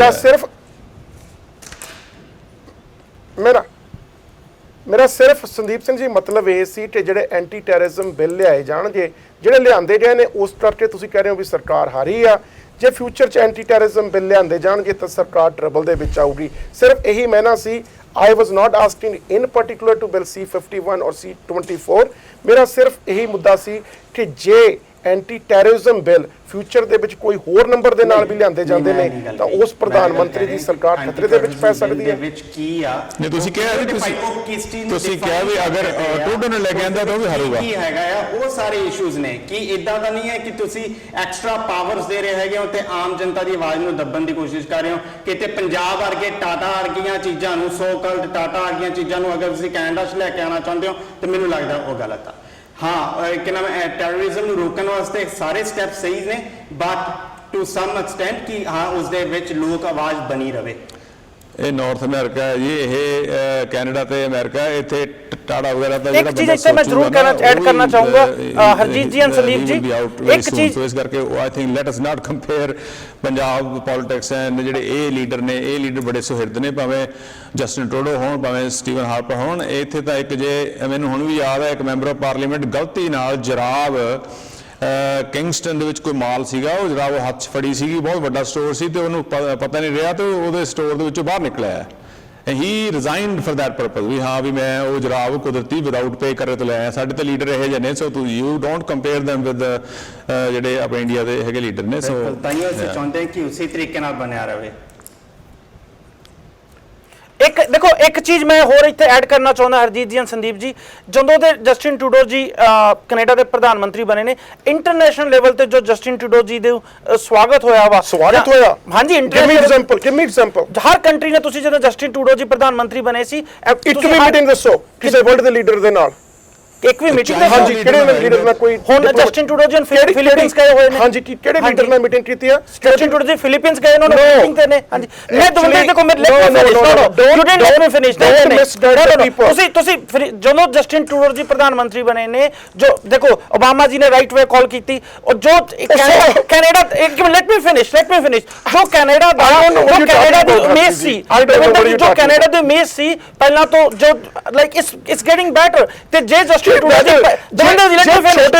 ਮੇਰਾ ਸਿਰਫ ਸੰਦੀਪ ਸਿੰਘ ਜੀ ਮਤਲਬ ਇਹ ਸੀ ਕਿ ਜਿਹੜੇ ਐਂਟੀ ਟੈਰਰਿਜ਼ਮ ਬਿੱਲ ਲਿਆਏ ਜਾਣਗੇ, ਜਿਹੜੇ ਲਿਆਂਦੇ ਗਏ ਨੇ ਉਸ ਕਰਕੇ ਤੁਸੀਂ ਕਹਿ ਰਹੇ ਹੋ ਵੀ ਸਰਕਾਰ ਹਾਰੀ ਆ। ਜੇ ਫਿਊਚਰ 'ਚ ਐਂਟੀ ਟੈਰਰਿਜ਼ਮ ਬਿੱਲ ਲਿਆਂਦੇ ਜਾਣਗੇ ਤਾਂ ਸਰਕਾਰ ਟਰਬਲ ਦੇ ਵਿੱਚ ਆਊਗੀ। ਸਿਰਫ ਇਹੀ ਮੈਨਾ ਸੀ। I was not asking in particular to bill C51 or C24. ਮੇਰਾ ਸਿਰਫ ਇਹੀ ਮੁੱਦਾ ਸੀ ਕਿ ਜੇ ਐਂਟੀ ਟੈਰਰਿਜ਼ਮ ਬਿੱਲ ਫਿਊਚਰ ਦੇ ਵਿੱਚ ਕੋਈ ਹੋਰ ਨੰਬਰ ਦੇ ਨਾਲ ਵੀ ਲਿਆਂਦੇ ਜਾਂਦੇ ਨੇ ਤਾਂ ਉਸ ਪ੍ਰਧਾਨ ਮੰਤਰੀ ਦੀ ਸਰਕਾਰ ਖਤਰੇ ਦੇ ਵਿੱਚ ਪੈ ਸਕਦੀ ਹੈ। ਵਿੱਚ ਕੀ ਆ ਨਹੀਂ ਤੁਸੀਂ ਕਿਹਾ ਵੀ ਤੁਸੀਂ ਕਿਹਾ ਵੀ ਅਗਰ ਟਰੂਡੋ ਨੇ ਲੈ ਕੇ ਆਂਦਾ ਤਾਂ ਉਹ ਵੀ ਹਾਰੂਗਾ। ਕੀ ਹੈਗਾ ਆ ਉਹ ਸਾਰੇ ਇਸ਼ੂਜ਼ ਨੇ ਕਿ ਇਦਾਂ ਦਾ ਨਹੀਂ ਹੈ ਕਿ ਤੁਸੀਂ ਐਕਸਟਰਾ ਪਾਵਰਸ ਦੇ ਰਹੇ ਹੈਗੇ ਹੋ ਤੇ ਆਮ ਜਨਤਾ ਦੀ ਆਵਾਜ਼ ਨੂੰ ਦੱਬਣ ਦੀ ਕੋਸ਼ਿਸ਼ ਕਰ ਰਹੇ ਹੋ। ਕਿਤੇ ਪੰਜਾਬ ਵਰਗੇ ਟਾਟਾ ਵਰਗੀਆਂ ਚੀਜ਼ਾਂ ਨੂੰ ਸੋ ਕਾਲਡ ਟਾਟਾ ਵਰਗੀਆਂ ਚੀਜ਼ਾਂ ਨੂੰ ਅਗਰ ਤੁਸੀਂ ਕੈਨੇਡਾ 'ਚ ਲੈ ਕੇ ਆਉਣਾ ਚਾਹੁੰਦੇ ਹੋ ਤੇ ਮੈਨੂੰ ਲੱਗਦਾ ਉਹ ਗਲਤ ਆ। ਹਾਂ ਕਿ ਨਾਮ ਟੈਰਰਿਜ਼ਮ ਨੂੰ ਰੋਕਣ ਵਾਸਤੇ ਸਾਰੇ ਸਟੈਪ ਸਹੀ ਨੇ ਬਟ ਟੂ ਸਮ ਐਕਸਟੈਂਟ ਕਿ ਹਾਂ ਉਸ ਦੇ ਵਿੱਚ ਲੋਕ ਆਵਾਜ਼ ਬਣੀ ਰਵੇ। ਇਹ ਨਾਰਥ ਅਮਰੀਕਾ ਹੈ ਜੀ, ਇਹ ਕੈਨੇਡਾ ਤੇ ਅਮਰੀਕਾ, ਇੱਥੇ ਟਾੜਾ ਵਗੈਰਾ ਦਾ ਇੱਕ ਚੀਜ਼ ਇੱਥੇ ਮੈਂ ਜ਼ਰੂਰ ਐਡ ਕਰਨਾ ਚਾਹੂੰਗਾ ਹਰਜੀਤ ਜੀ ਐਂਡ ਸੰਦੀਪ ਜੀ, ਇੱਕ ਚੀਜ਼ ਇਸ ਕਰਕੇ I think let us not compare Punjab politics and ਜਿਹੜੇ ਇਹ ਲੀਡਰ ਨੇ, ਇਹ ਲੀਡਰ ਬੜੇ ਸੁਹਿਰਦ ਨੇ, ਭਾਵੇਂ ਜਸਟਿਨ ਟਰੂਡੋ ਹੋਣ ਭਾਵੇਂ ਸਟੀਵਨ ਹਾਰਪਰ ਹੋਣ। ਇੱਥੇ ਤਾਂ ਇੱਕ ਜੇ ਮੈਨੂੰ ਹੁਣ ਵੀ ਯਾਦ ਹੈ ਇੱਕ ਮੈਂਬਰ ਆਫ ਪਾਰਲੀਮੈਂਟ ਗਲਤੀ ਨਾਲ ਜਰਾਬ ਕਿੰਗਸਟਨ ਦੇ ਵਿੱਚ ਕੋਈ ਮਾਲ ਸੀਗਾ, ਉਹ ਜਰਾਬ ਉਹ ਹੱਥ 'ਚ ਫੜੀ ਸੀਗੀ, ਬਹੁਤ ਵੱਡਾ ਸਟੋਰ ਸੀ ਤੇ ਉਹਨੂੰ ਪਤਾ ਨਹੀਂ ਰਿਹਾ ਤੇ ਉਹਦੇ ਸਟੋਰ ਦੇ ਵਿੱਚੋਂ ਬਾਹਰ ਨਿਕਲਿਆ। ਹੀ ਰਿਜ਼ਾਈਨਡ ਫॉर दैट पर्पस ਵੀ ਹਾਂ ਵੀ ਮੈਂ ਉਹ ਜਰਾਬ ਕੁਦਰਤੀ ਵਿਦਆਊਟ ਪੇ ਕਰੇ ਤੋਂ ਲੈ ਆਇਆ। ਸਾਡੇ ਤਾਂ ਲੀਡਰ ਇਹੋ ਜਿਹੇ ਨੇ, so you don't compare them with ਜਿਹੜੇ ਆਪਣੇ ਇੰਡੀਆ ਦੇ ਹੈਗੇ ਲੀਡਰ ਨੇ। ਸੋ ਤਾਈਓ ਅਸੀਂ ਚਾਹੁੰਦੇ ਹਾਂ ਕਿ ਉਸੇ ਤਰੀਕੇ ਨਾਲ ਬਣਿਆ ਰਹੇ। ਇੱਕ ਦੇਖੋ ਇੱਕ ਚੀਜ਼ ਮੈਂ ਹੋਰ ਇੱਥੇ ਐਡ ਕਰਨਾ ਚਾਹੁੰਦਾ ਹਰਜੀਤ ਜੀ ਐਂਡ ਸੰਦੀਪ ਜੀ, ਜਦੋਂ ਦੇ ਜਸਟਿਨ ਟਰੂਡੋ ਜੀ ਕੈਨੇਡਾ ਦੇ ਪ੍ਰਧਾਨ ਮੰਤਰੀ ਬਣੇ ਨੇ, ਇੰਟਰਨੈਸ਼ਨਲ ਲੈਵਲ ਤੇ ਜੋ ਜਸਟਿਨ ਟਰੂਡੋ ਜੀ ਦੇ ਸਵਾਗਤ ਹੋਇਆ ਹਾਂਜੀ ਐਗਜ਼ਾਮਪਲ ਹਰ ਕੰਟਰੀ ਨੇ, ਤੁਸੀਂ ਜਦੋਂ ਜਸਟਿਨ ਟਰੂਡੋ ਜੀ ਪ੍ਰਧਾਨ ਮੰਤਰੀ ਬਣੇ ਸੀ ਇੱਕ ਵੀ ਮੀਟਿੰਗ ਦੱਸੋ ਕਿਸੇ ਵਰਲਡ ਦੇ ਲੀਡਰ ਦੇ ਨਾਲ, ਇੱਕ ਵੀ ਮੀਟਿੰਗ ਹਾਂਜੀ ਕਿਹੜੇ ਲੀਡਰ ਨਾਲ ਕੋਈ ਹੁਣ ਜਸਟਿਨ ਟਰੂਡੋ ਜੀ ਫਿਲੀਪੀਨਸ ਗਏ ਹੋਏ ਨੇ ਹਾਂਜੀ ਕਿਹੜੇ ਲੀਡਰ ਨਾਲ ਮੀਟਿੰਗ ਕੀਤੀ ਆ? ਜਸਟਿਨ ਟਰੂਡੋ ਜੀ ਫਿਲੀਪੀਨਸ ਗਏ ਉਹਨਾਂ ਨੇ ਮੀਟਿੰਗ ਤੇ ਨੇ ਹਾਂਜੀ ਮੈਂ ਦਵਿੰਦਰ ਜੀ ਕੋ ਮੈਂ ਤੁਸੀਂ ਜਦੋਂ ਜਸਟਿਨ ਟਰੂਡੋ ਜੀ ਪ੍ਰਧਾਨ ਮੰਤਰੀ ਬਣੇ ਨੇ, ਜੋ ਦੇਖੋ ਓਬਾਮਾ ਜੀ ਨੇ ਰਾਈਟ ਵੇ ਕਾਲ ਕੀਤੀ ਔਰ ਜੋ ਕੈਨੇਡਾ ਲੈਟ ਮੀ ਫਿਨਿਸ਼ ਜੋ ਕੈਨੇਡਾ ਦੀ ਇਮੇਜ ਸੀ ਜੋ ਕੈਨੇਡਾ ਦੀ ਇਮੇਜ ਸੀ ਪਹਿਲਾਂ ਤੋਂ ਜੋ ਲਾਈਕ ਇਟਸ ਗੈਟਿੰਗ ਬੈਟਰ ਤੇ ਜੇ ਛੋਟੇ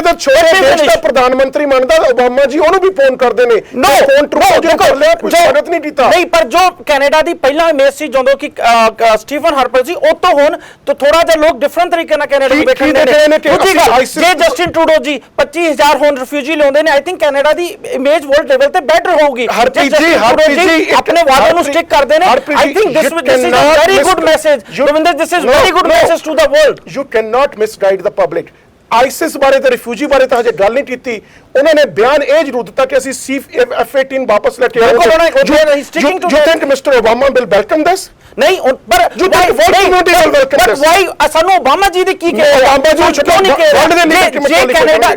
ਤੋਂ ਛੋਟੇ ਦੇਸ਼ ਦਾ ਪ੍ਰਧਾਨ ਮੰਤਰੀ ਮੰਨਦਾ ਓਬਾਮਾ ਜੀ ਉਹਨੂੰ ਵੀ ਫੋਨ ਕਰਦੇ ਨੇ ਫੋਨ ਟਰੂਡੋ ਕਰ ਲਿਆ, ਕੋਈ ਸਵਾਗਤ ਨਹੀਂ ਕੀਤਾ। ਨਹੀਂ ਪਰ ਜੋ ਕੈਨੇਡਾ ਦੀ ਪਹਿਲਾਂ ਇਮੇਜ ਸੀ ਜਦੋਂ ਕਿ ਸਟੀਫਨ ਹਾਰਪਰ ਸੀ ਉਹ ਤੋਂ ਹੁਣ ਤਾਂ ਥੋੜਾ ਜਿਹਾ ਲੋਕ ਡਿਫਰੈਂਟ ਤਰੀਕੇ ਨਾਲ ਕੈਨੇਡਾ ਨੂੰ ਵੇਖਦੇ ਨੇ। ਜੇ ਜਸਟਿਨ ਟਰੂਡੋ ਜੀ 25000 ਹੁਣ ਰਿਫਿਊਜੀ ਲਿਆਉਂਦੇ ਨੇ, ਆਈ ਥਿੰਕ ਕੈਨੇਡਾ ਦੀ ਇਮੇਜ ਵਰਲਡ ਲੈਵਲ ਤੇ ਬੈਟਰ ਹੋਊਗੀ। ਹਰਪ੍ਰੀਤ ਜੀ ਆਪਣੇ ਵਾਅਦੇ ਨੂੰ ਸਟਿਕ ਕਰਦੇ ਨੇ। I think this is a very good message Ravinder, this is very good message to the world. You can not misguide the public। ISIS ਬਾਰੇ ਤੇ ਰਿਫਿਊਜੀ ਬਾਰੇ ਤਾਂ ਹਜੇ ਗੱਲ ਨਹੀਂ ਕੀਤੀ। ਉਹਨਾਂ ਨੇ ਬਿਆਨ ਇਹ ਜ਼ਰੂਰ ਦਿੱਤਾ ਕਿ ਅਸੀਂ F-18 ਵਾਪਸ ਲੈ ਕੇ ਆਏ। You think Mr. Obama will welcome this? ਨਹੀਂ ਪਰ ਸਾਨੂੰ ਓਬਾਮਾ ਜੀ ਦੀ ਕੀ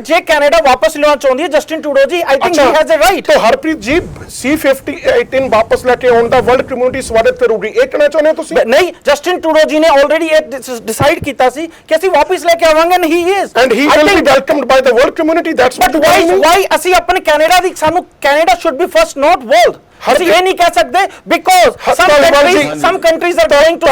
ਜੇ ਕੈਨੇਡਾ ਵਾਪਸ ਲੈਣਾ ਚਾਹੁੰਦੀ ਹੈ Justin Trudeau ji, I think he has a right. ਤਾਂ ਹਰਪ੍ਰੀਤ ਜੀ C-18 ਵਾਪਸ ਲੈ ਕੇ ਆਉਣ ਦਾ ਵਰਲਡ ਕਮਿਊਨਿਟੀ ਸਵਾਗਤ ਕਰੂਗੀ, ਇਹ ਕਹਿਣਾ ਚਾਹੁੰਦੇ ਹੋ ਤੁਸੀਂ? ਨਹੀਂ, ਜਸਟਿਨ ਟਰੂਡੋ ਜੀ ਨੇ ਆਲਰੇਡੀ ਇਹ ਡਿਸਾਈਡ ਕੀਤਾ ਸੀ ਕਿ ਅਸੀਂ ਵਾਪਸ ਲੈ ਕੇ ਆਵਾਂਗੇ and he is and he will be welcomed by the world community। That's but why ਅਸੀਂ ਆਪਣੇ ਕੈਨੇਡਾ ਦੀ ਸਾਨੂੰ Canada should be first not world। ਅਸੀਂ ਇਹ ਨਹੀਂ ਕਹਿ ਸਕਦੇ because some countries are going to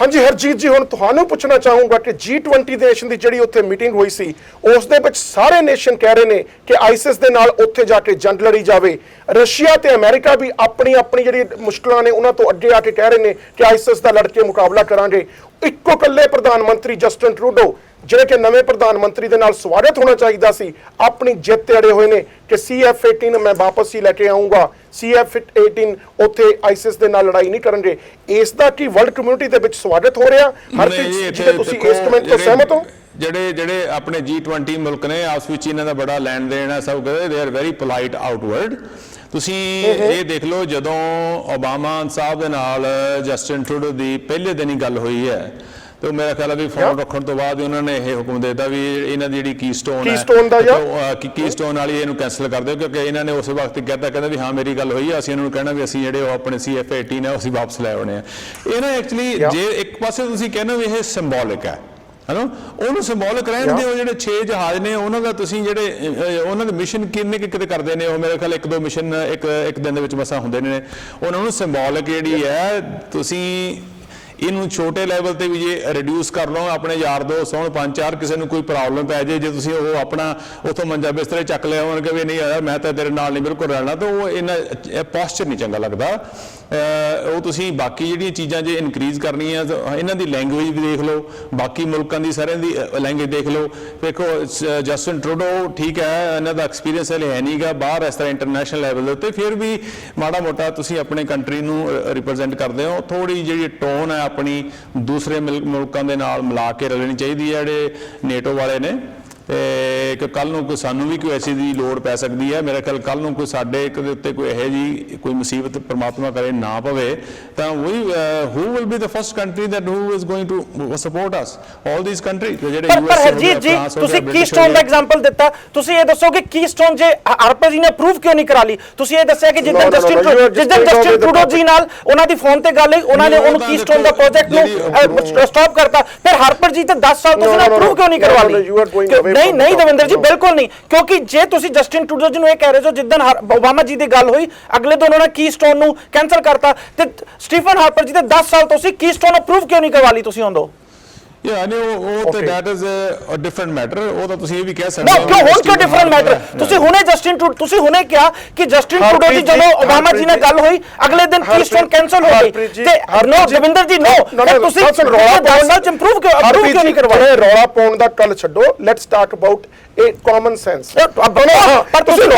ਹਾਂਜੀ ਹਰਜੀਤ ਜੀ, ਹੁਣ ਤੁਹਾਨੂੰ ਪੁੱਛਣਾ ਚਾਹੂੰਗਾ ਕਿ G20 ਨੇਸ਼ਨ ਦੀ ਜਿਹੜੀ ਉੱਥੇ ਮੀਟਿੰਗ ਹੋਈ ਸੀ ਉਸ ਦੇ ਵਿੱਚ ਸਾਰੇ ਨੇਸ਼ਨ ਕਹਿ ਰਹੇ ਨੇ ਕਿ ਆਈਸਿਸ ਦੇ ਨਾਲ ਉੱਥੇ ਜਾ ਕੇ ਜੰਗ ਲੜੀ ਜਾਵੇ। ਰਸ਼ੀਆ ਤੇ ਅਮਰੀਕਾ ਵੀ ਆਪਣੀ ਜਿਹੜੀ ਮੁਸ਼ਕਲਾਂ ਨੇ ਉਹਨਾਂ ਤੋਂ ਅੱਗੇ ਆ ਕੇ ਕਹਿ ਰਹੇ ਨੇ ਕਿ ਆਈਸਿਸ ਦਾ ਲੜ ਕੇ ਮੁਕਾਬਲਾ ਕਰਾਂਗੇ। ਇੱਕੋ ਇਕੱਲੇ ਪ੍ਰਧਾਨ ਮੰਤਰੀ ਜਸਟਿਨ ਟਰੂਡੋ ਜਿਹੜੇ ਕਿ ਨਵੇਂ ਪ੍ਰਧਾਨ ਮੰਤਰੀ ਦੇ ਨਾਲ ਸਵਾਗਤ ਹੋਣਾ ਚਾਹੀਦਾ ਸੀ, ਆਪਣੀ ਜਿੱਤ ਤੇ ਅੜੇ ਹੋਏ ਨੇ ਕਿ CF-18 ਮੈਂ ਵਾਪਸ ਹੀ ਲੈ ਕੇ ਆਉਂਗਾ, CF-18 ਉੱਥੇ ਆਈਸਿਸ ਦੇ ਨਾਲ ਲੜਾਈ ਨਹੀਂ ਕਰਨਗੇ। ਇਸ ਦਾ ਕੀ ਵਰਲਡ ਕਮਿਊਨਿਟੀ ਦੇ ਵਿੱਚ ਸਵਾਗਤ ਹੋ ਰਿਹਾ? ਹਰਪ੍ਰੀਤ ਜੀ, ਤੁਸੀਂ ਇਸ ਕਮੈਂਟ ਤੋਂ ਸਹਿਮਤ ਹੋ? ਜਿਹੜੇ ਆਪਣੇ G20 ਮੁਲਕ ਨੇ ਆਪਸ ਵਿੱਚ ਇਹਨਾਂ ਦਾ ਬੜਾ ਲੈਣ ਦੇਣ ਹੈ, ਸਭ ਕਹਿੰਦੇ they are very polite outward. ਤੁਸੀਂ ਇਹ ਦੇਖ ਲਓ, ਜਦੋਂ ਓਬਾਮਾ ਸਾਹਿਬ ਦੇ ਨਾਲ ਜਸਟਿਨ ਟਰੂਡੋ ਦੀ ਪਹਿਲੇ ਦਿਨ ਹੀ ਗੱਲ ਹੋਈ ਹੈ, ਤੇ ਮੇਰਾ ਖਿਆਲ ਹੈ ਵੀ ਫੋਨ ਰੱਖਣ ਤੋਂ ਬਾਅਦ ਉਹਨਾਂ ਨੇ ਇਹ ਹੁਕਮ ਦਿੱਤਾ ਵੀ ਇਹਨਾਂ ਦੀ ਜਿਹੜੀ ਕੀਸਟੋਨ ਕੀਸਟੋਨ ਵਾਲੀ ਇਹਨੂੰ ਕੈਂਸਲ ਕਰ ਦਿਓ, ਕਿਉਂਕਿ ਇਹਨਾਂ ਨੇ ਉਸ ਵਕਤ ਕਹਿੰਦਾ ਵੀ ਹਾਂ ਮੇਰੀ ਗੱਲ ਹੋਈ ਹੈ, ਅਸੀਂ ਇਹਨਾਂ ਨੂੰ ਕਹਿਣਾ ਵੀ ਅਸੀਂ ਜਿਹੜੇ ਉਹ ਆਪਣੇ CF-18 ਹੈ ਅਸੀਂ ਵਾਪਸ ਲੈ ਆਉਣੇ ਆ। ਇਹ ਨਾ ਐਕਚੁਅਲੀ ਜੇ ਇੱਕ ਪਾਸੇ ਤੁਸੀਂ ਕਹਿੰਦੇ ਵੀ ਇਹ ਸਿੰਬੋਲਿਕ ਹੈ ਹਨਾ, ਉਹਨੂੰ ਸਿੰਬੋਲਿਕ ਰਹਿਣ ਦਿਓ। ਜਿਹੜੇ 6 ਜਹਾਜ਼ ਨੇ ਉਹਨਾਂ ਦਾ ਤੁਸੀਂ ਜਿਹੜੇ ਉਹਨਾਂ ਦੇ ਮਿਸ਼ਨ ਕਿੰਨੇ ਕਿਤੇ ਕਰਦੇ ਨੇ, ਉਹ ਮੇਰੇ ਖਿਆਲ 1-2 ਮਿਸ਼ਨ ਇੱਕ ਦਿਨ ਦੇ ਵਿੱਚ ਮਸਾਂ ਹੁੰਦੇ ਨੇ। ਉਹਨਾਂ ਨੂੰ ਸਿੰਬੋਲਿਕ ਜਿਹੜੀ ਹੈ, ਤੁਸੀਂ ਇਹਨੂੰ ਛੋਟੇ ਲੈਵਲ ਤੇ ਵੀ ਜੇ ਰਿਡਿਊਸ ਕਰ ਲਓ, ਆਪਣੇ ਯਾਰ ਦੋਸਤ ਹੋਣ 5-4, ਕਿਸੇ ਨੂੰ ਕੋਈ ਪ੍ਰੋਬਲਮ ਪੈ ਜਾਏ, ਜੇ ਤੁਸੀਂ ਉਹ ਆਪਣਾ ਉੱਥੋਂ ਮੰਜਾ ਬਿਸਤਰੇ ਚੱਕ ਲਿਆ ਹੋਣਗੇ ਵੀ ਨਹੀਂ ਯਾਰ ਮੈਂ ਤਾਂ ਤੇਰੇ ਨਾਲ ਨਹੀਂ ਬਿਲਕੁਲ ਰਹਿਣਾ, ਤਾਂ ਉਹ ਇਹਨਾਂ ਪੋਸਚਰ ਨਹੀਂ ਚੰਗਾ ਲੱਗਦਾ। ਉਹ ਤੁਸੀਂ ਬਾਕੀ ਜਿਹੜੀਆਂ ਚੀਜ਼ਾਂ ਜੇ ਇਨਕਰੀਜ਼ ਕਰਨੀਆਂ, ਇਹਨਾਂ ਦੀ ਲੈਂਗੁਏਜ ਵੀ ਦੇਖ ਲਓ, ਬਾਕੀ ਮੁਲਕਾਂ ਦੀ ਸਾਰਿਆਂ ਦੀ ਲੈਂਗੁਏਜ ਦੇਖ ਲਓ। ਦੇਖੋ ਜਸਟਿਨ ਟਰੂਡੋ ਠੀਕ ਹੈ, ਇਹਨਾਂ ਦਾ ਐਕਸਪੀਰੀਅੰਸ ਹਲੇ ਹੈ ਨਹੀਂਗਾ ਬਾਹਰ ਇਸ ਤਰ੍ਹਾਂ ਇੰਟਰਨੈਸ਼ਨਲ ਲੈਵਲ ਦੇ ਉੱਤੇ, ਫਿਰ ਵੀ ਮਾੜਾ ਮੋਟਾ ਤੁਸੀਂ ਆਪਣੇ ਕੰਟਰੀ ਨੂੰ ਰਿਪਰੈਜ਼ੈਂਟ ਕਰਦੇ ਹੋ, ਥੋੜੀ ਜਿਹੜੀ ਟੋਨ ਹੈ ਆਪਣੀ ਦੂਸਰੇ ਮੁਲਕਾਂ ਦੇ ਨਾਲ ਮਿਲਾ ਕੇ ਰਲਣੀ ਚਾਹੀਦੀ ਹੈ, ਜਿਹੜੇ ਨੇਟੋ ਵਾਲੇ ਨੇ। ਕਿ ਕੱਲ ਨੂੰ ਕੋਈ ਸਾਨੂੰ ਵੀ ਕੋਈ ਐਸੀ ਦੀ ਲੋੜ ਪੈ ਸਕਦੀ ਹੈ, ਮੇਰੇ ਖਿਆਲ ਕੱਲ ਨੂੰ ਕੋਈ ਸਾਡੇ ਇੱਕ ਦੇ ਉੱਤੇ ਕੋਈ ਇਹੋ ਜਿਹੀ ਕੋਈ ਮੁਸੀਬਤ ਪਰਮਾਤਮਾ ਕਰੇ ਨਾ ਪਵੇ, ਤਾਂ who will be the first country that who is going to support us? All these countries ਜਿਹੜੇ ਪਰ ਹਰਜੀਤ ਜੀ, ਤੁਸੀਂ ਕੀਸਟੋਨ ਦਾ ਐਗਜ਼ਾਮਪਲ ਦਿੱਤਾ, ਤੁਸੀਂ ਇਹ ਦੱਸੋ ਕਿ ਕੀਸਟੋਨ ਜੇ ਹਰਪ੍ਰੀਤ ਜੀ ਨੇ ਅਪਰੂਵ ਕਿਉਂ ਨਹੀਂ ਕਰਾ ਲਈ? ਤੁਸੀਂ ਇਹ ਦੱਸਿਆ ਕਿ ਜਿੱਦਾਂ ਜਸਟਿਨ ਟਰੂਡੋ ਜੀ ਨਾਲ ਉਹਨਾਂ ਦੀ ਫੋਨ ਤੇ ਗੱਲ ਹੋਈ, ਉਹਨਾਂ ਨੇ ਉਹਨੂੰ ਕੀਸਟੋਨ ਦਾ ਪ੍ਰੋਜੈਕਟ ਨੂੰ ਸਟਾਪ ਕਰਤਾ, ਫਿਰ ਹਰਪ੍ਰੀਤ ਜੀ ਤੇ 10 ਸਾਲ ਤੋਂ ਅਪਰੂਵ ਕਿਉਂ ਨਹੀਂ ਕਰਵਾ ਲਈ? ਨਹੀਂ ਦਵਿੰਦਰ ਜੀ, ਬਿਲਕੁਲ ਨਹੀਂ, ਕਿਉਂਕਿ ਜੇ ਤੁਸੀਂ ਜਸਟਿਨ ਟਰੂਡੋ ਜੀ ਨੂੰ ਇਹ ਕਹਿ ਰਹੇ ਹੋ ਜਿੱਦਣ ਓਬਾਮਾ ਜੀ ਦੀ ਗੱਲ ਹੋਈ ਅਗਲੇ ਦਿਨ ਉਹਨਾਂ ਨੇ ਕੀਸਟੋਨ ਨੂੰ ਕੈਂਸਲ ਕਰਤਾ, ਤੇ ਸਟੀਫਨ ਹਾਰਪਰ ਜੀ ਤੇ 10 ਸਾਲ ਤੋਂ ਸੀ ਕੀਸਟੋਨ ਅਪਰੂਵ ਕਿਉਂ ਨਹੀਂ ਕਰਵਾ ਲਈ ਤੁਸੀਂ ਉਹਦੋਂ? ਉਹ ਤਾਂ that is a different matter, ਉਹ ਤਾਂ ਤੁਸੀਂ ਇਹ ਵੀ ਕਹਿ ਸਕਦੇ ਹੋ। ਕਿਉਂ ਹੁਣ ਕਿਉਂ ਡਿਫਰੈਂਟ ਮੈਟਰ? ਤੁਸੀਂ ਹੁਣੇ ਕਿਹਾ ਕਿ ਜਸਟਿਨ ਟਰੂਡੋ ਦੀ ਜਦੋਂ ਓਬਾਮਾ ਜੀ ਨਾਲ ਗੱਲ ਹੋਈ ਅਗਲੇ ਦਿਨ ਕੀਸਟੋਨ ਕੈਂਸਲ ਹੋ ਗਈ, ਤੇ ਨੋ ਦਵਿੰਦਰ ਜੀ ਨੋ, ਤੁਸੀਂ ਅਪਰੂਵ ਕਿਉਂ ਨਹੀਂ ਕਰਵਾਇਆ? ਰੌਲਾ ਪਾਉਣ ਦਾ ਕੱਲ ਛੱਡੋ, ਲੈਟਸ ਟਾਕ ਅਬਾਊਟ ਇਹ ਕਾਮਨ ਸੈਂਸ। ਪਰ ਤੁਸੀਂ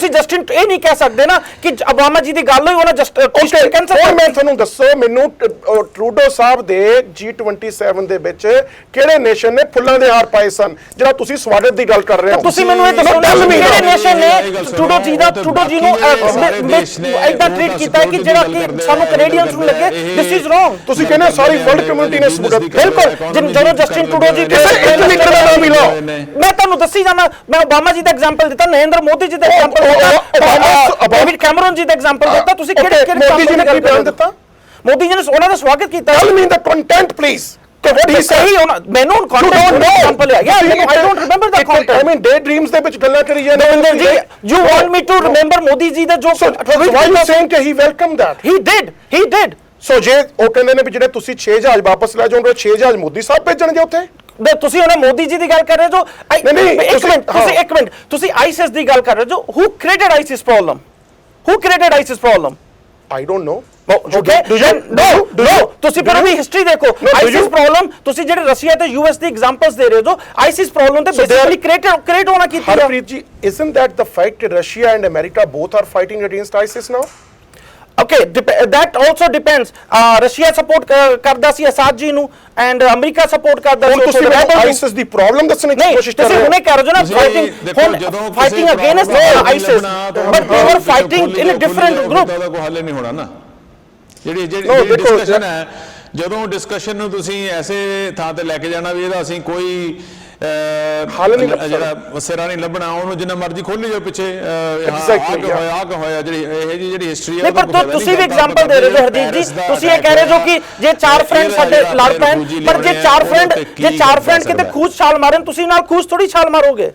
ਜਸਟਿਨ ਇਹ ਨਹੀਂ ਕਹਿ ਸਕਦੇ ਨਾ ਕਿ ਓਬਾਮਾ ਜੀ ਦੀ ਗੱਲ ਹੋਈ ਉਹਨਾਂ ਕੈਂਸਲ ਕਰ। ਮੈਂ ਤੁਹਾਨੂੰ ਦੱਸੋ, ਮੈਨੂੰ ਟਰੂਡੋ ਸਾਹਿਬ ਦੇ G27 ਦੇ ਵਿੱਚ ਕਿਹੜੇ ਨੇਸ਼ਨ ਨੇ ਫੁੱਲਾਂ ਦੇ ਹਾਰ ਪਾਏ ਸਨ, ਜਿਹੜਾ ਤੁਸੀਂ ਸਵਾਗਤ ਦੀ ਗੱਲ ਕਰ ਰਹੇ ਹੋ? ਤੁਸੀਂ ਮੈਨੂੰ ਇਹ ਦੱਸੋ ਕਿਹੜੇ ਨੇਸ਼ਨ ਨੇ ਟਰੂਡੋ ਜੀ ਨੂੰ ਇਦਾਂ ਟ੍ਰੀਟ ਕੀਤਾ ਕਿ ਜਿਹੜਾ ਕਿ ਸਾਨੂੰ ਕੈਨੇਡੀਅਨਸ ਨੂੰ ਲੱਗੇ ਦਿਸ ਇਜ਼ ਰੋਂਗ? ਤੁਸੀਂ ਕਹਿੰਦੇ ਸਾਰੀ ਵਰਲਡ ਕਮਿਊਨਿਟੀ ਨੇ ਸਵਾਗਤ ਬਿਲਕੁਲ। ਜਦੋਂ ਜਸਟਿਨ ਟਰੂਡੋ ਜੀ ਮੈਂ ਤੁਹਾਨੂੰ ਦੱਸੀ ਜਾਣਾ, ਮੈਂ ਓਬਾਮਾ ਜੀ ਦਾ ਐਗਜ਼ਾਮਪਲ ਦਿੱਤਾ, ਨਰਿੰਦਰ ਮੋਦੀ ਜੀ ਦਾ ਐਗਜ਼ਾਮਪਲ ਦਿੱਤਾ, ਡੇਵਿਡ ਕੈਮਰਨ ਜੀ ਦਾ ਐਗਜ਼ਾਮਪਲ ਦਿੱਤਾ, ਤੁਸੀਂ ਕਿਹੜੇ ਮੋਦੀ ਜੀ ਨੇ ਕੀ ਬਿਆਨ ਦਿੱਤਾ? ਮੋਦੀ ਜੀ ਨੇ ਉਹਨਾਂ ਦਾ ਸਵਾਗਤ ਕੀਤਾ। Tell me the content please. ਮੈਨੂੰ ਕੰਟੈਂਟ ਐਗਜ਼ਾਮਪਲ ਹੈ ਯਾਰ, I don't remember the content. I mean day dreams ਦੇ ਵਿੱਚ ਗੱਲਾਂ ਕਰੀ ਜਾਂਦੇ Davinder ji, you want me to remember Modi ji ਦਾ ਜੋ why you saying ਕਿ he welcomed that? he did ਸੋ ਜੇ ਉਹ ਕਹਿੰਦੇ ਨੇ ਵੀ ਜਿਹੜੇ ਤੁਸੀਂ 6 ਜਹਾਜ਼ ਵਾਪਸ ਲੈ ਜਾਓਗੇ, 6 ਜਹਾਜ਼ ਮੋਦੀ ਸਾਹਿਬ ਭੇਜਣਗੇ ਉੱਥੇ? ਤੁਸੀਂ ਉਹਨੇ ਮੋਦੀ ਜੀ ਦੀ ਗੱਲ ਕਰ ਰਹੇ ਜੋ, ਇੱਕ ਮਿੰਟ ਤੁਸੀਂ ਆਈਸਿਸ ਦੀ ਗੱਲ ਕਰ ਰਹੇ ਜੋ, who created ISIS problem? I don't know. Okay, no, ਤੁਸੀਂ ਫਿਰ ਉਹਦੀ ਹਿਸਟਰੀ ਦੇਖੋ। ਆਈਸਿਸ ਪ੍ਰੋਬਲਮ ਤੁਸੀਂ ਜਿਹੜੇ ਰਸ਼ੀਆ ਤੇ ਯੂਐਸ ਦੀ ਐਗਜ਼ਾਮਪਲਸ ਦੇ ਰਹੇ ਹੋ, ਆਈਸਿਸ ਪ੍ਰੋਬਲਮ ਤੇ ਬੇਸਿਕਲੀ ਕ੍ਰੀਏਟ ਹੋਣਾ ਕੀਤੀ ਹੈ। Harpreet ji, isn't that the fact that Russia and America both are fighting against ISIS now? Okay, that also depends. Russia support ਕਰਦਾ ਸੀ ਅਸਾਦ ਜੀ ਨੂੰ ਐਂਡ ਅਮਰੀਕਾ ਸਪੋਰਟ ਕਰਦਾ ਸੀ। ਤੁਸੀਂ ਆਈਸਿਸ ਦੀ ਪ੍ਰੋਬਲਮ ਦੱਸਣ ਦੀ ਕੋਸ਼ਿਸ਼ ਕਰ ਰਹੇ ਹੋ। ਤੁਸੀਂ ਹੁਣੇ ਕਹਿ ਰਹੇ ਹੋ ਨਾ fighting against ISIS, but they were fighting in a different group. ਉਹਦਾ ਕੋਈ ਹੱਲ ਨਹੀਂ ਹੋਣਾ ਨਾ। ਜਿਹੜੀ ਡਿਸਕਸ਼ਨ ਹੈ, ਜਦੋਂ ਡਿਸਕਸ਼ਨ ਨੂੰ ਤੁਸੀਂ ਐਸੇ ਥਾਂ ਤੇ ਲੈ ਕੇ ਜਾਣਾ ਵੀ ਇਹਦਾ ਅਸੀਂ ਕੋਈ ਹੱਲ ਨਹੀਂ, ਜਿਹੜਾ ਸਿਰਾ ਨਹੀਂ ਲੱਭਣਾ, ਉਹਨੂੰ ਜਿੰਨਾ ਮਰਜ਼ੀ ਖੋਲੀ ਜਾਓ ਪਿੱਛੇ ਹੋਇਆ ਜਿਹੜੀ ਹਿਸਟਰੀ ਹੈ। ਪਰ ਤੁਸੀਂ ਵੀ ਐਗਜ਼ਾਮਪਲ ਦੇ ਰਹੇ ਹੋ ਹਰਜੀਤ ਜੀ, ਤੁਸੀਂ ਇਹ ਕਹਿ ਰਹੇ ਹੋ ਕਿ ਜੇ 4 ਫਰੈਂਡ ਸਾਡੇ ਲੜ ਪੈਣ, ਪਰ ਜੇ 4 ਫਰੈਂਡ ਕਿਤੇ ਖੂਜ ਛਾਲ ਮਾਰਨ, ਤੁਸੀਂ ਨਾਲ ਖੂਜ ਥੋੜੀ ਛਾਲ ਮਾਰੋਗੇ।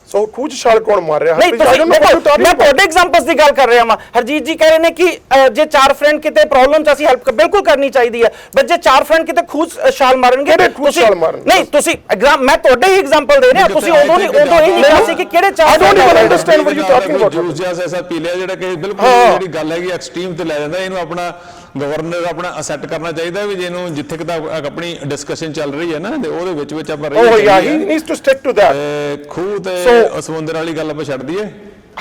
ਸੋ ਖੂਜ ਛਾਲ ਕੌਣ ਮਾਰ ਰਿਹਾ? ਮੈਂ ਤੁਹਾਡੇ ਐਗਜ਼ਾਮਪਲਸ ਦੀ ਗੱਲ ਕਰ ਰਿਹਾ ਹਾਂ। ਹਰਜੀਤ ਜੀ ਕਹਿ ਰਹੇ ਨੇ ਕਿ ਜੇ 4 ਫਰੈਂਡ ਕਿਤੇ ਪ੍ਰੋਬਲਮ ਚ ਅਸੀਂ ਹੈਲਪ ਬਿਲਕੁਲ ਕਰਨੀ ਚਾਹੀਦੀ ਹੈ, ਬਟ ਜੇ 4 ਫਰੈਂਡ ਕਿਤੇ ਖੂਜ ਛਾਲ ਮਾਰਨਗੇ, ਨਹੀਂ ਤੁਸੀਂ ਮੈਂ ਤੁਹਾਡੇ ਹੀ ਐਗਜ਼ਾਮਪਲ ਦੇ ਰਿਹਾ, ਤੁਸੀਂ ਉਦੋਂ ਇਹ ਨਹੀਂ ਕਿਹਾ ਸੀ ਕਿ ਕਿਹੜੇ 4 I don't even understand what you talking about. Juice ਜਿਹਾ ਐਸਾ ਪੀ ਲਿਆ ਜਿਹੜਾ ਕਿ ਬਿਲਕੁਲ ਜਿਹੜੀ ਗੱਲ ਹੈਗੀ ਐਕਸਟ੍ਰੀਮ ਤੇ ਲੈ ਜਾਂਦਾ, ਇਹਨੂੰ ਆਪਣਾ ਗਵਰਨਰ ਆਪਣਾ ਅਸੈਟ ਕਰਨਾ ਚਾਹੀਦਾ ਵੀ ਜਿਹਨੂੰ ਜਿੱਥੇ ਕਿਤਾ ਆਪਣੀ ਡਿਸਕਸ਼ਨ ਚੱਲ ਰਹੀ ਹੈ ਨਾ ਤੇ ਉਹਦੇ ਵਿੱਚ ਆਪਾਂ Oh yeah, he needs to stick to that. ਤੇ ਖੂਹ ਤੇ ਸਮੁੰਦਰ ਵਾਲੀ ਗੱਲ ਆਪਾਂ ਛੱਡ ਦਈਏ।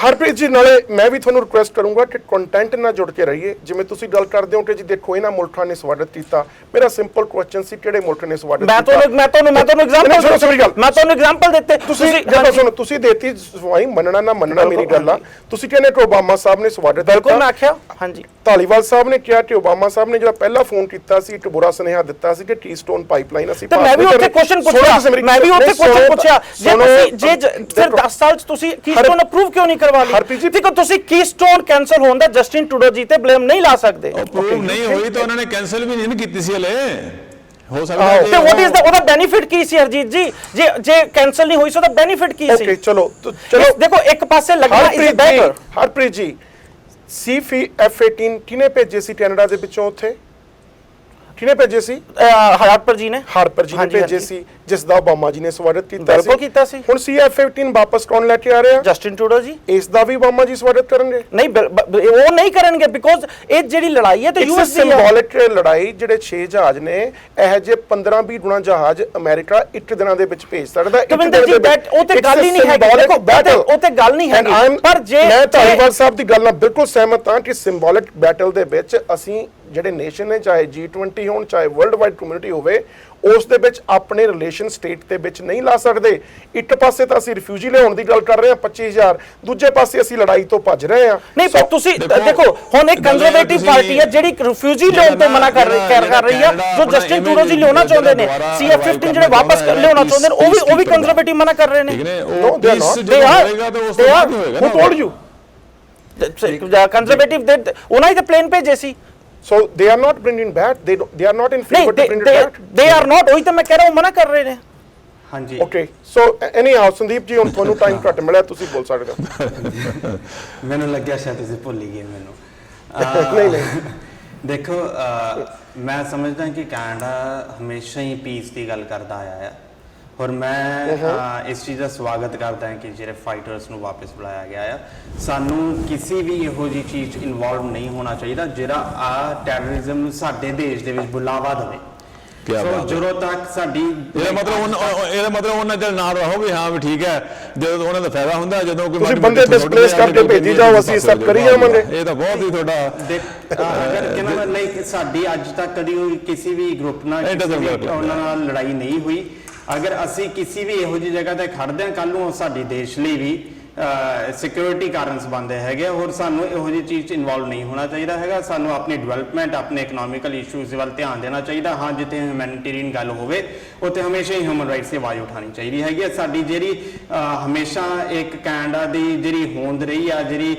ਹਰਪ੍ਰੀਤ ਜੀ ਨਾਲੇ ਮੈਂ ਵੀ ਤੁਹਾਨੂੰ ਰਿਕੁਐਸਟ ਕਰੂੰਗਾ ਕਿ ਕੰਟੈਂਟ ਨਾਲ ਜੁੜ ਕੇ ਰਹੀਏ। ਜਿਵੇਂ ਤੁਸੀਂ ਗੱਲ ਕਰਦੇ ਹੋ ਕਿ ਜੀ ਦੇਖੋ ਇਹਨਾਂ ਮੁਲਕਾਂ ਨੇ ਸਵਾਗਤ ਕੀਤਾ, ਮੇਰਾ ਸਿੰਪਲ ਕੁਐਸਚਨ ਸੀ ਕਿਹੜੇ ਮੁਲਕ ਨੇ ਸਵਾਗਤ ਕੀਤਾ? ਮੈਂ ਤੁਹਾਨੂੰ ਐਗਜ਼ਾਮਪਲ ਦਿੱਤੇ। ਤੁਸੀਂ ਦੇਤੀ ਸਵਾਈ, ਮੰਨਣਾ ਨਾ ਮੰਨਣਾ ਮੇਰੀ ਗੱਲ ਆ। ਤੁਸੀਂ ਕਹਿੰਦੇ ਕਿ ਓਬਾਮਾ ਸਾਹਿਬ ਨੇ ਸਵਾਗਤ ਬਿਲਕੁਲ ਮੈਂ ਆਖਿਆ ਹਾਂਜੀ। ਧਾਲੀਵਾਲ ਸਾਹਿਬ ਨੇ ਕਿਹਾ ਕਿ ਓਬਾਮਾ ਸਾਹਿਬ ਨੇ ਜਿਹੜਾ ਪਹਿਲਾ ਫੋਨ ਕੀਤਾ ਸੀ ਇੱਕ ਬੁਰਾ ਸੁਨੇਹਾ ਦਿੱਤਾ ਸੀ ਕਿ ਕੀਸਟੋਨ ਪਾਈਪਲਾਈਨ ਅਸੀਂ ਮੈਂ ਵੀ ਉੱਥੇ ਕੁਐਸਚਨ ਪੁੱਛਿਆ ਜੇ ਫਿਰ 10 ਸਾਲ ਚ ਤੁਸੀਂ ਕੀਸਟੋਨ ਅਪਰੂਵ ਕਿਉਂ ਨਹੀਂ ਕਰਵਾ ਲਈ? ਦੇਖੋ ਤੁਸੀਂ ਕੀਸਟੋਨ ਕੈਂਸਲ ਹੋਣ ਦਾ ਜਸਟਿਨ ਟਰੂਡੋ ਜੀ ਤੇ ਬਲੇਮ ਨਹੀਂ ਲਾ ਸਕਦੇ। ਅਪਰੂਵ ਨਹੀਂ ਹੋਈ ਤਾਂ ਉਹਨਾਂ ਨੇ ਕੈਂਸਲ ਵੀ ਨਹੀਂ ਕੀਤੀ ਸੀ ਹਲੇ, ਹੋ ਸਕਦਾ ਹੈ। ਤੇ ਵਾਟ ਇਜ਼ ਦਾ ਉਹਦਾ ਬੈਨੀਫਿਟ ਕੀ ਸੀ ਹਰਜੀਤ ਜੀ? ਜੇ ਕੈਂਸਲ ਨਹੀਂ ਹੋਈ ਸੋ ਦਾ ਬੈਨੀਫਿਟ ਕੀ ਸੀ? ਓਕੇ ਚਲੋ ਦੇਖੋ ਇੱਕ ਪਾਸੇ ਲੱਗਣਾ is better. Harpreet ji F-18 ਕਿਹਨੇ ਭੇਜੇ ਸੀ ਕੈਨੇਡਾ ਦੇ ਵਿੱਚੋਂ? ਉੱਥੇ ਕਿਹਨੇ ਭੇਜੇ ਸੀ? ਹਾਰਪਰ ਜੀ ਨੇ ਭੇਜੇ ਸੀ, ਜਿਸ ਦਾ ਓਬਾਮਾ ਜੀ ਨੇ ਸਵਾਗਤ ਕੀਤਾ ਸੀ। ਹੁਣ F-18 ਵਾਪਸ ਕੌਣ ਲੈ ਕੇ ਆ ਰਿਹਾ? ਜਸਟਿਨ ਟਰੂਡੋ ਜੀ। ਇਸ ਦਾ ਵੀ ਓਬਾਮਾ ਜੀ ਸਵਾਗਤ ਕਰਨਗੇ? ਨਹੀਂ, ਉਹ ਨਹੀਂ ਕਰਨਗੇ ਬਿਕੋਜ਼ ਇਹ ਜਿਹੜੀ ਲੜਾਈ ਹੈ ਤੇ ਯੂਐਸ ਦੀ ਸਿੰਬੋਲਿਕ ਲੜਾਈ। ਜਿਹੜੇ 6 ਜਹਾਜ਼ ਨੇ ਇਹ ਜੇ 15-20 ਗੁਣਾ ਜਹਾਜ਼ ਅਮਰੀਕਾ ਇੱਕ ਦਿਨਾਂ ਦੇ ਵਿੱਚ ਭੇਜ ਸਕਦਾ। ਕਵਿੰਦਰ ਜੀ ਉਹ ਤੇ ਗੱਲ ਹੀ ਨਹੀਂ ਹੈਗੀ। ਦੇਖੋ ਉਹ ਤੇ ਗੱਲ ਨਹੀਂ ਹੈਗੀ, ਪਰ ਜੇ ਮੈਂ ਧਾਲੀਵਾਲ ਸਾਹਿਬ ਦੀ ਗੱਲ ਨਾਲ ਬਿਲਕੁਲ ਸਹਿਮਤ ਹਾਂ ਕਿ ਸਿੰਬੋਲਿਕ ਬੈਟਲ ਦੇ ਵਿੱਚ ਅਸੀਂ ਜਿਹੜੇ ਨੇਸ਼ਨ ਨੇ, ਚਾਹੇ G20 ਹੋਣ ਚਾਹੇ ਵਰਲਡ ਵਾਈਡ ਕਮਿਊਨਿਟੀ ਹੋਵੇ, ਉਸ ਦੇ ਵਿੱਚ ਆਪਣੇ ਰਿਲੇਸ਼ਨ ਸਟੇਟ ਦੇ ਵਿੱਚ ਨਹੀਂ ਲਾ ਸਕਦੇ। ਇੱਕ ਪਾਸੇ ਤਾਂ ਅਸੀਂ ਰਿਫਿਊਜੀ ਲਿਆਉਣ ਦੀ ਗੱਲ ਕਰ ਰਹੇ ਹਾਂ 25,000, ਦੂਜੇ ਪਾਸੇ ਅਸੀਂ ਲੜਾਈ ਤੋਂ ਭੱਜ ਰਹੇ ਹਾਂ। ਨਹੀਂ ਪਰ ਤੁਸੀਂ ਦੇਖੋ ਹੁਣ ਇੱਕ ਕੰਜ਼ਰਵੇਟਿਵ ਪਾਰਟੀ ਹੈ ਜਿਹੜੀ ਰਿਫਿਊਜੀ ਲਿਆਉਣ ਤੋਂ ਮਨਾ ਕਰ ਰਹੀ ਹੈ, ਜੋ ਜਸਟਿਨ ਟਰੂਡੋ ਜੀ ਲਿਆਉਣਾ ਚਾਹੁੰਦੇ ਨੇ, CF-15 ਜਿਹੜੇ ਵਾਪਸ ਲਿਆਉਣਾ ਚਾਹੁੰਦੇ ਨੇ ਉਹ ਵੀ ਕੰਜ਼ਰਵੇਟਿਵ ਮਨਾ ਕਰ ਰਹੇ ਨੇ। No, they are not. Who told you? Conservative ਉਹਨਾਂ ਹੀ ਤਾਂ ਪਲੇਨ ਭੇਜੇ ਸੀ। So they are not bringing back. They are not in favor to bring it back. They are not. ਉਹੀ ਤਾਂ ਮੈਂ ਕਹਿ ਰਿਹਾ ਹਾਂ, ਮਨਾ ਕਰ ਰਹੇ ਨੇ। ਹਾਂਜੀ okay so anyhow Sandeep ji ਹੁਣ ਤੁਹਾਨੂੰ ਟਾਈਮ ਘੱਟ ਮਿਲਿਆ, ਤੁਸੀਂ ਬੋਲ ਸਕਦੇ ਹੋ। ਮੈਨੂੰ ਲੱਗਿਆ ਸ਼ਾਇਦ ਤੁਸੀਂ ਭੁੱਲ ਹੀ ਗਏ ਮੈਨੂੰ। ਨਹੀਂ ਦੇਖੋ ਮੈਂ ਸਮਝਦਾ ਕਿ ਕੈਨੇਡਾ ਹਮੇਸ਼ਾ ਹੀ ਪੀਸ ਦੀ ਗੱਲ ਕਰਦਾ ਆਇਆ ਹੈ ਔਰ ਮੈਂ ਇਸ ਚੀਜ਼ ਦਾ ਸਵਾਗਤ ਕਰਦਾ ਹਾਂ ਕਿ ਜਿਹੜੇ ਫਾਈਟਰਸ ਨੂੰ ਵਾਪਸ ਬੁਲਾਇਆ ਗਿਆ ਆ। ਸਾਨੂੰ ਕਿਸੇ ਵੀ ਇਹੋ ਜਿਹੀ ਚੀਜ਼ ਇਨਵੋਲਵ ਨਹੀਂ ਹੋਣਾ ਚਾਹੀਦਾ ਜਿਹੜਾ ਟੈਰਰਿਜ਼ਮ ਨੂੰ ਸਾਡੇ ਦੇਸ਼ ਦੇ ਵਿੱਚ ਬੁਲਾਵਾ ਦੇਵੇ। ਸੋ ਜਦੋਂ ਤੱਕ ਸਾਡੀ ਇਹਦਾ ਮਤਲਬ ਉਹਨਾਂ ਚਿਰ ਨਾਲ ਰਹੋ ਵੀ ਹਾਂ ਵੀ ਠੀਕ ਹੈ, ਜਦੋਂ ਉਹਨਾਂ ਦਾ ਫਾਇਦਾ ਹੁੰਦਾ, ਜਦੋਂ ਕੋਈ ਤੁਸੀਂ ਬੰਦੇ ਡਿਸਪਲੇਸ ਕਰਕੇ ਭੇਜੀ ਜਾਓ, ਅਸੀਂ ਸਭ ਕਰੀ ਜਾਵਾਂਗੇ। ਇਹ ਤਾਂ ਬਹੁਤ ਹੀ ਤੁਹਾਡਾ ਅਗਰ ਕਹਿੰਦਾ ਲਾਈਕ ਸਾਡੀ ਅੱਜ ਤੱਕ ਕਦੀ ਕਿਸੇ ਵੀ ਗਰੁੱਪ ਨਾਲ ਉਹਨਾਂ ਨਾਲ ਲੜਾਈ ਨਹੀਂ ਹੋਈ। ਅਗਰ ਅਸੀਂ ਕਿਸੇ ਵੀ ਇਹੋ ਜਿਹੀ ਜਗ੍ਹਾ ਤੇ ਖੜਦੇ ਹਾਂ, ਕੱਲ ਨੂੰ ਸਾਡੇ ਦੇਸ਼ ਲਈ ਵੀ ਸਿਕਿਉਰਿਟੀ ਕਾਰਨਸ ਬਣਦੇ ਹੈਗੇ ਔਰ ਸਾਨੂੰ ਇਹੋ ਜਿਹੀ ਚੀਜ਼ 'ਚ ਇਨਵੋਲਵ ਨਹੀਂ ਹੋਣਾ ਚਾਹੀਦਾ ਹੈਗਾ। ਸਾਨੂੰ ਆਪਣੀ ਡਿਵੈਲਪਮੈਂਟ, ਆਪਣੇ ਇਕਨੋਮਿਕਲ ਇਸ਼ੂਜ਼ ਵੱਲ ਧਿਆਨ ਦੇਣਾ ਚਾਹੀਦਾ। ਹਾਂ, ਜਿੱਥੇ ਹਿਊਮੈਨਿਟੇਰੀਅਨ ਗੱਲ ਹੋਵੇ ਉੱਥੇ ਹਮੇਸ਼ਾ ਹੀ ਹਿਊਮਨ ਰਾਈਟਸ ਦੀ ਆਵਾਜ਼ ਉਠਾਉਣੀ ਚਾਹੀਦੀ ਹੈਗੀ। ਸਾਡੀ ਜਿਹੜੀ ਹਮੇਸ਼ਾ ਇੱਕ ਕੈਨੇਡਾ ਦੀ ਜਿਹੜੀ ਹੋਂਦ ਰਹੀ ਆ, ਜਿਹੜੀ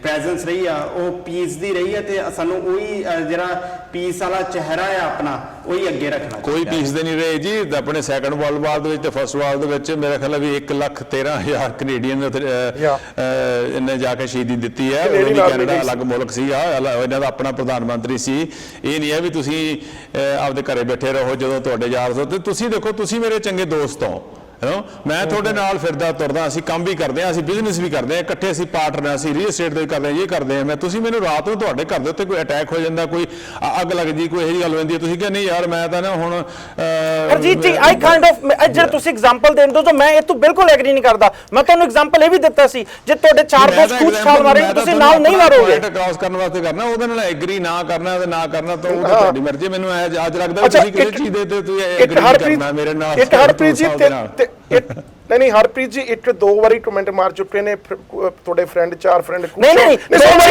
ਪ੍ਰੈਜ਼ੈਂਸ ਰਹੀ ਆ, ਉਹ ਪੀਸ ਦੀ ਰਹੀ ਹੈ ਤੇ ਸਾਨੂੰ ਉਹੀ ਜਿਹੜਾ ਪੀਸ ਵਾਲਾ ਚਿਹਰਾ ਆ ਆਪਣਾ ਉਹੀ ਅੱਗੇ ਰੱਖਣਾ। ਕੋਈ ਪੀਸ ਦੇ ਨਹੀਂ ਰਹੇ ਜੀ। ਆਪਣੇ ਸੈਕੰਡ ਵਰਲਡ ਵਾਰ ਦੇ ਵਿੱਚ ਤੇ ਫਸਟ ਵਾਰ ਦੇ ਵਿੱਚ ਮੇਰਾ ਖਿਆਲ ਹੈ ਵੀ 1,13,000 ਕੈਨੇਡੀਅਨ ਇਹਨੇ ਜਾ ਕੇ ਸ਼ਹੀਦੀ ਦਿੱਤੀ ਹੈ। ਉਹ ਵੀ ਕੈਨੇਡਾ ਅਲੱਗ ਮੁਲਕ ਸੀ, ਇਹਨਾਂ ਦਾ ਆਪਣਾ ਪ੍ਰਧਾਨ ਮੰਤਰੀ ਸੀ। ਇਹ ਨਹੀਂ ਹੈ ਵੀ ਤੁਸੀਂ ਆਪਦੇ ਘਰੇ ਬੈਠੇ ਰਹੋ ਜਦੋਂ ਤੁਹਾਡੇ ਯਾਰ ਦੋਸਤ। ਤੁਸੀਂ ਦੇਖੋ, ਤੁਸੀਂ ਮੇਰੇ ਚੰਗੇ ਦੋਸਤ ਹੋ, ਮੈਂ ਤੁਹਾਡੇ ਨਾਲ ਫਿਰਦਾ ਤੁਰਦਾ, ਅਸੀਂ ਕੰਮ ਵੀ ਕਰਦੇ ਹਾਂ, ਅਸੀਂ ਬਿਜ਼ਨਸ ਵੀ ਕਰਦੇ ਹਾਂ ਇਕੱਠੇ, ਅਸੀਂ ਪਾਰਟਨਰ, ਅਸੀਂ ਰੀਅਲ ਏਸਟੇਟ ਦੇ ਵੀ ਕਰਦੇ ਹਾਂ, ਇਹ ਕਰਦੇ ਹਾਂ। ਤੁਸੀਂ ਮੈਨੂੰ ਰਾਤ ਨੂੰ ਤੁਹਾਡੇ ਘਰ ਦੇ ਉੱਤੇ ਕੋਈ ਅਟੈਕ ਹੋ ਜਾਂਦਾ, ਕੋਈ ਅੱਗ ਲੱਗਦੀ, ਕੋਈ ਇਹੋ ਜਿਹੀ ਗੱਲ ਹੁੰਦੀ ਹੈ, ਤੁਸੀਂ ਕਹਿੰਦੇ ਯਾਰ ਮੈਂ ਤਾਂ ਨਾ ਹੁਣ ਹਰਜੀਤ ਜੀ ਆਈ ਕਾਈਂਡ ਆਫ ਜਿਹੜਾ ਤੁਸੀਂ ਐਗਜ਼ਾਮਪਲ ਦਿੰਦੇ ਹੋ ਤਾਂ ਮੈਂ ਇਹ ਤੋਂ ਬਿਲਕੁਲ ਐਗਰੀ ਨਹੀਂ ਕਰਦਾ। ਮੈਂ ਤੁਹਾਨੂੰ ਐਗਜ਼ਾਮਪਲ ਇਹ ਵੀ ਦਿੱਤਾ ਸੀ, ਜੇ ਤੁਹਾਡੇ ਚਾਰ ਦੋਸਤ ਖੂਚ ਛਾਲ ਮਾਰਨਗੇ ਤੁਸੀਂ ਨਾਲ ਨਹੀਂ ਮਾਰੋਗੇ। ਕ੍ਰਾਸ ਕਰਨ ਵਾਸਤੇ ਕਰਨਾ, ਉਹਦੇ ਨਾਲ ਐਗਰੀ ਨਾ ਕਰਨਾ ਤੇ ਨਾ ਕਰਨਾ ਤਾਂ ਉਹ ਤੁਹਾਡੀ ਮਰਜ਼ੀ। ਮੈਨੂੰ ਅੱਜ ਲੱਗਦਾ ਵੀ ਤੁਸੀਂ ਕਿਸੇ ਚੀਜ਼ ਦੇ ਤੇ ਤੁਸੀਂ ਐਗਰੀ ਕਰਨਾ ਮੇਰੇ ਨਾਲ। ਹਰਪ੍ਰੀਤ ਜੀ ਨਹੀਂ ਹਰਪ੍ਰੀਤ ਜੀ ਇੱਕ ਦੋ ਵਾਰੀ ਕਮੈਂਟ ਮਾਰ ਚੁੱਕੇ ਨੇ ਤੁਹਾਡੇ ਫਰੈਂਡ, ਚਾਰ ਫਰੈਂਡ। ਨਹੀਂ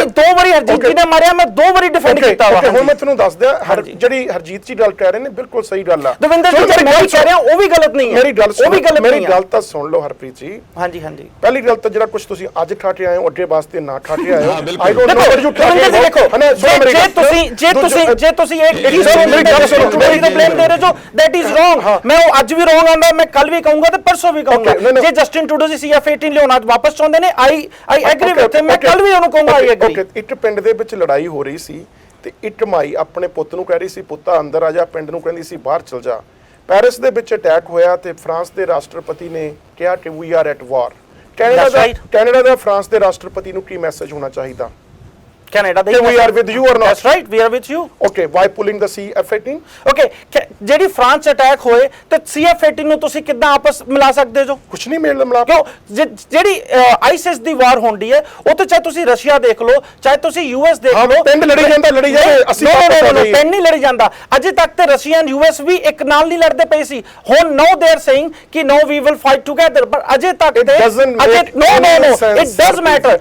ਦੋ ਵਾਰੀ ਹਰਜੀਤ ਜੀ ਨੇ ਮਾਰਿਆ, ਮੈਂ 2 ਵਾਰੀ ਡਿਫੈਂਡ ਕੀਤਾ ਵਾ। ਹੁਣ ਮੈਂ ਤੁਹਾਨੂੰ ਦੱਸ ਦਿਆਂ ਜਿਹੜੀ ਹਰਜੀਤ ਜੀ ਗੱਲ ਕਹਿ ਰਹੇ ਨੇ ਬਿਲਕੁਲ ਸਹੀ ਗੱਲ ਆ। ਦਵਿੰਦਰ ਜੀ ਮੈਂ ਕਹਿ ਰਿਹਾ ਉਹ ਵੀ ਗਲਤ ਨਹੀਂ ਹੈ। ਮੇਰੀ ਗੱਲ ਤਾਂ ਸੁਣ ਲਓ ਹਰਪ੍ਰੀਤ ਜੀ। ਹਾਂਜੀ ਹਾਂਜੀ। ਪਹਿਲੀ ਗੱਲ ਤਾਂ ਜਿਹੜਾ ਕੁਝ ਤੁਸੀਂ ਅੱਜ ਖਾ ਕੇ ਆਏ ਹੋ ਅੱਗੇ ਵਾਸਤੇ ਨਾ ਖਾ ਕੇ ਆਏ ਹੋ। ਆਈ ਡੋਨਟ ਨੋ ਵੈਰ ਯੂ ਟ੍ਰਾਈ। ਜੇ ਤੁਸੀਂ ਇੱਕ ਬਲੇਮ ਦੇ ਰਹੇ ਹੋ ਦੈਟ ਇਜ਼ ਰੋਂਗ। ਮੈਂ ਉਹ ਅੱਜ ਵੀ ਰੋਂਗ ਆਂਦਾ, ਮੈਂ ਕੱਲ ਵੀ ਕਹੂੰਗਾ ਤੇ ਪਰਸੋਂ ਵੀ ਕਹੂੰਗਾ। ਜੇ ਜਸਟਿਨ ਟਰੂਡੋ ਜੀ CF-18 ਲਿਆਉਣਾ ਵਾਪਸ ਚਾਹੁੰਦੇ ਨੇ, ਆਈ ਐਗਰੀ ਵਿਦ ਹਿਮ। ਮੈਂ ਕੱਲ ਵੀ ਉਹਨੂੰ ਕਹੂੰਗਾ ਆਈ ਐਗਰੀ। ਇੱਕ ਪਿੰਡ ਦੇ ਵਿੱਚ ਲੜਾਈ ਹੋ ਰਹੀ ਸੀ ਤੇ ਇੱਕ ਮਾਈ ਆਪਣੇ ਪੁੱਤ ਨੂੰ ਕਹਿ ਰਹੀ ਸੀ ਪੁੱਤਾ ਅੰਦਰ ਆ ਜਾ, ਪਿੰਡ ਨੂੰ ਕਹਿੰਦੀ ਸੀ ਬਾਹਰ ਚਲ ਜਾ। ਪੈਰਿਸ ਦੇ ਵਿੱਚ ਅਟੈਕ ਹੋਇਆ ਤੇ ਫਰਾਂਸ ਦੇ ਰਾਸ਼ਟਰਪਤੀ ਨੇ ਕਿਹਾ ਕਿ we are at war. Canada ਦਾ ਫਰਾਂਸ ਦੇ ਰਾਸ਼ਟਰਪਤੀ ਨੂੰ ਕੀ ਮੈਸੇਜ ਹੋਣਾ ਚਾਹੀਦਾ? ਕੈਨੇਡਾ ਦੇ we are with you or not? That's right, we are with you. Okay, why pulling the CF-18? Okay, ਜਿਹੜੀ ਫਰਾਂਸ 'ਚ ਅਟੈਕ ਹੋਏ ਤੇ CF-18 ਨੂੰ ਤੁਸੀਂ ਕਿੱਦਾਂ ਆਪਸ ਮਿਲਾ ਸਕਦੇ ਜੋ? ਕੁਛ ਨਹੀਂ ਮੇਲ ਮਿਲਾਪ। ਕਿਉਂ ਜਿਹੜੀ ਆਈਸਿਸ ਦੀ ਵਾਰ ਹੁੰਦੀ ਹੈ ਉਹ ਤੇ ਚਾਹੇ ਤੁਸੀਂ ਰਸ਼ੀਆ ਦੇਖ ਲਓ ਚਾਹੇ ਤੁਸੀਂ ਯੂਐਸ ਦੇਖ ਲਓ, ਪਿੰਡ ਲੜੀ ਜਾਂਦਾ, ਲੜੀ ਜਾਵੇ, ਅਸੀਂ ਪਿੰਡ ਨਹੀਂ ਲੜੀ ਜਾਂਦਾ। ਅਜੇ ਤੱਕ ਤੇ ਰਸ਼ੀਆ ਐਂਡ ਯੂਐਸ ਵੀ ਇੱਕ ਨਾਲ ਨਹੀਂ ਲੜਦੇ ਪਏ ਸੀ। ਹੁਣ ਨੋ ਦੇ ਆਰ ਸੇਇੰਗ ਕਿ ਨੋ ਵੀ ਵਿਲ ਫਾਈਟ ਟੁਗੇਦਰ, ਪਰ ਅਜੇ ਤੱਕ ਤੇ ਨੋ ਇਟ ਡਸ ਮੈਟਰ।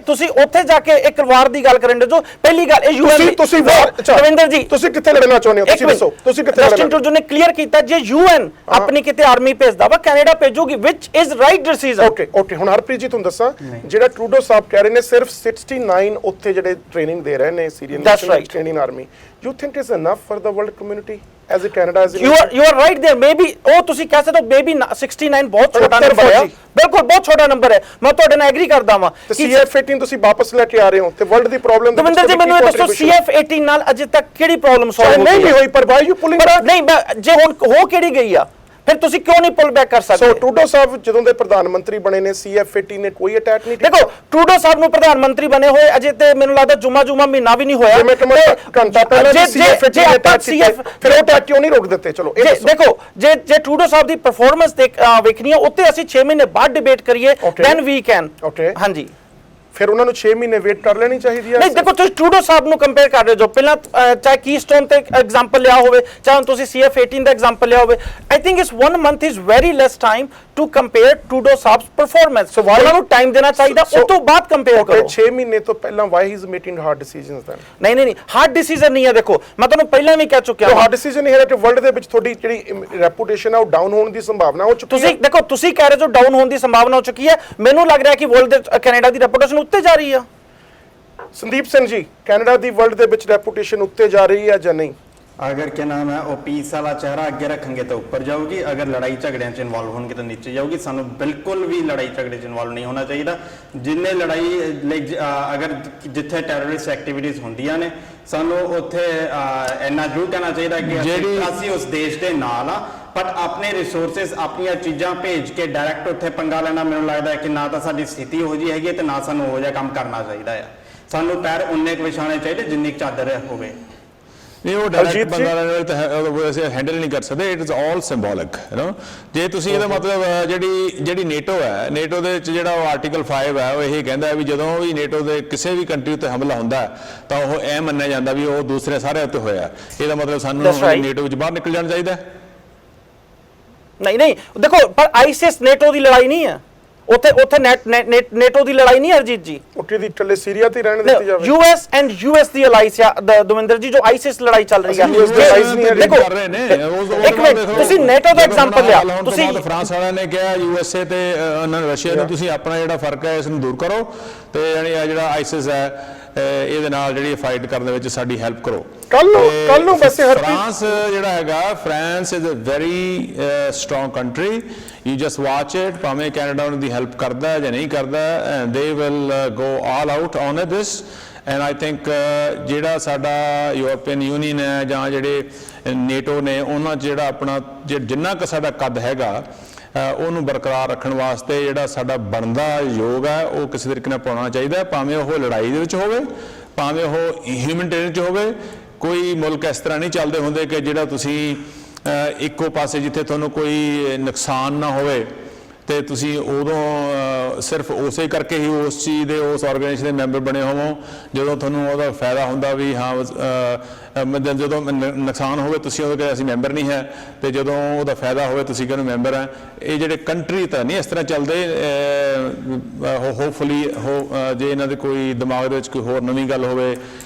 ਤੁਸੀਂ ਉੱਥੇ ਜਾ ਕੇ ਇੱਕ ਵਾਰ ਦੀ ਗੱਲ ਕਰਨ ਦੇ ਜੋ ਪਹਿਲੀ ਗੱਲ ਇਹ ਯੂਐਨ ਤੁਸੀਂ ਰਵਿੰਦਰ ਜੀ ਤੁਸੀਂ ਕਿੱਥੇ ਲੜਨਾ ਚਾਹੁੰਦੇ ਹੋ? ਤੁਸੀਂ ਦੱਸੋ ਤੁਸੀਂ ਕਿੱਥੇ ਲੜਨਾ? ਜਸਟਿਨ ਟਰੂਡੋ ਨੇ ਕਲੀਅਰ ਕੀਤਾ ਜੇ ਯੂਐਨ ਆਪਣੀ ਕਿਤੇ ਆਰਮੀ ਭੇਜਦਾ ਵਾ ਕੈਨੇਡਾ ਭੇਜੂਗੀ, which is right decision. Okay ਹੁਣ ਹਰਪ੍ਰੀਤ ਜੀ ਤੁਹਾਨੂੰ ਦੱਸਾਂ ਜਿਹੜਾ ਟਰੂਡੋ ਸਾਹਿਬ ਕਹਿ ਰਹੇ ਨੇ ਸਿਰਫ 69 ਉੱਥੇ ਜਿਹੜੇ ਟ੍ਰੇਨਿੰਗ ਦੇ ਰਹੇ ਨੇ Syrian training army, you think is enough for the world community as a Canada as you are right there, maybe ਉਹ ਤੁਸੀਂ ਕਹਿ ਸਕਦੇ ਹੋ maybe 69 ਬਹੁਤ ਛੋਟਾ ਨੰਬਰ ਹੈ, ਬਿਲਕੁਲ ਬਹੁਤ ਛੋਟਾ ਨੰਬਰ ਹੈ, ਮੈਂ ਤੁਹਾਡੇ ਨਾਲ ਐਗਰੀ ਕਰਦਾ ਹਾਂ ਕਿ CF-18 ਤੁਸੀਂ ਵਾਪਸ ਲੈ ਕੇ ਆ ਰਹੇ ਹੋ ਤੇ ਵਰਲਡ ਦੀ ਪ੍ਰੋਬਲਮ ਦੇ ਦਵਿੰਦਰ ਜੀ ਮੈਨੂੰ ਇਹ ਦੱਸੋ CF-18 ਨਾਲ ਅਜੇ ਤੱਕ ਕਿਹੜੀ ਪ੍ਰੋਬਲਮ ਸੋਲਵ ਨਹੀਂ ਹੋਈ, ਪਰ ਵਾਈ ਯੂ ਪੁਲਿੰਗ ਨਹੀਂ ਜੇ ਹੁਣ ਹੋ ਕਿਹੜੀ ਗਈ ਆ ਫਿਰ ਤੁਸੀਂ ਕਿਉਂ ਨਹੀਂ ਪੁੱਲ ਬੈਕ ਕਰ ਸਕਦੇ? ਸੋ ਟਰੂਡੋ ਸਾਹਿਬ ਜਦੋਂ ਦੇ ਪ੍ਰਧਾਨ ਮੰਤਰੀ ਬਣੇ ਨੇ CF-18 ਨੇ ਕੋਈ ਅਟੈਕ ਨਹੀਂ ਕੀਤਾ। ਦੇਖੋ ਟਰੂਡੋ ਸਾਹਿਬ ਨੂੰ ਪ੍ਰਧਾਨ ਮੰਤਰੀ ਬਣੇ ਹੋਏ ਅਜੇ ਤੇ ਮੈਨੂੰ ਲੱਗਦਾ ਜੁਮਾ ਮਹੀਨਾ ਵੀ ਨਹੀਂ ਹੋਇਆ। ਮੈਂ ਘੰਟਾ ਪਹਿਲਾਂ CF-18 ਅਟੈਕ ਫਿਰ ਉਹ ਅਟੈਕ ਕਿਉਂ ਨਹੀਂ ਰੋਕ ਦਿੱਤੇ? ਚਲੋ ਇਹ ਦੇਖੋ ਜੇ ਟਰੂਡੋ ਸਾਹਿਬ ਦੀ ਪਰਫਾਰਮੈਂਸ ਵੇਖਣੀ ਹੈ ਉੱਤੇ ਅਸੀਂ 6 ਮਹੀਨੇ ਬਾਅਦ ਡਿਬੇਟ ਕਰੀਏ ਦੈਨ ਵੀ ਕੈਨ। ਹਾਂਜੀ ਫਿਰ ਉਹਨਾਂ ਨੂੰ 6 ਮਹੀਨੇ ਵੇਟ ਕਰ ਲੈਣੀ ਚਾਹੀਦੀ ਹੈ। ਨਹੀਂ ਦੇਖੋ ਤੁਸੀਂ ਟਰੂਡੋ ਸਾਹਿਬ ਨੂੰ ਕੰਪੇਅਰ ਕਰ ਰਹੇ ਜੋ ਪਹਿਲਾਂ ਚਾਹੇ ਕੀਸਟੋਨ ਤੇ ਐਗਜ਼ਾਮਪਲ ਲਿਆ ਹੋਵੇ ਚਾਹੇ ਤੁਸੀਂ CF-18 ਦਾ ਐਗਜ਼ਾਮਪਲ ਲਿਆ ਹੋਵੇ, ਆਈ ਥਿੰਕ ਇਸ 1 month is very less time to compare Trudeau ਸਾਹਿਬ's ਪਰਫਾਰਮੈਂਸ। ਸੋ ਉਹਨਾਂ ਨੂੰ ਟਾਈਮ ਦੇਣਾ ਚਾਹੀਦਾ, ਉਸ ਤੋਂ ਬਾਅਦ ਕੰਪੇਅਰ ਕਰੋ। 6 ਮਹੀਨੇ ਤੋਂ ਪਹਿਲਾਂ why he is making hard decisions then? ਨਹੀਂ ਹਾਰਡ ਡਿਸੀਜਨ ਨਹੀਂ ਹੈ। ਦੇਖੋ ਮੈਂ ਤੁਹਾਨੂੰ ਪਹਿਲਾਂ ਵੀ ਕਹਿ ਚੁੱਕਿਆ ਹਾਰਡ ਡਿਸੀਜਨ ਇਹ ਹੈ ਕਿ ਵਰਲਡ ਦੇ ਵਿੱਚ ਤੁਹਾਡੀ ਜਿਹੜੀ ਰੈਪੂਟੇਸ਼ਨ ਹੈ ਉਹ ਡਾਊਨ ਹੋਣ ਦੀ ਸੰਭਾਵਨਾ ਹੋ ਚੁੱਕੀ ਹੈ। ਤੁਸੀਂ ਦੇਖੋ ਤੁਸੀਂ ਕਹਿ ਰਹੇ ਜੋ ਡਾਊਨ ਹੋਣ ਦੀ ਸੰਭਾਵਨਾ ਹੋ ਚੁੱਕੀ ਹੈ, ਮੈਨੂੰ ਲੱਗ ਰਿਹਾ ਕਿ ਵਰਲਡ ਦੇ ਕੈਨੇਡਾ ਦੀ ਰੈਪੂਟੇਸ਼ਨ ਉੱਤੇ ਜਾ ਰਹੀ ਹੈ। ਸੰਦੀਪ ਸਿੰਘ ਜੀ ਕੈਨੇਡਾ ਦੀ ਵਰਲਡ ਦੇ ਵਿੱਚ ਰੈਪੂਟੇਸ਼ਨ ਉੱਤੇ ਜਾ ਰਹੀ ਹੈ ਜਾਂ ਨਹੀਂ? अगर क्या नाम है वो पीस वाला चेहरा अगे रखेंगे तो ऊपर जाऊगी, अगर लड़ाई झगड़े च इन्वॉल्व होंगे तो नीचे जाऊगी। सानू बिल्कुल भी लड़ाई झगड़े च इन्वॉल्व नहीं होना चाहिए। जिन्हें लड़ाई अगर जिथे टैरोरिस्ट एक्टिविटीज़ होंदियां ने सानू उत्थे इन्ना जरूर कहना चाहिए कि असीं उस देश के नाल आ, बट अपने रिसोर्सिस अपन चीज़ां भेज के डायरैक्ट उत्थे पंगा लेना मैनूं लगदा है कि ना तो साडी स्थिति हो जी हैगी ते ना सानू उहो जिहा काम करना चाहिए है। सानू पैर उन्ने क विछाने चाहिए जिन्नी क चादर होवे। ਨਹੀਂ ਉਹ ਡਾਇਰੈਕਟ ਬੰਦਾ ਤਾਂ ਅਸੀਂ ਹੈਂਡਲ ਨਹੀਂ ਕਰ ਸਕਦੇ। ਇਟ ਇਜ਼ ਆਲ ਸਿੰਬੋਲਿਕ ਜੇ ਤੁਸੀਂ ਇਹਦਾ ਮਤਲਬ ਜਿਹੜੀ ਨੇਟੋ ਹੈ, ਨੇਟੋ ਦੇ ਵਿੱਚ ਜਿਹੜਾ ਆਰਟੀਕਲ 5 ਹੈ ਉਹ ਇਹ ਕਹਿੰਦਾ ਵੀ ਜਦੋਂ ਵੀ ਨੇਟੋ ਦੇ ਕਿਸੇ ਵੀ ਕੰਟਰੀ ਉੱਤੇ ਹਮਲਾ ਹੁੰਦਾ ਤਾਂ ਉਹ ਇਹ ਮੰਨਿਆ ਜਾਂਦਾ ਵੀ ਉਹ ਦੂਸਰੇ ਸਾਰੇ ਉੱਤੇ ਹੋਇਆ। ਇਹਦਾ ਮਤਲਬ ਸਾਨੂੰ ਨੇਟੋ ਵਿੱਚ ਬਾਹਰ ਨਿਕਲ ਜਾਣਾ ਚਾਹੀਦਾ। ਨਹੀਂ ਦੇਖੋ ਪਰ ਆਈਸਿਸ ਨੇਟੋ ਦੀ ਲੜਾਈ ਨਹੀਂ ਹੈ, ਉੱਥੇ ਨੇਟੋ ਦੀ ਲੜਾਈ ਨਹੀਂ ਹਰਜੀਤ ਜੀ। ਉੱਥੇ ਦੀ ਇਟਲੀ ਸੀਰੀਆ ਤੇ ਰਹਿਣ ਦਿੱਤੀ ਜਾਵੇ। ਯੂਐਸ ਦੀ ਅਲਾਈਸ ਆ ਦਵਿੰਦਰ ਜੀ ਜੋ ਆਈਸਿਸ ਲੜਾਈ ਚੱਲ ਰਹੀ ਹੈ। ਦੇਖੋ ਇੱਕ ਮਿੰਟ ਤੁਸੀਂ ਨੇਟੋ ਦਾ ਐਗਜ਼ਾਮਪਲ ਲਿਆ, ਤੁਸੀਂ ਫਰਾਂਸ ਵਾਲਿਆਂ ਨੇ ਕਿਹਾ USA ਤੇ ਉਹਨਾਂ ਰਸ਼ੀਆ ਨੂੰ ਤੁਸੀਂ ਆਪਣਾ ਜਿਹੜਾ ਫਰਕ ਹੈ ਇਸ ਨੂੰ ਦੂਰ ਕਰੋ ਤੇ ਯਾਨੀ ਆ ਜਿਹੜਾ ਆਈਸਿਸ ਹੈ ਇਹਦੇ ਨਾਲ ਜਿਹੜੀ ਫਾਈਟ ਕਰਨ ਦੇ ਵਿੱਚ ਸਾਡੀ ਹੈਲਪ ਕਰੋ। ਕੱਲ ਨੂੰ ਵੈਸੇ ਫਰਾਂਸ ਜਿਹੜਾ ਹੈਗਾ France is a very strong country. You just watch it, ਭਾਵੇਂ ਕੈਨੇਡਾ ਉਹਨਾਂ ਦੀ ਹੈਲਪ ਕਰਦਾ ਜਾਂ ਨਹੀਂ ਕਰਦਾ, and they will go all out on this. And I think ਜਿਹੜਾ ਸਾਡਾ ਯੂਰਪੀਅਨ ਯੂਨੀਅਨ ਹੈ ਜਾਂ ਜਿਹੜੇ ਨੇਟੋ ਨੇ ਉਹਨਾਂ 'ਚ ਜਿਹੜਾ ਆਪਣਾ ਜਿੰਨਾ ਕੁ ਸਾਡਾ ਕੱਦ ਹੈਗਾ ਉਹਨੂੰ ਬਰਕਰਾਰ ਰੱਖਣ ਵਾਸਤੇ ਜਿਹੜਾ ਸਾਡਾ ਬਣਦਾ ਯੋਗ ਹੈ ਉਹ ਕਿਸੇ ਤਰੀਕੇ ਨਾਲ ਪਾਉਣਾ ਚਾਹੀਦਾ, ਭਾਵੇਂ ਉਹ ਲੜਾਈ ਦੇ ਵਿੱਚ ਹੋਵੇ ਭਾਵੇਂ ਉਹ ਹਿਊਮਨਿਟੇਰੀਅਨ 'ਚ ਹੋਵੇ। ਕੋਈ ਮੁਲਕ ਇਸ ਤਰ੍ਹਾਂ ਨਹੀਂ ਚੱਲਦੇ ਹੁੰਦੇ ਕਿ ਜਿਹੜਾ ਤੁਸੀਂ ਇੱਕੋ ਪਾਸੇ ਜਿੱਥੇ ਤੁਹਾਨੂੰ ਕੋਈ ਨੁਕਸਾਨ ਨਾ ਹੋਵੇ ਤੇ ਤੁਸੀਂ ਉਦੋਂ ਸਿਰਫ ਉਸੇ ਕਰਕੇ ਹੀ ਉਸ ਚੀਜ਼ ਦੇ ਉਸ ਆਰਗੇਨਾਈਜੇਸ਼ਨ ਦੇ ਮੈਂਬਰ ਬਣੇ ਹੋਵੋ ਜਦੋਂ ਤੁਹਾਨੂੰ ਉਹਦਾ ਫਾਇਦਾ ਹੁੰਦਾ ਵੀ ਹਾਂ ਜਦੋਂ ਨੁਕਸਾਨ ਹੋਵੇ ਤੁਸੀਂ ਉਹਦੇ ਕਿ ਅਸੀਂ ਮੈਂਬਰ ਨਹੀਂ ਹੈ ਤੇ ਜਦੋਂ ਉਹਦਾ ਫਾਇਦਾ ਹੋਵੇ ਤੁਸੀਂ ਕਹਿੰਦੇ ਮੈਂਬਰ ਹੈ। ਇਹ ਜਿਹੜੇ ਕੰਟਰੀ ਤਾਂ ਨਹੀਂ ਇਸ ਤਰ੍ਹਾਂ ਚੱਲਦੇ। ਹੋਪਫੁਲੀ ਜੇ ਇਹਨਾਂ ਦੇ ਕੋਈ ਦਿਮਾਗ ਦੇ ਵਿੱਚ ਕੋਈ ਹੋਰ ਨਵੀਂ ਗੱਲ ਹੋਵੇ,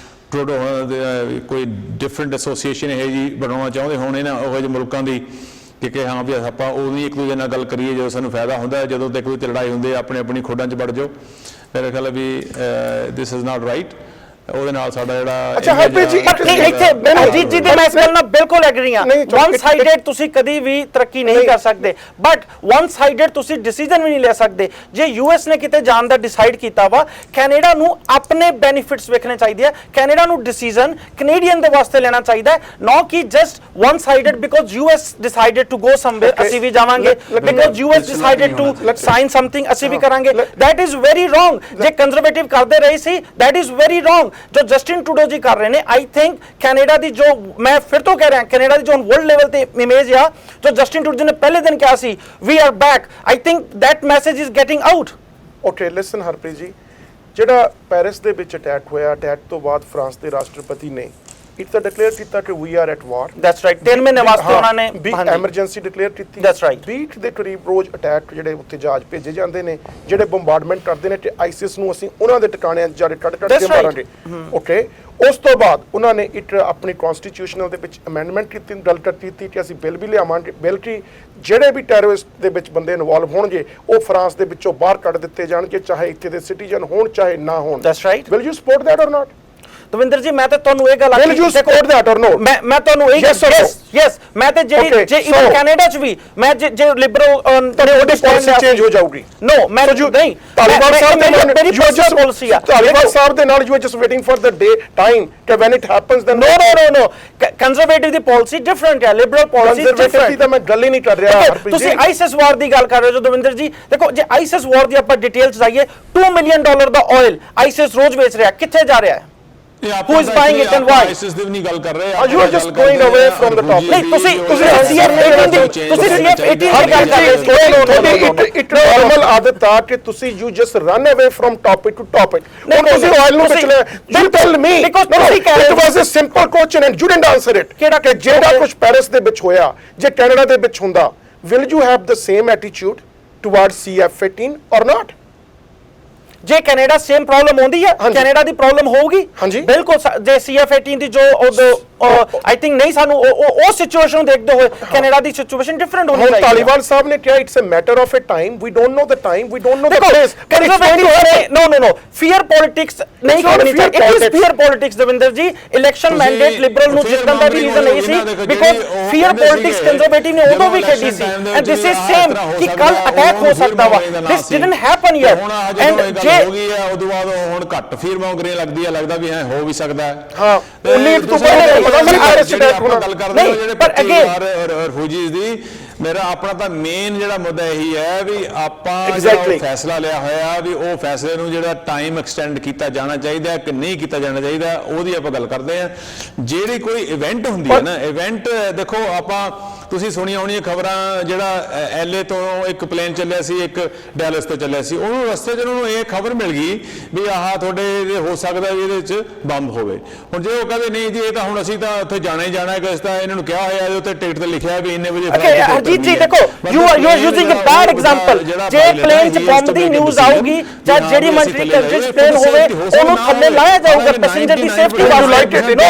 ਟਰੂਡੋ ਕੋਈ ਡਿਫਰੈਂਟ ਐਸੋਸੀਏਸ਼ਨ ਇਹ ਜੀ ਬਣਾਉਣਾ ਚਾਹੁੰਦੇ ਹੋਣ ਇਹਨਾਂ ਉਹੋ ਜਿਹੇ ਮੁਲਕਾਂ ਦੀ ਕਿ ਹਾਂ ਵੀ ਆਪਾਂ ਉਦੋਂ ਹੀ ਇੱਕ ਦੂਜੇ ਨਾਲ ਗੱਲ ਕਰੀਏ ਜਦੋਂ ਸਾਨੂੰ ਫਾਇਦਾ ਹੁੰਦਾ, ਜਦੋਂ ਤੇ ਕੋਈ ਲੜਾਈ ਹੁੰਦੀ ਹੈ ਆਪਣੀ ਖੋਡਾਂ 'ਚ ਵੜ ਜਾਓ। ਮੇਰੇ ਖਿਆਲ ਵੀ ਦਿਸ ਇਜ਼ ਨਾਟ ਰਾਈਟ। ਉਹਦੇ ਨਾਲ ਸਾਡਾ ਜਿਹੜਾ ਅੱਛਾ, ਹਰਪ੍ਰੀਤ ਜੀ, ਪਰ ਨਹੀਂ ਇੱਥੇ ਅਜੀਤ ਜੀ ਦੇ ਮੈਂ ਇਸ ਗੱਲ ਨਾਲ ਬਿਲਕੁਲ ਐਗਰੀ ਹਾਂ। ਵਨ ਸਾਈਡਡ ਤੁਸੀਂ ਕਦੀ ਵੀ ਤਰੱਕੀ ਨਹੀਂ ਕਰ ਸਕਦੇ, ਬਟ ਵਨ ਸਾਈਡਡ ਤੁਸੀਂ ਡਿਸੀਜਨ ਵੀ ਨਹੀਂ ਲੈ ਸਕਦੇ। ਜੇ ਯੂਐਸ ਨੇ ਕਿਤੇ ਜਾਣ ਦਾ ਡਿਸਾਈਡ ਕੀਤਾ ਵਾ, ਕੈਨੇਡਾ ਨੂੰ ਆਪਣੇ ਬੈਨੀਫਿਟਸ ਵੇਖਣੇ ਚਾਹੀਦੇ ਆ। ਕੈਨੇਡਾ ਨੂੰ ਡਿਸੀਜਨ ਕੈਨੇਡੀਅਨ ਦੇ ਵਾਸਤੇ ਲੈਣਾ ਚਾਹੀਦਾ ਹੈ, ਨਾ ਕਿ just one sided because US decided to go somewhere ਅਸੀਂ ਵੀ ਜਾਵਾਂਗੇ, because US decided to sign something ਅਸੀਂ ਵੀ ਕਰਾਂਗੇ। That is very wrong. ਜੇ ਕੰਜ਼ਰਵੇਟਿਵ ਕਰਦੇ ਰਹੇ ਸੀ, ਦੈਟ ਇਜ਼ ਵੈਰੀ ਰੋਂਗ। ਜੋ ਜਸਟਿਨ ਟਰੂਡੋ ਜੀ ਕਰ ਰਹੇ ਨੇ, ਆਈ ਥਿੰਕ ਕੈਨੇਡਾ ਦੀ ਜੋ ਮੈਂ ਫਿਰ ਤੋਂ ਕਹਿ ਰਿਹਾ, ਕੈਨੇਡਾ ਦੀ ਜੋ ਵਰਲਡ ਲੈਵਲ ਤੇ ਇਮੇਜ ਆ, ਜੋ ਜਸਟਿਨ ਟਰੂਡੋ ਜੀ ਨੇ ਪਹਿਲੇ ਦਿਨ ਕਿਹਾ ਸੀ we are back, I think that message is getting out. Okay listen Harpreet ji, ਜਿਹੜਾ ਪੈਰਿਸ ਦੇ ਵਿੱਚ ਅਟੈਕ ਹੋਇਆ, ਅਟੈਕ ਤੋਂ ਬਾਅਦ ਫਰਾਂਸ ਦੇ ਰਾਸ਼ਟਰਪਤੀ ਨੇ ਇਟ ਤਾਂ ਡਿਕਲੇਅਰ ਕੀਤਾ ਕਿ we are at war. That's right. 3 ਮਹੀਨੇ ਵਾਸਤੇ ਉਹਨਾਂ ਨੇ ਵੀ ਐਮਰਜੈਂਸੀ ਡਿਕਲੇਅਰ ਕੀਤੀ। That's right. 20 ਦੇ ਕਰੀਬ ਰੋਜ਼ ਅਟੈਕ ਜਿਹੜੇ ਉੱਥੇ ਜਹਾਜ਼ ਭੇਜੇ ਜਾਂਦੇ ਨੇ, ਜਿਹੜੇ ਬੰਬਾਰਡਮੈਂਟ ਕਰਦੇ ਨੇ, ਤੇ ਆਈਸਿਸ ਨੂੰ ਅਸੀਂ ਉਹਨਾਂ ਦੇ ਟਿਕਾਣਿਆਂ ਜਾ ਕੇ ਕੱਢ ਕੇ ਮਾਰਾਂਗੇ। ਓਕੇ, ਉਸ ਤੋਂ ਬਾਅਦ ਉਹਨਾਂ ਨੇ ਇੱਕ ਆਪਣੀ ਕਨਸਟੀਟਿਊਸ਼ਨਲ ਦੇ ਵਿੱਚ ਅਮੈਂਡਮੈਂਟ ਕੀਤੀ, ਗੱਲ ਕੀਤੀ ਕਿ ਅਸੀਂ ਬਿੱਲ ਵੀ ਲਿਆਵਾਂਗੇ, ਬਿੱਲ ਕਿ ਜਿਹੜੇ ਵੀ ਟੈਰਰਿਸਟ ਦੇ ਵਿੱਚ ਬੰਦੇ ਇਨਵੋਲਵ ਹੋਣਗੇ ਉਹ ਫਰਾਂਸ ਦੇ ਵਿੱਚੋਂ ਬਾਹਰ ਕੱਢ ਦਿੱਤੇ ਜਾਣਗੇ, ਚਾਹੇ ਇੱਥੇ ਦੇ ਸਿਟੀਜ਼ਨ ਹੋਣ ਚਾਹੇ ਨਾ ਹੋਣ। That's right. Will you support that ਔਰ ਨਾਟ? ਦਵਿੰਦਰ ਜੀ, ਮੈਂ ਤਾਂ ਤੁਹਾਨੂੰ ਇਹ ਗੱਲ Will you support that or no? ਮੈਂ ਤੁਹਾਨੂੰ ਇਹ ਯੈਸ ਮੈਂ ਤੇ ਜਿਹੜੀ ਜੇ ਇਵਨ ਕੈਨੇਡਾ ਚ ਵੀ ਮੈਂ ਜੇ ਲਿਬਰਲ ਉਹਦੀ ਪਾਲਿਸੀ ਚੇਂਜ ਹੋ ਜਾਊਗੀ। ਨੋ ਮੈਂ ਨਹੀਂ, ਤਾਲਿਬਾਨ ਸਾਹਿਬ ਦੇ ਨਾਲ ਮੇਰੀ ਪਾਲਿਸੀ ਆ, ਤਾਲਿਬਾਨ ਸਾਹਿਬ ਦੇ ਨਾਲ you are just waiting for the day time ਕਿ when it happens then no conservative the policy different ਹੈ, ਲਿਬਰਲ ਪਾਲਿਸੀ ਡਿਫਰੈਂਟ। ਤਾਂ ਮੈਂ ਗੱਲ ਹੀ ਨਹੀਂ ਕਰ ਰਿਹਾ ਹਰਪ੍ਰੀਤ ਜੀ। ਤੁਸੀਂ ਆਈਸਿਸ ਵਾਰ ਦੀ ਗੱਲ ਕਰ ਰਹੇ ਹੋ ਦਵਿੰਦਰ ਜੀ। ਦੇਖੋ, ਜੇ ਆਈਸਿਸ ਵਾਰ ਦੀ ਆਪਾਂ ਡਿਟੇਲ ਚ ਜਾਈਏ, $2 ਮਿਲੀਅਨ ਦਾ ਆਇਲ ਆਈਸਿਸ ਰੋਜ਼ ਵੇਚ ਰਿਹਾ, ਕਿੱਥੇ ਜਾ ਰਿਹਾ ਹੈ? Who is buying it and why? ਆਈਸਿਸ ਦੀ ਵੀ ਨਹੀਂ ਗੱਲ ਕਰ ਰਹੇ, you are just going away from the topic. ਨਹੀਂ, ਤੁਸੀਂ CF18 ਦੀ ਗੱਲ ਕਰ ਰਹੇ ਸੀ। ਇੱਕ ਨਾਰਮਲ ਆਦਤ ਆ ਕਿ ਤੁਸੀਂ you just run away from topic to topic. ਹੁਣ ਤੁਸੀਂ ਆਇਲ ਨੂੰ ਪਿਛਲੇ you tell me it was a simple question and you didn't answer it ਕਿ ਜਿਹੜਾ ਕੁਝ ਪੈਰਿਸ ਦੇ ਵਿੱਚ ਹੋਇਆ ਜੇ ਕੈਨੇਡਾ ਦੇ ਵਿੱਚ ਹੁੰਦਾ, will you have the same attitude towards CF18 or not? ਜੇ ਕੈਨੇਡਾ ਸੇਮ ਪ੍ਰੋਬਲਮ ਹੁੰਦੀ ਹੈ, ਕੈਨੇਡਾ ਦੀ ਪ੍ਰੋਬਲਮ ਹੋਊਗੀ ਬਿਲਕੁਲ। ਜੇ CF18 ਦੀ ਜੋ ਆਈ ਥਿੰਕ ਨਹੀਂ, ਸਾਨੂੰ ਉਹ ਸਿਚੁਏਸ਼ਨ ਨੂੰ ਦੇਖਦੇ ਹੋਏ ਕੈਨੇਡਾ ਦੀ ਸਿਚੁਏਸ਼ਨ ਡਿਫਰੈਂਟ ਹੋਣੀ ਚਾਹੀਦੀ ਹੈ। ਤਾਲਿਬਾਨ ਸਾਹਿਬ ਨੇ ਕਿਹਾ it's a matter of a time, we don't know the time, we don't know the place. No fear politics ਨਹੀਂ ਕਰਨੀ ਚਾਹੀਦੀ। It is fear politics Davinder ji. Election mandate Liberal ਨੂੰ ਜਿੱਤਣ ਦਾ ਵੀ ਰੀਜ਼ਨ ਨਹੀਂ ਸੀ, ਬਿਕੋਜ਼ ਫੀਅਰ ਪੋਲਿਟਿਕਸ ਕੰਜ਼ਰਵੇਟਿਵ ਨੇ ਉਦੋਂ ਵੀ ਖੇਡੀ ਸੀ, and this is same ਕਿ ਕੱਲ ਅਟੈਕ ਹੋ ਸਕਦਾ ਵਾ। ਦਿਸ ਡਿਡਨਟ ਹੈਪਨ ਯੈਟ, ਐਂਡ ਜੇ ਹੋ ਗਈ ਹੈ ਉਦੋਂ ਬਾਅਦ ਹੁਣ ਘੱਟ ਫੀਅਰ ਮੌਂਗਰਿੰਗ ਲੱਗਦੀ ਹੈ, ਲੱਗਦਾ ਵੀ ਹੋ ਵੀ ਸਕਦਾ ਹੈ। ਹਾਂ, 19 ਤੋਂ ਪਹਿਲੇ ਗੱਲ ਕਰਦੇ ਹੋ ਜਿਹੜੇ 25,000 ਰਿਫਿਊਜੀਜ਼ ਦੀ, ਮੇਰਾ ਆਪਣਾ ਤਾਂ ਮੇਨ ਜਿਹੜਾ ਮੁੱਦਾ ਇਹੀ ਹੈ ਵੀ ਆਪਾਂ ਜਿਹੜਾ ਫੈਸਲਾ ਲਿਆ ਹੋਇਆ ਵੀ ਉਹ ਫੈਸਲੇ ਨੂੰ ਜਿਹੜਾ ਟਾਈਮ ਐਕਸਟੈਂਡ ਕੀਤਾ ਜਾਣਾ ਚਾਹੀਦਾ ਕਿ ਨਹੀਂ ਕੀਤਾ ਜਾਣਾ ਚਾਹੀਦਾ, ਉਹਦੀ ਆਪਾਂ ਗੱਲ ਕਰਦੇ ਹਾਂ। ਜਿਹੜੀ ਕੋਈ ਇਵੈਂਟ ਹੁੰਦੀ ਹੈ ਨਾ, ਇਵੈਂਟ ਦੇਖੋ, ਆਪਾਂ ਤੁਸੀਂ ਸੁਣੀਆਂ ਹੋਣੀਆਂ ਖਬਰਾਂ, ਜਿਹੜਾ LA ਤੋਂ ਇੱਕ ਪਲੇਨ ਚੱਲਿਆ ਸੀ, ਇੱਕ ਡੈਲਸ ਤੋਂ ਚੱਲਿਆ ਸੀ, ਉਹਨੂੰ ਰਸਤੇ 'ਚ ਉਹਨਾਂ ਨੂੰ ਇਹ ਖਬਰ ਮਿਲ ਗਈ ਵੀ ਆਹ ਤੁਹਾਡੇ ਹੋ ਸਕਦਾ ਵੀ ਇਹਦੇ 'ਚ ਬੰਬ ਹੋਵੇ। ਹੁਣ ਜੇ ਉਹ ਕਹਿੰਦੇ ਨਹੀਂ ਜੀ ਇਹ ਤਾਂ ਹੁਣ ਅਸੀਂ ਤਾਂ ਉੱਥੇ ਜਾਣਾ ਹੀ ਜਾਣਾ, ਕਿ ਤਾਂ ਇਹਨਾਂ ਨੂੰ ਕਿਹਾ ਹੋਇਆ ਇਹਦੇ ਉੱਤੇ ਟਿਕਟ ਤੇ ਲਿਖਿਆ ਵੀ ਇੰਨੇ ਵਜੇ। ਹਰਜੀਤ ਜੀ ਦੇਖੋ, you are using a bad example. ਜੇ ਪਲੇਨ 'ਚ ਬੰਬ ਦੀ ਨਿਊਜ਼ ਆਊਗੀ ਜਾਂ ਜਿਹੜੀ ਮਿਲਟਰੀ ਜਿਸ ਪਲੇਨ ਹੋਵੇ ਉਹਨੂੰ ਥੱਲੇ ਲਾਇਆ ਜਾਊਗਾ ਪੈਸੇਂਜਰ ਦੀ ਸੇਫਟੀ ਵਾਸਤੇ। ਨੋ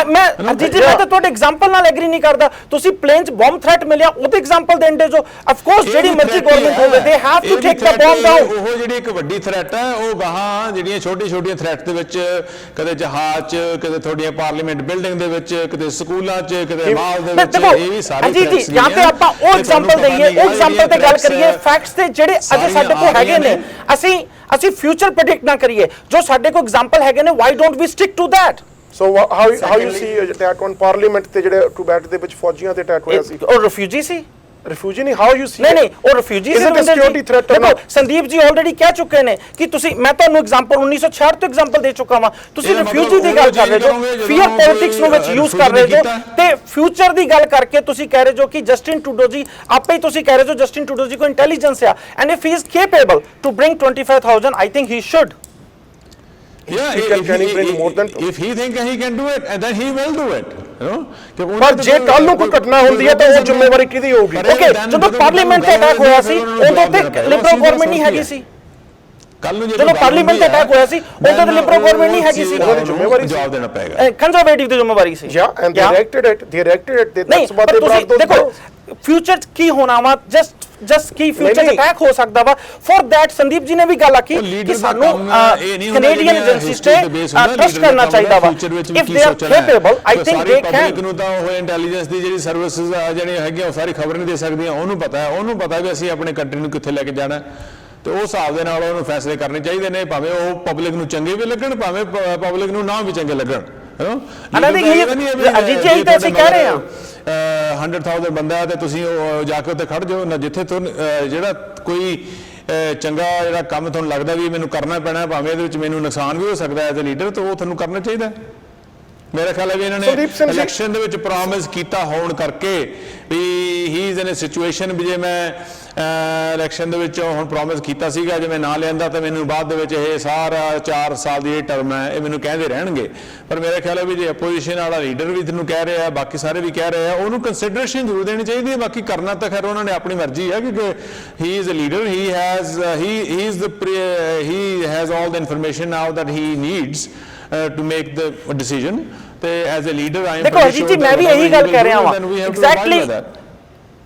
ਮੈਂ ਹਰਜੀਤ ਜੀ, ਮੈਂ ਤਾਂ ਤੁਹਾਡੇ ਐਗਜ਼ਾਮਪਲ ਨਾਲ ਐਗਰੀ ਨਹੀਂ ਕਰਦਾ। ਤੁਸੀਂ ਪਲੇਨ 'ਚ ਬੰਬ ਥ੍ਰੈਟ ਮਿਲਿਆ ਉਹਦੇ ਐਗਜ਼ਾਮਪਲ ਦੇਣ ਦੇ ਜੋ ਆਫ ਕੋਰਸ ਜਿਹੜੀ ਮਰਜ਼ੀ ਗਵਰਨਮੈਂਟ ਹੋਵੇ they have to take the bomb down. ਉਹ ਜਿਹੜੀ ਇੱਕ ਵੱਡੀ ਥ੍ਰੈਟ ਹੈ ਉਹ ਗਾਹਾਂ ਜਿਹੜੀਆਂ ਛੋਟੀ-ਛੋਟੀਆਂ ਥ੍ਰੈਟ ਦੇ ਵਿੱਚ, ਕਦੇ ਜਹਾਜ਼ 'ਚ, ਕਦੇ ਤੁਹਾਡੀਆਂ ਪਾਰਲੀਮੈਂਟ ਬਿਲਡਿੰਗ ਦੇ ਵਿੱਚ, ਕਦੇ ਸਕੂਲਾਂ 'ਚ, ਕਦੇ ਮਾਲ ਦੇ ਵਿੱਚ, ਇਹ ਵੀ ਸਾਰੇ ਜੀ ਜਾਂ ਤੇ ਆਪਾਂ ਉਹ ਐਗਜ਼ਾਮਪਲ ਦਈਏ, ਉਹ ਐਗਜ਼ਾਮਪਲ ਤੇ ਗੱਲ ਕਰੀਏ, ਫੈਕਟਸ ਤੇ ਜਿਹੜੇ ਅਜੇ ਸਾਡੇ ਕੋਲ ਹੈਗੇ ਨੇ, ਅਸੀਂ ਫਿਊਚਰ ਪ੍ਰੈਡਿਕਟ ਨਾ ਕਰੀਏ। ਜੋ ਸਾਡੇ ਕੋਲ ਐਗਜ਼ਾਮਪਲ ਹੈਗੇ ਨੇ, why don't we stick to that? So how you see attack on parliament ਤੇ ਜਿਹੜੇ ਟੂਬੈਟ ਦੇ ਵਿੱਚ ਫੌਜੀਆਂ ਤੇ ਅਟੈਕ ਹੋਇਆ ਸੀ? ਉਹ ਰਿਫਿਊਜੀ ਸੀ। ਰਿਫਿਊਜੀ ਨਹੀਂ, how you see? ਨਹੀਂ ਉਹ ਰਿਫਿਊਜੀ ਸੀ। ਸਿਕਿਉਰਿਟੀ ਥ੍ਰੈਟ ਦੇਖੋ, ਸੰਦੀਪ ਜੀ ਆਲਰੇਡੀ ਕਹਿ ਚੁੱਕੇ ਨੇ ਕਿ ਤੁਸੀਂ, ਮੈਂ ਤੁਹਾਨੂੰ ਐਗਜ਼ਾਮਪਲ 1966 ਤੋਂ ਐਗਜ਼ਾਮਪਲ ਦੇ ਚੁੱਕਾ ਵਾਂ, ਤੁਸੀਂ ਰਿਫਿਊਜੀ ਦੀ ਗੱਲ ਕਰ ਰਹੇ ਜੋ, ਫੀਅਰ ਪੋਲਿਟਿਕਸ ਨੂੰ ਵਿੱਚ ਯੂਜ਼ ਕਰ ਰਹੇ ਜੋ, ਤੇ ਫਿਊਚਰ ਦੀ ਗੱਲ ਕਰਕੇ ਤੁਸੀਂ ਕਹਿ ਰਹੇ ਜੋ ਕਿ ਜਸਟਿਨ ਟਰੂਡੋ ਜੀ, ਆਪੇ ਹੀ ਤੁਸੀਂ ਕਹਿ ਰਹੇ ਜੋ ਜਸਟਿਨ ਟਰੂਡੋ ਜੀ ਕੋ ਇੰਟੈਲੀਜੈਂਸ ਆ, and if he is capable to bring 25,000 I think he should. Yeah, can he bring more than two? If he thinks he can do it, then he will do it. ਪਰ ਜੇ ਕੱਲ ਨੂੰ ਕੋਈ ਘਟਨਾ ਹੁੰਦੀ ਹੈ ਤਾਂ ਉਹ ਜ਼ਿੰਮੇਵਾਰੀ ਕਿਹਦੀ ਹੋਊਗੀ? ਓਕੇ, ਜਦੋਂ ਪਾਰਲੀਮੈਂਟ ਤੇ ਅਟੈਕ ਹੋਇਆ ਸੀ ਉਦੋਂ ਤੇ ਲਿਬਰਲ ਗਵਰਨਮੈਂਟ ਨਹੀਂ ਹੈਗੀ ਸੀ। ਕੱਲ ਨੂੰ ਜਦੋਂ ਪਾਰਲੀਮੈਂਟ ਤੇ ਅਟੈਕ ਹੋਇਆ ਸੀ ਉਦੋਂ ਤੇ ਲਿਬਰਲ ਗਵਰਨਮੈਂਟ ਨਹੀਂ ਹੈਗੀ ਸੀ। ਉਹਦੀ ਜ਼ਿੰਮੇਵਾਰੀ ਜਵਾਬ ਦੇਣਾ ਪਏਗਾ, ਕੰਜ਼ਰਵੇਟਿਵ ਦੀ ਜ਼ਿੰਮੇਵਾਰੀ ਸੀ। yeah and they reacted it, that's what they brought those। ਦੇਖੋ ਫਿਊਚਰ ਕੀ ਹੋਣਾ ਵਾ, ਜਸਟ ਜਸਟ ਕੀ ਫਿਊਚਰ ਅਟੈਕ ਹੋ ਸਕਦਾ ਵਾ ਫॉर दैट ਸੰਦੀਪ ਜੀ ਨੇ ਵੀ ਗੱਲ ਆਖੀ ਕਿ ਸਾਨੂੰ ਕੈਨੇਡੀਅਨ ਏਜੰਸੀਜ਼ ਤੇ ਟਰਸਟ ਕਰਨਾ ਚਾਹੀਦਾ ਵਾ if they are capable I think they can ਨੂੰ ਤਾਂ ਉਹ ਇੰਟੈਲੀਜੈਂਸ ਦੀ ਜਿਹੜੀ ਸਰਵਿਸਿਜ਼ ਆ ਜਿਹੜੀਆਂ ਹੈਗੀਆਂ ਉਹ ਸਾਰੀ ਖਬਰ ਨਹੀਂ ਦੇ ਸਕਦੀਆਂ ਉਹਨੂੰ ਪਤਾ ਵੀ ਅਸੀਂ ਆਪਣੇ ਕੰਟਰੀ ਨੂੰ ਕਿੱਥੇ ਲੈ ਕੇ ਜਾਣਾ ਤੇ ਉਸ ਹਿਸਾਬ ਦੇ ਨਾਲ ਉਹਨੂੰ ਫੈਸਲੇ ਕਰਨੇ ਚਾਹੀਦੇ ਨੇ ਭਾਵੇਂ ਉਹ ਪਬਲਿਕ ਨੂੰ ਚੰਗੇ ਵੀ ਲੱਗਣ ਭਾਵੇਂ ਪਬਲਿਕ ਨੂੰ ਨਾ ਵੀ ਚੰਗੇ ਲੱਗਣ ਅਜੀਤ ਜੀ ਤਾਂ ਅਸੀਂ ਕਹਿ ਰਹੇ ਹਾਂ 100,000 ਬੰਦਾ ਤੇ ਤੁਸੀਂ ਜਾ ਕੇ ਉੱਤੇ ਖੜ ਜਾਓ ਨਾ ਜਿੱਥੇ ਤੁਹਾਨੂੰ ਜਿਹੜਾ ਕੋਈ ਚੰਗਾ ਜਿਹੜਾ ਕੰਮ ਤੁਹਾਨੂੰ ਲੱਗਦਾ ਵੀ ਮੈਨੂੰ ਕਰਨਾ ਪੈਣਾ ਭਾਵੇਂ ਇਹਦੇ ਵਿੱਚ ਮੈਨੂੰ ਨੁਕਸਾਨ ਵੀ ਹੋ ਸਕਦਾ ਐਜ਼ ਅ ਲੀਡਰ ਤਾਂ ਉਹ ਤੁਹਾਨੂੰ ਕਰਨਾ ਚਾਹੀਦਾ ਮੇਰਾ ਖਿਆਲ ਹੈ ਵੀ ਇਹਨਾਂ ਨੇ ਇਲੈਕਸ਼ਨ ਦੇ ਵਿੱਚ ਪ੍ਰੋਮਿਸ ਕੀਤਾ ਹੋਣ ਕਰਕੇ ਵੀ ਹੀ ਇਜ਼ ਇਨ ਅ ਸਿਚੁਏਸ਼ਨ ਵੀ ਜੇ ਮੈਂ ਇਲੈਕਸ਼ਨ ਦੇ ਵਿੱਚ ਹੁਣ ਪ੍ਰੋਮਿਸ ਕੀਤਾ ਸੀਗਾ ਜੇ ਮੈਂ ਨਾ ਲੈਂਦਾ ਤਾਂ ਮੈਨੂੰ ਬਾਅਦ ਦੇ ਵਿੱਚ ਇਹ ਸਾਰਾ 4 ਸਾਲ ਦੀ ਇਹ ਟਰਮ ਹੈ ਇਹ ਮੈਨੂੰ ਕਹਿੰਦੇ ਰਹਿਣਗੇ ਪਰ ਮੇਰਾ ਖਿਆਲ ਹੈ ਵੀ ਜੇ ਅਪੋਜੀਸ਼ਨ ਵਾਲਾ ਲੀਡਰ ਵੀ ਤੁਹਾਨੂੰ ਕਹਿ ਰਿਹਾ ਬਾਕੀ ਸਾਰੇ ਵੀ ਕਹਿ ਰਹੇ ਆ ਉਹਨੂੰ ਕੰਸੀਡਰੇਸ਼ਨ ਜ਼ਰੂਰ ਦੇਣੀ ਚਾਹੀਦੀ ਹੈ ਬਾਕੀ ਕਰਨਾ ਤਾਂ ਖੈਰ ਉਹਨਾਂ ਨੇ ਆਪਣੀ ਮਰਜ਼ੀ ਹੈ ਕਿਉਂਕਿ he is a leader he has all the information now that he needs to make the decision ਤੇ as a leader I am ਦੇਖੋ ਅਜੀਤ ਜੀ ਮੈਂ ਵੀ ਇਹੀ ਗੱਲ ਕਹਿ ਰਿਹਾ ਹਾਂ ਐਗਜ਼ੈਕਟਲੀ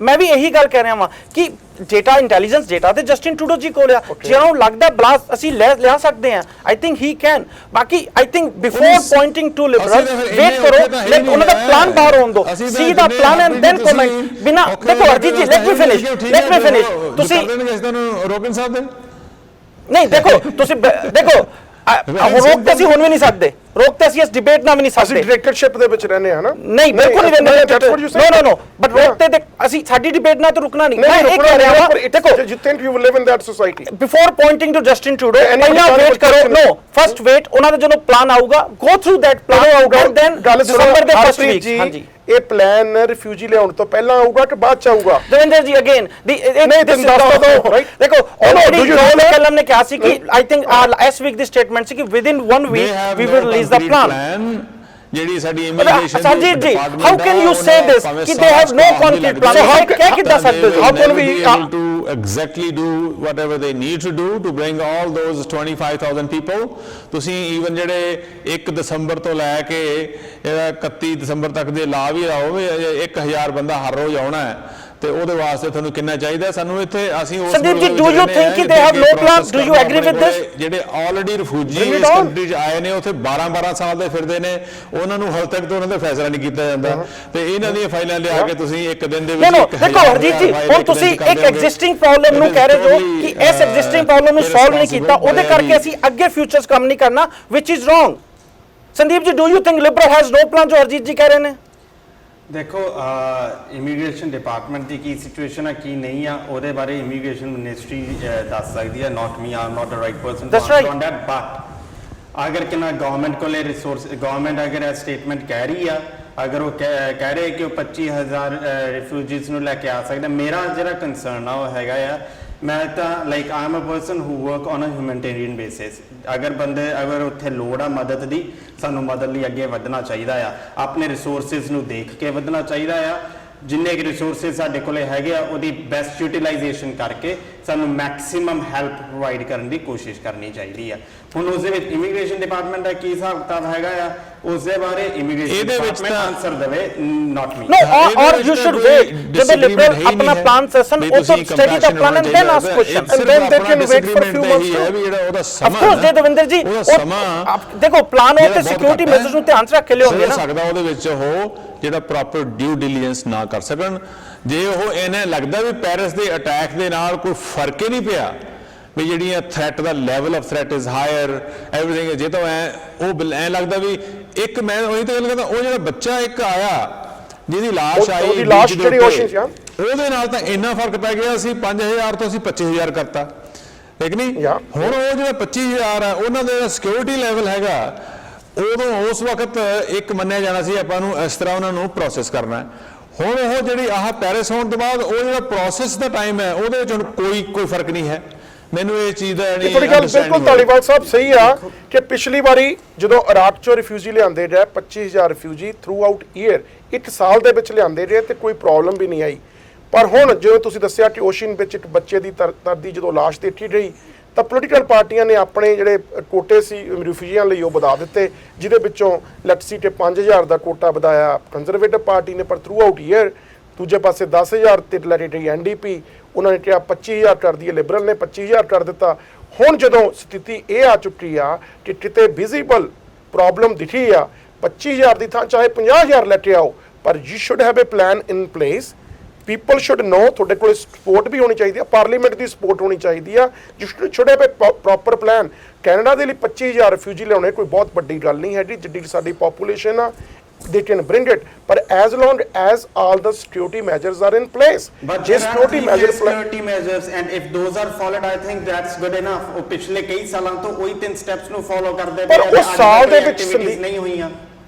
ਮੈਂ ਵੀ ਇਹੀ ਗੱਲ ਕਹਿ ਰਿਹਾ ਹਾਂ ਕਿ ਡੇਟਾ ਇੰਟੈਲੀਜੈਂਸ ਡੇਟਾ ਤੇ ਜਸਟਿਨ ਟਰੂਡੋ ਜੀ ਕੋਲ ਆ ਜਿਹਨੂੰ ਲੱਗਦਾ ਬਲਾਸਟ ਅਸੀਂ ਲੈ ਸਕਦੇ ਹਾਂ ਆਈ ਥਿੰਕ ਹੀ ਕੈਨ ਬਾਕੀ I think before pointing to liberal wait ਕਰੋ ਲੈਟ ਉਹਨਾਂ ਦਾ ਪਲਾਨ ਬਾਹਰ ਆਉਣ ਦੋ ਸੀ ਦਾ ਪਲਾਨ ਐਂਡ ਦੈਨ ਕਮੈਂਟ ਬਿਨਾ ਦੇਖੋ Ajit ji let me finish ਤੁਸੀਂ ਰੋਬਿਨ ਸਾਹਿਬ ਦੇ ਨਹੀਂ ਦੇਖੋ ਤੁਸੀਂ ਦੇਖੋ ਰੋਕਤੇ ਅਸੀਂ ਹੁਣ ਵੀ ਨਹੀਂ ਸਕਦੇ ਰੋਕਤੇ ਅਸੀਂ ਇਸ ਡਿਬੇਟ ਨਾਲ ਵੀ ਨਹੀਂ ਸਕਦੇ ਅਸੀਂ ਡਾਇਰੈਕਟਰਸ਼ਿਪ ਦੇ ਵਿੱਚ ਰਹਿੰਦੇ ਹਾਂ ਨਾ ਨਹੀਂ ਬਿਲਕੁਲ ਨਹੀਂ ਰਹਿੰਦੇ ਨੋ ਬਟ ਰੋਕਤੇ ਤੇ ਅਸੀਂ ਸਾਡੀ ਡਿਬੇਟ ਨਾਲ ਤਾਂ ਰੁਕਣਾ ਨਹੀਂ ਮੈਂ ਇਹ ਕਹਿ ਰਿਹਾ ਹਾਂ ਦੇਖੋ you think you will live in that society before pointing to Justin Trudeau ਪਹਿਲਾਂ ਵੇਟ ਕਰੋ ਨੋ ਫਰਸਟ ਵੇਟ ਉਹਨਾਂ ਦਾ ਜਦੋਂ ਪਲਾਨ ਆਊਗਾ ਗੋ ਥਰੂ ਦੈਟ ਪਲਾਨ ਆਊਗਾ ਦੈਨ ਦਸੰਬਰ ਦੇ ਫਰਸਟ ਵੀਕ ਹਾਂਜੀ ਇਹ ਪਲਾਨ ਰਿਫਿਊਜੀ ਲਿਆਉਣ ਤੋਂ ਪਹਿਲਾਂ ਆਊਗਾ ਕਿ ਬਾਅਦ ਚ ਆਊਗਾ ਦਵਿੰਦਰ ਜੀ ਅਗੇਨ ਨਹੀਂ ਤੁਸੀਂ ਦੱਸ ਦਿਓ ਦੇਖੋ ਆਲਰੇਡੀ ਜੋਨ ਕਲਮ ਨੇ ਕਿਹਾ ਸੀ ਕਿ ਆਈ ਥਿੰਕ ਇਸ ਵੀਕ ਦੀ ਸਟੇਟਮੈਂਟ ਸੀ ਕਿ within 1 week we will release the plan ਜਿਹੜੀ ਸਾਡੀ immigration Sanjeet ji how can you say this ਕਿ they have no concrete plan how ਕਹਿ ਕਿੱਦਾਂ ਸਕਦੇ ਹੋ how can we to exactly do whatever they need to do to bring all those 25,000 people ਤੁਸੀਂ even ਜਿਹੜੇ 1 ਦਸੰਬਰ ਤੋਂ ਲੈ ਕੇ 31 ਦਸੰਬਰ ਤੱਕ ਦੇ ਲਾ ਵੀ ਆਓ 1000 ਬੰਦਾ ਹਰ ਰੋਜ਼ ਆਉਣਾ ਹੈ ਤੇ ਉਹਦੇ ਵਾਸਤੇ ਤੁਹਾਨੂੰ ਕਿੰਨਾ ਚਾਹੀਦਾ ਸਾਨੂੰ ਇੱਥੇ ਅਸੀਂ ਉਸ Sandeep ji do you think ਕਿ they have no plan do you agree with this ਜਿਹੜੇ ਆਲਰੇਡੀ ਰਿਫਿਊਜੀ ਇਸ ਕੰਟਰੀ 'ਚ ਆਏ ਨੇ ਉੱਥੇ 12 ਸਾਲ ਦੇ ਫਿਰਦੇ ਨੇ ਉਹਨਾਂ ਨੂੰ ਹਾਲ ਤੱਕ ਤੋਂ ਉਹਨਾਂ ਦਾ ਫੈਸਲਾ ਨਹੀਂ ਕੀਤਾ ਜਾਂਦਾ ਤੇ ਇਹਨਾਂ ਦੀਆਂ ਫਾਈਲਾਂ ਲਿਆ ਕੇ ਤੁਸੀਂ ਇੱਕ ਦਿਨ ਦੇ ਵਿੱਚ ਦੇਖੋ ਹਰਜੀਤ ਜੀ ਹੁਣ ਤੁਸੀਂ ਇੱਕ ਐਗਜ਼ਿਸਟਿੰਗ ਪ੍ਰੋਬਲਮ ਨੂੰ ਕਹਿ ਰਹੇ ਹੋ ਕਿ ਇਸ ਐਗਜ਼ਿਸਟਿੰਗ ਪ੍ਰੋਬਲਮ ਨੂੰ ਸੋਲਵ ਨਹੀਂ ਕੀਤਾ ਉਹਦੇ ਕਰਕੇ ਅਸੀਂ ਅੱਗੇ ਫਿਊਚਰਸ ਕੰਮ ਨਹੀਂ ਕਰਨਾ ਵਿਚ is wrong Sandeep ji do you think Liberal has no plan ਜੋ ਹਰਜੀਤ ਜੀ ਕਹਿ ਰਹੇ ਨੇ ਦੇਖੋ ਇਮੀਗ੍ਰੇਸ਼ਨ ਡਿਪਾਰਟਮੈਂਟ ਦੀ ਕੀ ਸਿਚੁਏਸ਼ਨ ਹੈ ਕੀ ਨਹੀਂ ਆ ਉਹਦੇ ਬਾਰੇ ਇਮੀਗ੍ਰੇਸ਼ਨ ਮਿਨਿਸਟਰੀ ਦੱਸ ਸਕਦੀ ਹੈ not me I'm not the right person to answer on that but ਅਗਰ ਕਿਨਾ ਗਵਰਨਮੈਂਟ ਕੋਲੇ ਰਿਸੋਰਸ ਗਵਰਨਮੈਂਟ ਅਗਰ ਇਹ ਸਟੇਟਮੈਂਟ ਕਹਿ ਰਹੀ ਆ ਅਗਰ ਉਹ ਕਹਿ ਰਹੇ ਕਿ ਉਹ 25,000 ਰਿਫਿਊਜੀਜ਼ ਨੂੰ ਲੈ ਕੇ ਆ ਸਕਦੇ ਮੇਰਾ ਜਿਹੜਾ ਕੰਸਰਨ ਆ ਉਹ ਹੈਗਾ ਆ ਮੈਂ ਤਾਂ like I am a person who work on a humanitarian basis ਅਗਰ ਉੱਥੇ ਲੋੜ ਆ ਮਦਦ ਦੀ ਸਾਨੂੰ ਮਦਦ ਲਈ ਅੱਗੇ ਵਧਣਾ ਚਾਹੀਦਾ ਆ ਆਪਣੇ ਰਿਸੋਰਸਿਸ ਨੂੰ ਦੇਖ ਕੇ ਵਧਣਾ ਚਾਹੀਦਾ ਆ ਜਿੰਨੇ ਕਿ ਰਿਸੋਰਸਿਸ ਸਾਡੇ ਕੋਲੇ ਹੈਗੇ ਆ ਉਹਦੀ ਬੈਸਟ ਯੂਟਿਲਾਈਜੇਸ਼ਨ ਕਰਕੇ ਸਾਨੂੰ ਮੈਕਸਿਮਮ ਹੈਲਪ ਪ੍ਰੋਵਾਈਡ ਕਰਨ ਦੀ ਕੋਸ਼ਿਸ਼ ਕਰਨੀ ਚਾਹੀਦੀ ਆ ਹੁਣ ਉਸ ਦੇ ਵਿੱਚ ਇਮੀਗ੍ਰੇਸ਼ਨ ਡਿਪਾਰਟਮੈਂਟ ਦਾ ਕੀ ਹਿਸਾਬ ਕਿਤਾਬ ਹੈਗਾ ਆ ਉਸ ਦੇ ਬਾਰੇ ਇਮੀਗ੍ਰੇਸ਼ਨ ਡਿਪਾਰਟਮੈਂਟ ਆਨਸਰ ਦੇਵੇ not me No, or you should wait. ਜਦੋਂ ਲਿਬਰਲ ਆਪਣਾ ਪਲਾਨ ਸੈਸ਼ਨ ਉਹ ਤੋਂ ਸਟੱਡੀ ਦਾ plan and then ask question and then they can wait for a few months ਵੀ ਜਿਹੜਾ ਉਹਦਾ ਆਫ ਸਮਾਂ ਕੋਰਸ ਜੇ ਦਵਿੰਦਰ ਜੀ ਦੇਖੋ ਪਲਾਨ ਉਹ ਤੇ ਸਿਕਿਉਰਿਟੀ ਮੈਜਰਸ ਨੂੰ ਧਿਆਨ ਚ ਰੱਖ ਕੇ ਲਿਆਉਂਗੇ ਨਾ ਸਕਦਾ ਉਹਦੇ ਵਿੱਚ ਉਹ ਜਿਹੜਾ ਪ੍ਰੋਪਰ ਡਿਊ ਡਿਲੀਜੈਂਸ ਨਾ ਕਰ ਸਕਣ ਜੇ ਉਹ ਇਹਨੇ ਲੱਗਦਾ ਵੀ ਪੈਰਿਸ ਦੇ ਅਟੈਕ ਦੇ ਨਾਲ ਕੋਈ ਫਰਕ ਹੀ ਨਹੀਂ ਪਿਆ ਵੀ ਜਿਹੜੀਆਂ ਥ੍ਰੈਟ ਦਾ level of threat is higher everything ਜੇ ਤਾਂ ਐ ਲੱਗਦਾ ਵੀ ਇੱਕ ਮੈਂ ਉਹੀ ਤਾਂ ਗੱਲ ਕਰਦਾ ਉਹ ਜਿਹੜਾ ਬੱਚਾ ਇੱਕ ਆਇਆ ਜਿਹਦੀ ਲਾਸ਼ ਆਈ ਉਹਦੀ ਲਾਸ਼ ਜਿਹੜੀ ਓਸ਼ਨ ਉਹਦੇ ਨਾਲ ਤਾਂ ਇੰਨਾ ਫਰਕ ਪੈ ਗਿਆ ਅਸੀਂ 5,000 ਤੋਂ ਅਸੀਂ 25,000 ਕਰਤਾ ਠੀਕ ਨਹੀਂ ਹੁਣ ਉਹ ਜਿਹੜਾ 25,000 ਹੈ ਉਹਨਾਂ ਦਾ ਸਿਕਿਉਰਿਟੀ ਲੈਵਲ ਹੈਗਾ ਉਦੋਂ ਉਸ ਵਕਤ ਇੱਕ ਮੰਨਿਆ ਜਾਣਾ ਸੀ ਆਪਾਂ ਨੂੰ ਇਸ ਤਰ੍ਹਾਂ ਉਹਨਾਂ ਨੂੰ ਪ੍ਰੋਸੈਸ ਕਰਨਾ ਹੁਣ ਉਹ ਜਿਹੜੀ ਆਹ ਪੈਰਿਸ ਹੋਣ ਤੋਂ ਬਾਅਦ ਉਹ ਜਿਹੜਾ ਪ੍ਰੋਸੈਸ ਦਾ ਟਾਈਮ ਹੈ ਉਹਦੇ ਵਿੱਚ ਹੁਣ ਕੋਈ ਫਰਕ ਨਹੀਂ ਹੈ ਮੈਨੂੰ ਇਹ ਚੀਜ਼ ਦਾ ਨਹੀਂ ਤੁਹਾਡੀ ਗੱਲ ਬਿਲਕੁਲ ਧਾਲੀਵਾਲ ਸਾਹਿਬ ਸਹੀ ਆ ਕਿ ਪਿਛਲੀ ਵਾਰੀ ਜਦੋਂ ਇਰਾਕ ਚੋਂ ਰਿਫਿਊਜੀ ਲਿਆਂਦੇ ਰਹੇ 25,000 ਰਿਫਿਊਜੀ ਥਰੂ ਆਊਟ ਈਅਰ ਇੱਕ ਸਾਲ ਦੇ ਵਿੱਚ ਲਿਆਂਦੇ ਰਹੇ ਤੇ ਕੋਈ ਪ੍ਰੋਬਲਮ ਵੀ ਨਹੀਂ ਆਈ ਪਰ ਹੁਣ ਜਿਵੇਂ ਤੁਸੀਂ ਦੱਸਿਆ ਕਿ ਓਸ਼ਨ ਵਿੱਚ ਇੱਕ ਬੱਚੇ ਦੀ ਤਰਦੀ ਜਦੋਂ ਲਾਸ਼ ਦੇਖੀ ਰਹੀ ਤਾਂ ਪੋਲੀਟੀਕਲ ਪਾਰਟੀਆਂ ਨੇ ਆਪਣੇ ਜਿਹੜੇ ਕੋਟੇ ਸੀ ਰਿਫਿਊਜੀਆਂ ਲਈ ਉਹ ਵਧਾ ਦਿੱਤੇ ਜਿਹਦੇ ਵਿੱਚੋਂ ਲੈਟਸ ਸੀ ਕਿ 5,000 ਦਾ ਕੋਟਾ ਵਧਾਇਆ ਕੰਜ਼ਰਵੇਟਿਵ ਪਾਰਟੀ ਨੇ ਪਰ ਥਰੂ ਆਊਟ ਈਅਰ ਦੂਜੇ ਪਾਸੇ 10,000 ਤੇ ਰਿਲੇਟਡ ਐਨਡੀਪੀ, ਉਹਨਾਂ ਨੇ ਕਿਹਾ 25,000 ਕਰ ਦਈਏ, ਲਿਬਰਲ ਨੇ 25,000 ਕਰ ਦਿੱਤਾ। ਹੁਣ ਜਦੋਂ ਸਥਿਤੀ ਇਹ ਆ ਚੁੱਕੀ ਆ ਕਿ ਕਿਤੇ ਵਿਜ਼ੀਬਲ ਪ੍ਰੋਬਲਮ ਦਿਖੀ ਆ, 25,000 ਦੀ ਥਾਂ ਚਾਹੇ 50,000 ਲੈ ਕੇ ਆਓ, ਪਰ you should have a plan in place. People should know, ਤੁਹਾਡੇ ਕੋਲ ਸਪੋਰਟ ਵੀ ਹੋਣੀ ਚਾਹੀਦੀ ਆ, ਪਾਰਲੀਮੈਂਟ ਦੀ ਸਪੋਰਟ ਹੋਣੀ ਚਾਹੀਦੀ ਆ, you should have a proper plan. Canada ਦੇ ਲਈ 25,000 ਰਿਫਿਊਜੀ ਲਿਆਉਣੇ ਕੋਈ ਬਹੁਤ ਵੱਡੀ ਗੱਲ ਨਹੀਂ ਹੈਗੀ, ਜਿੱਡੀ ਸਾਡੀ ਪਾਪੂਲੇਸ਼ਨ ਆ, they can bring it, but as long as all the security measures are in place. But ਜੇ security measures security measures and if those are followed, I think that's good enough. ਉਹ ਪਿਛਲੇ ਕਈ ਸਾਲਾਂ ਤੋਂ ਉਹੀ 3 steps ਨੂੰ follow ਕਰਦੇ ਪਰ ਉਹ ਸਾਲ ਦੇ ਵਿੱਚ ਨਹੀਂ ਹੋਈਆਂ।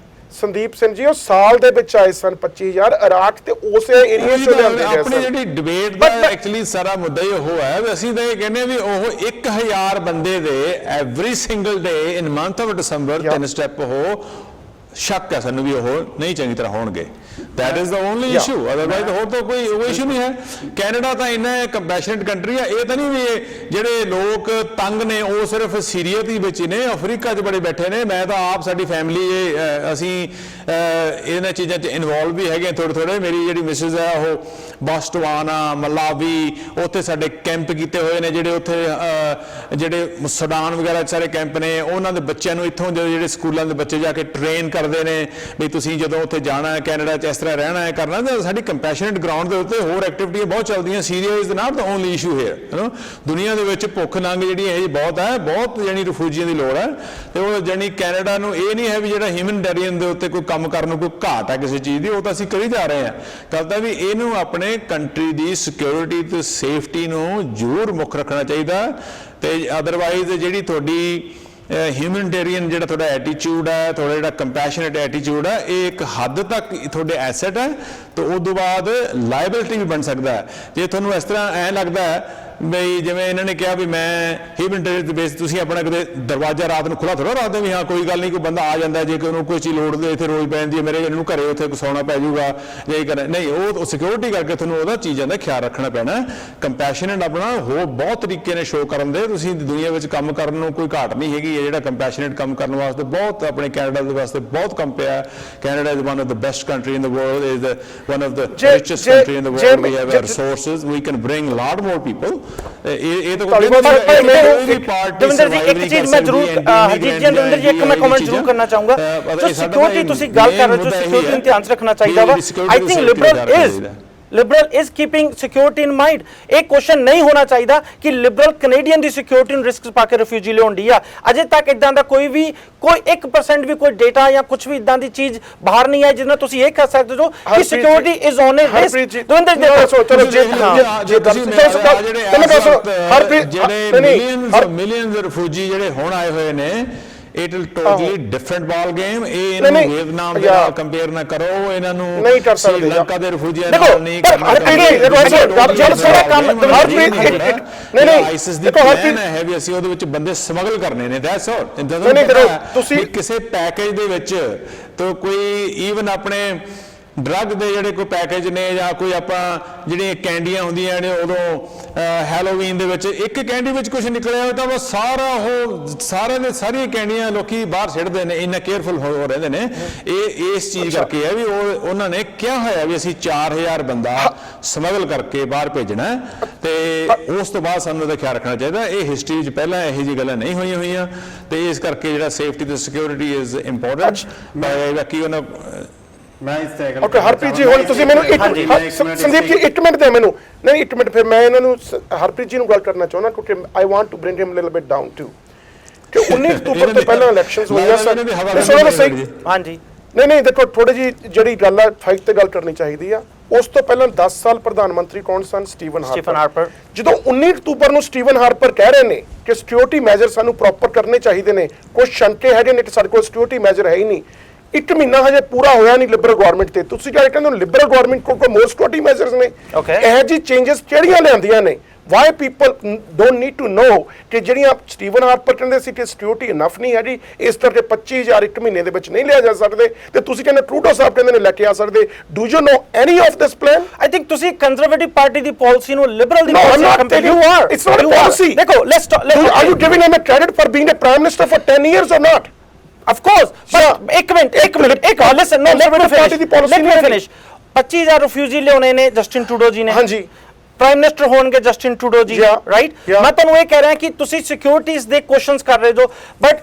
ਸੰਦੀਪ ਸਿੰਘ ਜੀ, ਉਹ ਸਾਲ ਦੇ ਵਿੱਚ ਆਏ ਸਨ 25,000 ਇਰਾਕ ਤੇ ਉਸੇ ਏਰੀਆ ਚੋਂ ਲਿਆਂਦੇ ਗਏ ਆਪਣੀ ਸਨ। ਜਿਹੜੀ ਡਿਬੇਟ ਦਾ ਐਕਚੁਅਲੀ ਸਾਰਾ ਮੁੱਦਾ ਹੀ ਉਹ ਹੈ ਵੀ ਅਸੀਂ ਤਾਂ ਇਹ ਕਹਿੰਦੇ ਵੀ ਉਹ 1,000 ਬੰਦੇ ਦੇ every single day in month of December 3 step ਉਹ ਸ਼ੱਕ ਹੈ ਸਾਨੂੰ ਵੀ ਉਹ ਨਹੀਂ ਚੰਗੀ ਤਰ੍ਹਾਂ ਹੋਣਗੇ। That is the only issue, otherwise ਹੋਰ ਤਾਂ ਕੋਈ ਇਸ਼ੂ ਨਹੀਂ ਹੈ। ਕੈਨੇਡਾ ਤਾਂ ਇੰਨਾ ਕੰਪੈਸ਼ਨੇਟ ਕੰਟਰੀ ਆ, ਇਹ ਤਾਂ ਨਹੀਂ ਵੀ ਜਿਹੜੇ ਲੋਕ ਤੰਗ ਨੇ ਉਹ ਸਿਰਫ ਸੀਰੀਆ ਦੇ ਵਿੱਚ ਹੀ ਨੇ, ਅਫਰੀਕਾ 'ਚ ਬੜੇ ਬੈਠੇ ਨੇ। ਮੈਂ ਤਾਂ ਆਪ ਸਾਡੀ ਫੈਮਿਲੀ ਅਸੀਂ ਇਹਨਾਂ ਚੀਜ਼ਾਂ 'ਚ ਇਨਵੋਲਵ ਵੀ ਹੈਗੇ ਥੋੜ੍ਹੇ। ਮੇਰੀ ਜਿਹੜੀ ਮਿਸਿਸ ਹੈ ਉਹ ਬਾਸਟਵਾਨਾ, ਮਲਾਵੀ, ਉੱਥੇ ਸਾਡੇ ਕੈਂਪ ਕੀਤੇ ਹੋਏ ਨੇ, ਜਿਹੜੇ ਉੱਥੇ ਜਿਹੜੇ ਸੁਡਾਨ ਵਗੈਰਾ ਸਾਰੇ ਕੈਂਪ ਨੇ। ਉਹਨਾਂ ਦੇ ਬੱਚਿਆਂ ਨੂੰ ਇੱਥੋਂ ਜਿਹੜੇ ਸਕੂਲਾਂ ਦੇ ਬੱਚੇ ਜਾ ਕੇ ਟ੍ਰੇਨ ਕਰਦੇ ਨੇ ਵੀ ਤੁਸੀਂ ਜਦੋਂ ਉੱਥੇ ਜਾਣਾ ਹੈ ਕੈਨੇਡਾ 'ਚ ਇਸ ਤਰ੍ਹਾਂ ਰਹਿਣਾ ਹੈ ਕਰਨਾ। ਤਾਂ ਸਾਡੀ ਕੰਪੈਸ਼ਨੇਟ ਗਰਾਊਂਡ ਦੇ ਉੱਤੇ ਹੋਰ ਐਕਟੀਵਿਟੀਆਂ ਬਹੁਤ ਚੱਲਦੀਆਂ। Syria is not the only issue here. ਦੁਨੀਆ ਦੇ ਵਿੱਚ ਭੁੱਖ ਨੰਗ ਜਿਹੜੀ ਇਹ ਬਹੁਤ ਹੈ, ਬਹੁਤ ਜਾਨੀ ਰਿਫਿਊਜੀਆਂ ਦੀ ਲੋੜ ਹੈ। ਤੇ ਉਹ ਜਾਨੀ ਕੈਨੇਡਾ ਨੂੰ ਇਹ ਨਹੀਂ ਹੈ ਵੀ ਜਿਹੜਾ ਹਿਊਮਨਿਟੇਰੀਅਨ ਦੇ ਉੱਤੇ ਕੋਈ ਕੰਮ ਕਰਨ ਨੂੰ ਕੋਈ ਘਾਟ ਹੈ ਕਿਸੇ ਚੀਜ਼ ਦੀ, ਉਹ ਤਾਂ ਅਸੀਂ ਕਰੀ ਜਾ ਰਹੇ ਹਾਂ। ਗੱਲ ਤਾਂ ਵੀ ਇਹਨੂੰ ਆਪਣੇ ਕੰਟਰੀ ਦੀ ਸਿਕਿਉਰਿਟੀ ਤੇ ਸੇਫਟੀ ਨੂੰ ਜ਼ਰੂਰ ਮੁੱਖ ਰੱਖਣਾ ਚਾਹੀਦਾ। ਤੇ ਅਦਰਵਾਈਜ਼ ਜਿਹੜੀ ਤੁਹਾਡੀ ਹਿਊਮਨਿਟੇਰੀਅਨ ਜਿਹੜਾ ਤੁਹਾਡਾ ਐਟੀਟਿਊਡ ਹੈ, ਤੁਹਾਡਾ ਜਿਹੜਾ ਕੰਪੈਸ਼ਨੇਟ ਐਟੀਟਿਊਡ ਹੈ, ਇਹ ਇੱਕ ਹੱਦ ਤੱਕ ਤੁਹਾਡੇ ਐਸੈਟ ਹੈ ਤੇ ਉਸ ਤੋਂ ਬਾਅਦ ਲਾਇਬਿਲਿਟੀ ਵੀ ਬਣ ਸਕਦਾ ਹੈ। ਜੇ ਤੁਹਾਨੂੰ ਇਸ ਤਰ੍ਹਾਂ ਐਂ ਲੱਗਦਾ ਹੈ ਬਈ ਜਿਵੇਂ ਇਹਨਾਂ ਨੇ ਕਿਹਾ ਵੀ ਮੈਂ ਹਿਊਮਨਿਟੇਰੀਅਨ ਦੇ ਬੇਸ ਤੁਸੀਂ ਆਪਣਾ ਕਿਤੇ ਦਰਵਾਜ਼ਾ ਰਾਤ ਨੂੰ ਖੁੱਲ੍ਹਾ ਥੋੜ੍ਹਾ ਰੱਖਦੇ ਵੀ ਹਾਂ ਕੋਈ ਗੱਲ ਨਹੀਂ, ਕੋਈ ਬੰਦਾ ਆ ਜਾਂਦਾ ਜੇ ਉਹਨੂੰ ਕੋਈ ਚੀਜ਼ ਲੋੜ ਦੇ ਇੱਥੇ ਰੋਜ਼ ਪੈ ਜਾਂਦੀ ਹੈ ਮੇਰੇ ਇਹਨੂੰ ਘਰੇ ਉੱਥੇ ਸੌਣਾ ਪੈ ਜਾਊਗਾ ਜੇ ਇਹ ਕਰਨਾ ਨਹੀਂ, ਉਹ ਸਿਕਿਉਰਿਟੀ ਕਰਕੇ ਤੁਹਾਨੂੰ ਉਹਦਾ ਚੀਜ਼ਾਂ ਦਾ ਖਿਆਲ ਰੱਖਣਾ ਪੈਣਾ। ਕੰਪੈਸ਼ਨੇਟ ਆਪਣਾ ਹੋਰ ਬਹੁਤ ਤਰੀਕੇ ਨੇ ਸ਼ੋਅ ਕਰਨ ਦੇ। ਤੁਸੀਂ ਦੁਨੀਆ ਵਿੱਚ ਕੰਮ ਕਰਨ ਨੂੰ ਕੋਈ ਘਾਟ ਨਹੀਂ ਹੈਗੀ ਹੈ। ਜਿਹੜਾ ਕੰਪੈਸ਼ਨੇਟ ਕੰਮ ਕਰਨ ਵਾਸਤੇ ਬਹੁਤ ਆਪਣੇ ਕੈਨੇਡਾ ਦੇ ਵਾਸਤੇ ਬਹੁਤ ਕੰਮ ਪਿਆ। Canada is one of the best country in the world, is one of the richest country in the world. We have resources, we can bring lot more people. ਇਹ ਤਾਂ ਦਵਿੰਦਰ ਜੀ ਇੱਕ ਚੀਜ਼ ਮੈਂ ਜ਼ਰੂਰ ਹਰਜੀਤ ਜੀ, ਦਵਿੰਦਰ ਜੀ ਇੱਕ ਮੈਂ ਕਮੈਂਟ ਜ਼ਰੂਰ ਕਰਨਾ ਚਾਹੂੰਗਾ। ਜੋ ਸਿਕਿਉਰਿਟੀ ਤੁਸੀਂ ਗੱਲ ਕਰ ਰਹੇ ਹੋ, ਸਿਕਿਉਰਿਟੀ ਨੂੰ ਧਿਆਨ ਰੱਖਣਾ ਚਾਹੀਦਾ ਵਾ। I think Liberal is keeping security in mind. ਇਹ ਕੁਐਸਚਨ ਨਹੀਂ ਹੋਣਾ ਚਾਹੀਦਾ ਕਿ ਲਿਬਰਲ ਕੈਨੇਡੀਅਨ ਦੀ ਸਿਕਿਉਰਿਟੀ ਨੂੰ ਰਿਸਕ ਪਾ ਕੇ ਰਿਫਿਊਜੀ ਲਿਆਉਂਦੀ ਆ। ਅਜੇ ਤੱਕ ਇਦਾਂ ਦਾ ਕੋਈ 1% ਵੀ ਕੋਈ ਡੇਟਾ ਜਾਂ ਕੁਝ ਵੀ ਇਦਾਂ ਦੀ ਚੀਜ਼ ਬਾਹਰ ਨਹੀਂ ਆਈ ਜਿਹਦੇ ਨਾਲ ਤੁਸੀਂ ਇਹ ਕਹਿ ਸਕਦੇ ਹੋ ਕਿ security is on a risk. Davinder ji ਚਲੋ ਜਿਹੜੇ ਮਿਲੀਅਨਸ ਰਿਫਿਊਜੀ ਜਿਹੜੇ ਹੁਣ ਆਏ ਹੋਏ ਨੇ, it will totally different ball game। ਇਹ ਇਹਨਾਂ ਨੂੰ ਵਿetnam ਦੇ ਨਾਲ ਕੰਪੇਅਰ ਨਾ ਕਰੋ, ਇਹਨਾਂ ਨੂੰ ਨਹੀਂ ਕਰ ਸਕਦੇ। ਸ਼੍ਰੀਲੰਕਾ ਦੇ ਰਿਫਿਊਜੀਆਂ ਨਾਲ ਨਹੀਂ ਕਰਨਾ। ਆਈਸਿਸ ਦੀ ਪਲਾਨ ਹੈ ਵੀ ਅਸੀਂ ਉਹਦੇ ਵਿੱਚ ਬੰਦੇ ਸਮਗਲ ਕਰਨੇ ਨੇ। That's all. ਤੁਸੀਂ ਕਿਸੇ ਪੈਕੇਜ ਦੇ ਵਿੱਚ ਤਾਂ ਕੋਈ ਈਵਨ ਆਪਣੇ ਡਰੱਗ ਦੇ ਜਿਹੜੇ ਕੋਈ ਪੈਕੇਜ ਨੇ ਜਾਂ ਕੋਈ ਆਪਾਂ ਜਿਹੜੀਆਂ ਕੈਂਡੀਆਂ ਹੁੰਦੀਆਂ ਨੇ ਉਦੋਂ ਹੈਲੋਵੀਨ ਦੇ ਵਿੱਚ ਇੱਕ ਕੈਂਡੀ ਵਿੱਚ ਕੁਝ ਨਿਕਲਿਆ ਤਾਂ ਉਹ ਸਾਰਾ ਉਹ ਸਾਰੀਆਂ ਕੈਂਡੀਆਂ ਲੋਕੀ ਬਾਹਰ ਸਿੱਟਦੇ ਨੇ। ਇੰਨਾ ਕੇਅਰਫੁਲ ਹੋ ਰਹਿੰਦੇ ਨੇ। ਇਹ ਇਸ ਚੀਜ਼ ਕਰਕੇ ਹੈ ਵੀ ਉਹਨਾਂ ਨੇ ਕਿਹਾ ਹੋਇਆ ਵੀ ਅਸੀਂ 4,000 ਬੰਦਾ ਸਮਗਲ ਕਰਕੇ ਬਾਹਰ ਭੇਜਣਾ ਤੇ ਉਸ ਤੋਂ ਬਾਅਦ ਸਾਨੂੰ ਇਹਦਾ ਖਿਆਲ ਰੱਖਣਾ ਚਾਹੀਦਾ। ਇਹ ਹਿਸਟਰੀ ਵਿੱਚ ਪਹਿਲਾਂ ਇਹੋ ਜਿਹੀ ਗੱਲਾਂ ਨਹੀਂ ਹੋਈਆਂ ਤੇ ਇਸ ਕਰਕੇ ਜਿਹੜਾ ਸੇਫਟੀ ਤੇ ਸਿਕਿਉਰਿਟੀ ਇਜ਼ ਇੰਪੋਰਟੈਂਟ। ਬਾਕੀ ਉਹਨਾਂ ਮੈਂ ਇਸ ਤੇ ਓਕੇ ਹਰਪ੍ਰੀਤ ਜੀ, ਹੁਣ ਤੁਸੀਂ ਮੈਨੂੰ ਸੰਦੀਪ ਜੀ 1 ਮਿੰਟ ਦੇ ਮੈਨੂੰ ਨਹੀਂ 1 ਮਿੰਟ, ਫਿਰ ਮੈਂ ਇਹਨਾਂ ਨੂੰ ਹਰਪ੍ਰੀਤ ਜੀ ਨੂੰ ਗੱਲ ਕਰਨਾ ਚਾਹੁੰਦਾ ਕਿਉਂਕਿ I want to bring him little bit down to ਕਿ 19 ਅਕਤੂਬਰ ਤੋਂ ਪਹਿਲਾਂ ਇਲੈਕਸ਼ਨਸ ਹੋਈਆਂ ਸਨ। ਹਾਂਜੀ ਨਹੀਂ ਦੇਖੋ ਥੋੜੀ ਜੀ ਜਿਹੜੀ ਗੱਲ ਹੈ ਫਾਈਟ ਤੇ ਗੱਲ ਕਰਨੀ ਚਾਹੀਦੀ ਆ। ਉਸ ਤੋਂ ਪਹਿਲਾਂ 10 ਸਾਲ ਪ੍ਰਧਾਨ ਮੰਤਰੀ ਕੌਣ ਸਨ? Steven Harper. ਜਦੋਂ 19 ਅਕਤੂਬਰ ਨੂੰ ਸਟੀਵਨ ਹਾਰਪਰ ਕਹਿ ਰਹੇ ਨੇ ਕਿ ਸਿਕਿਉਰਿਟੀ ਮੈਜਰ ਸਾਨੂੰ ਪ੍ਰੋਪਰ ਕਰਨੇ ਚਾਹੀਦੇ ਨੇ, ਕੁਝ ਸ਼ੰਕੇ ਹੈਗੇ ਨੇ ਕਿ ਸਾਡੇ ਕੋਲ ਸਿਕਿਉਰਿਟੀ ਮੈਜਰ ਹੈ ਹੀ ਨਹੀਂ। 1 ਮਹੀਨਾ ਹਜੇ ਪੂਰਾ ਹੋਇਆ ਨਹੀਂ ਲਿਬਰਲ ਗਵਰਨਮੈਂਟ ਤੇ, ਤੁਸੀਂ ਕਿਹਾ ਕਹਿੰਦੇ ਹੋ ਲਿਬਰਲ ਗਵਰਨਮੈਂਟ ਕੋਲ ਕੋਈ ਮੋਰ ਸਿਕਿਉਰਿਟੀ ਮੈਜਰਸ ਨੇ। ਇਹ ਜੀ ਚੇਂਜਸ ਕਿਹੜੀਆਂ ਲਿਆਂਦੀਆਂ ਨੇ? Why people don't need to know ਕਿ ਜਿਹੜੀਆਂ ਸਟੀਵਨ ਹਾਰਪਰ ਕਹਿੰਦੇ ਸੀ ਕਿ ਸਿਕਿਉਰਿਟੀ ਇਨਫ ਨਹੀਂ ਹੈਗੀ, ਇਸ ਤਰ੍ਹਾਂ 25,000 1 ਮਹੀਨੇ ਦੇ ਵਿੱਚ ਨਹੀਂ ਲਿਆ ਜਾ ਸਕਦੇ, ਤੇ ਤੁਸੀਂ ਕਹਿੰਦੇ ਟਰੂਡੋ ਸਾਹਿਬ ਕਹਿੰਦੇ ਨੇ ਲੈ ਕੇ ਆ ਸਕਦੇ। Do you know any of this plan? I think ਤੁਸੀਂ ਕੰਜ਼ਰਵੇਟਿਵ ਪਾਰਟੀ ਦੀ ਪਾਲਿਸੀ ਨੂੰ ਲਿਬਰਲ ਦੀ policy compare you are. It's not a policy. ਦੇਖੋ let's are you giving him a credit for being a prime minister for 10 years or not? Of course, but एक minute, listen, no, let me finish. 25000 refugee ਲਿਆਉਣੇ ਨੇ Justin Trudeau ਜੀ ਨੇ, ਹਾਂਜੀ prime minister ਹੋਣਗੇ Justin Trudeau ਜੀ, Yeah, right. yeah. ਮੈਂ ਤੁਹਾਨੂੰ ਇਹ ਕਹਿ ਰਿਹਾ ਕਿ ਤੁਸੀਂ ਸਿਕਿਉਰਿਟੀਜ਼ ਦੇ ਕੁਐਸਚਨਸ ਕਰ ਰਹੇ ਜੋ, ਬਟ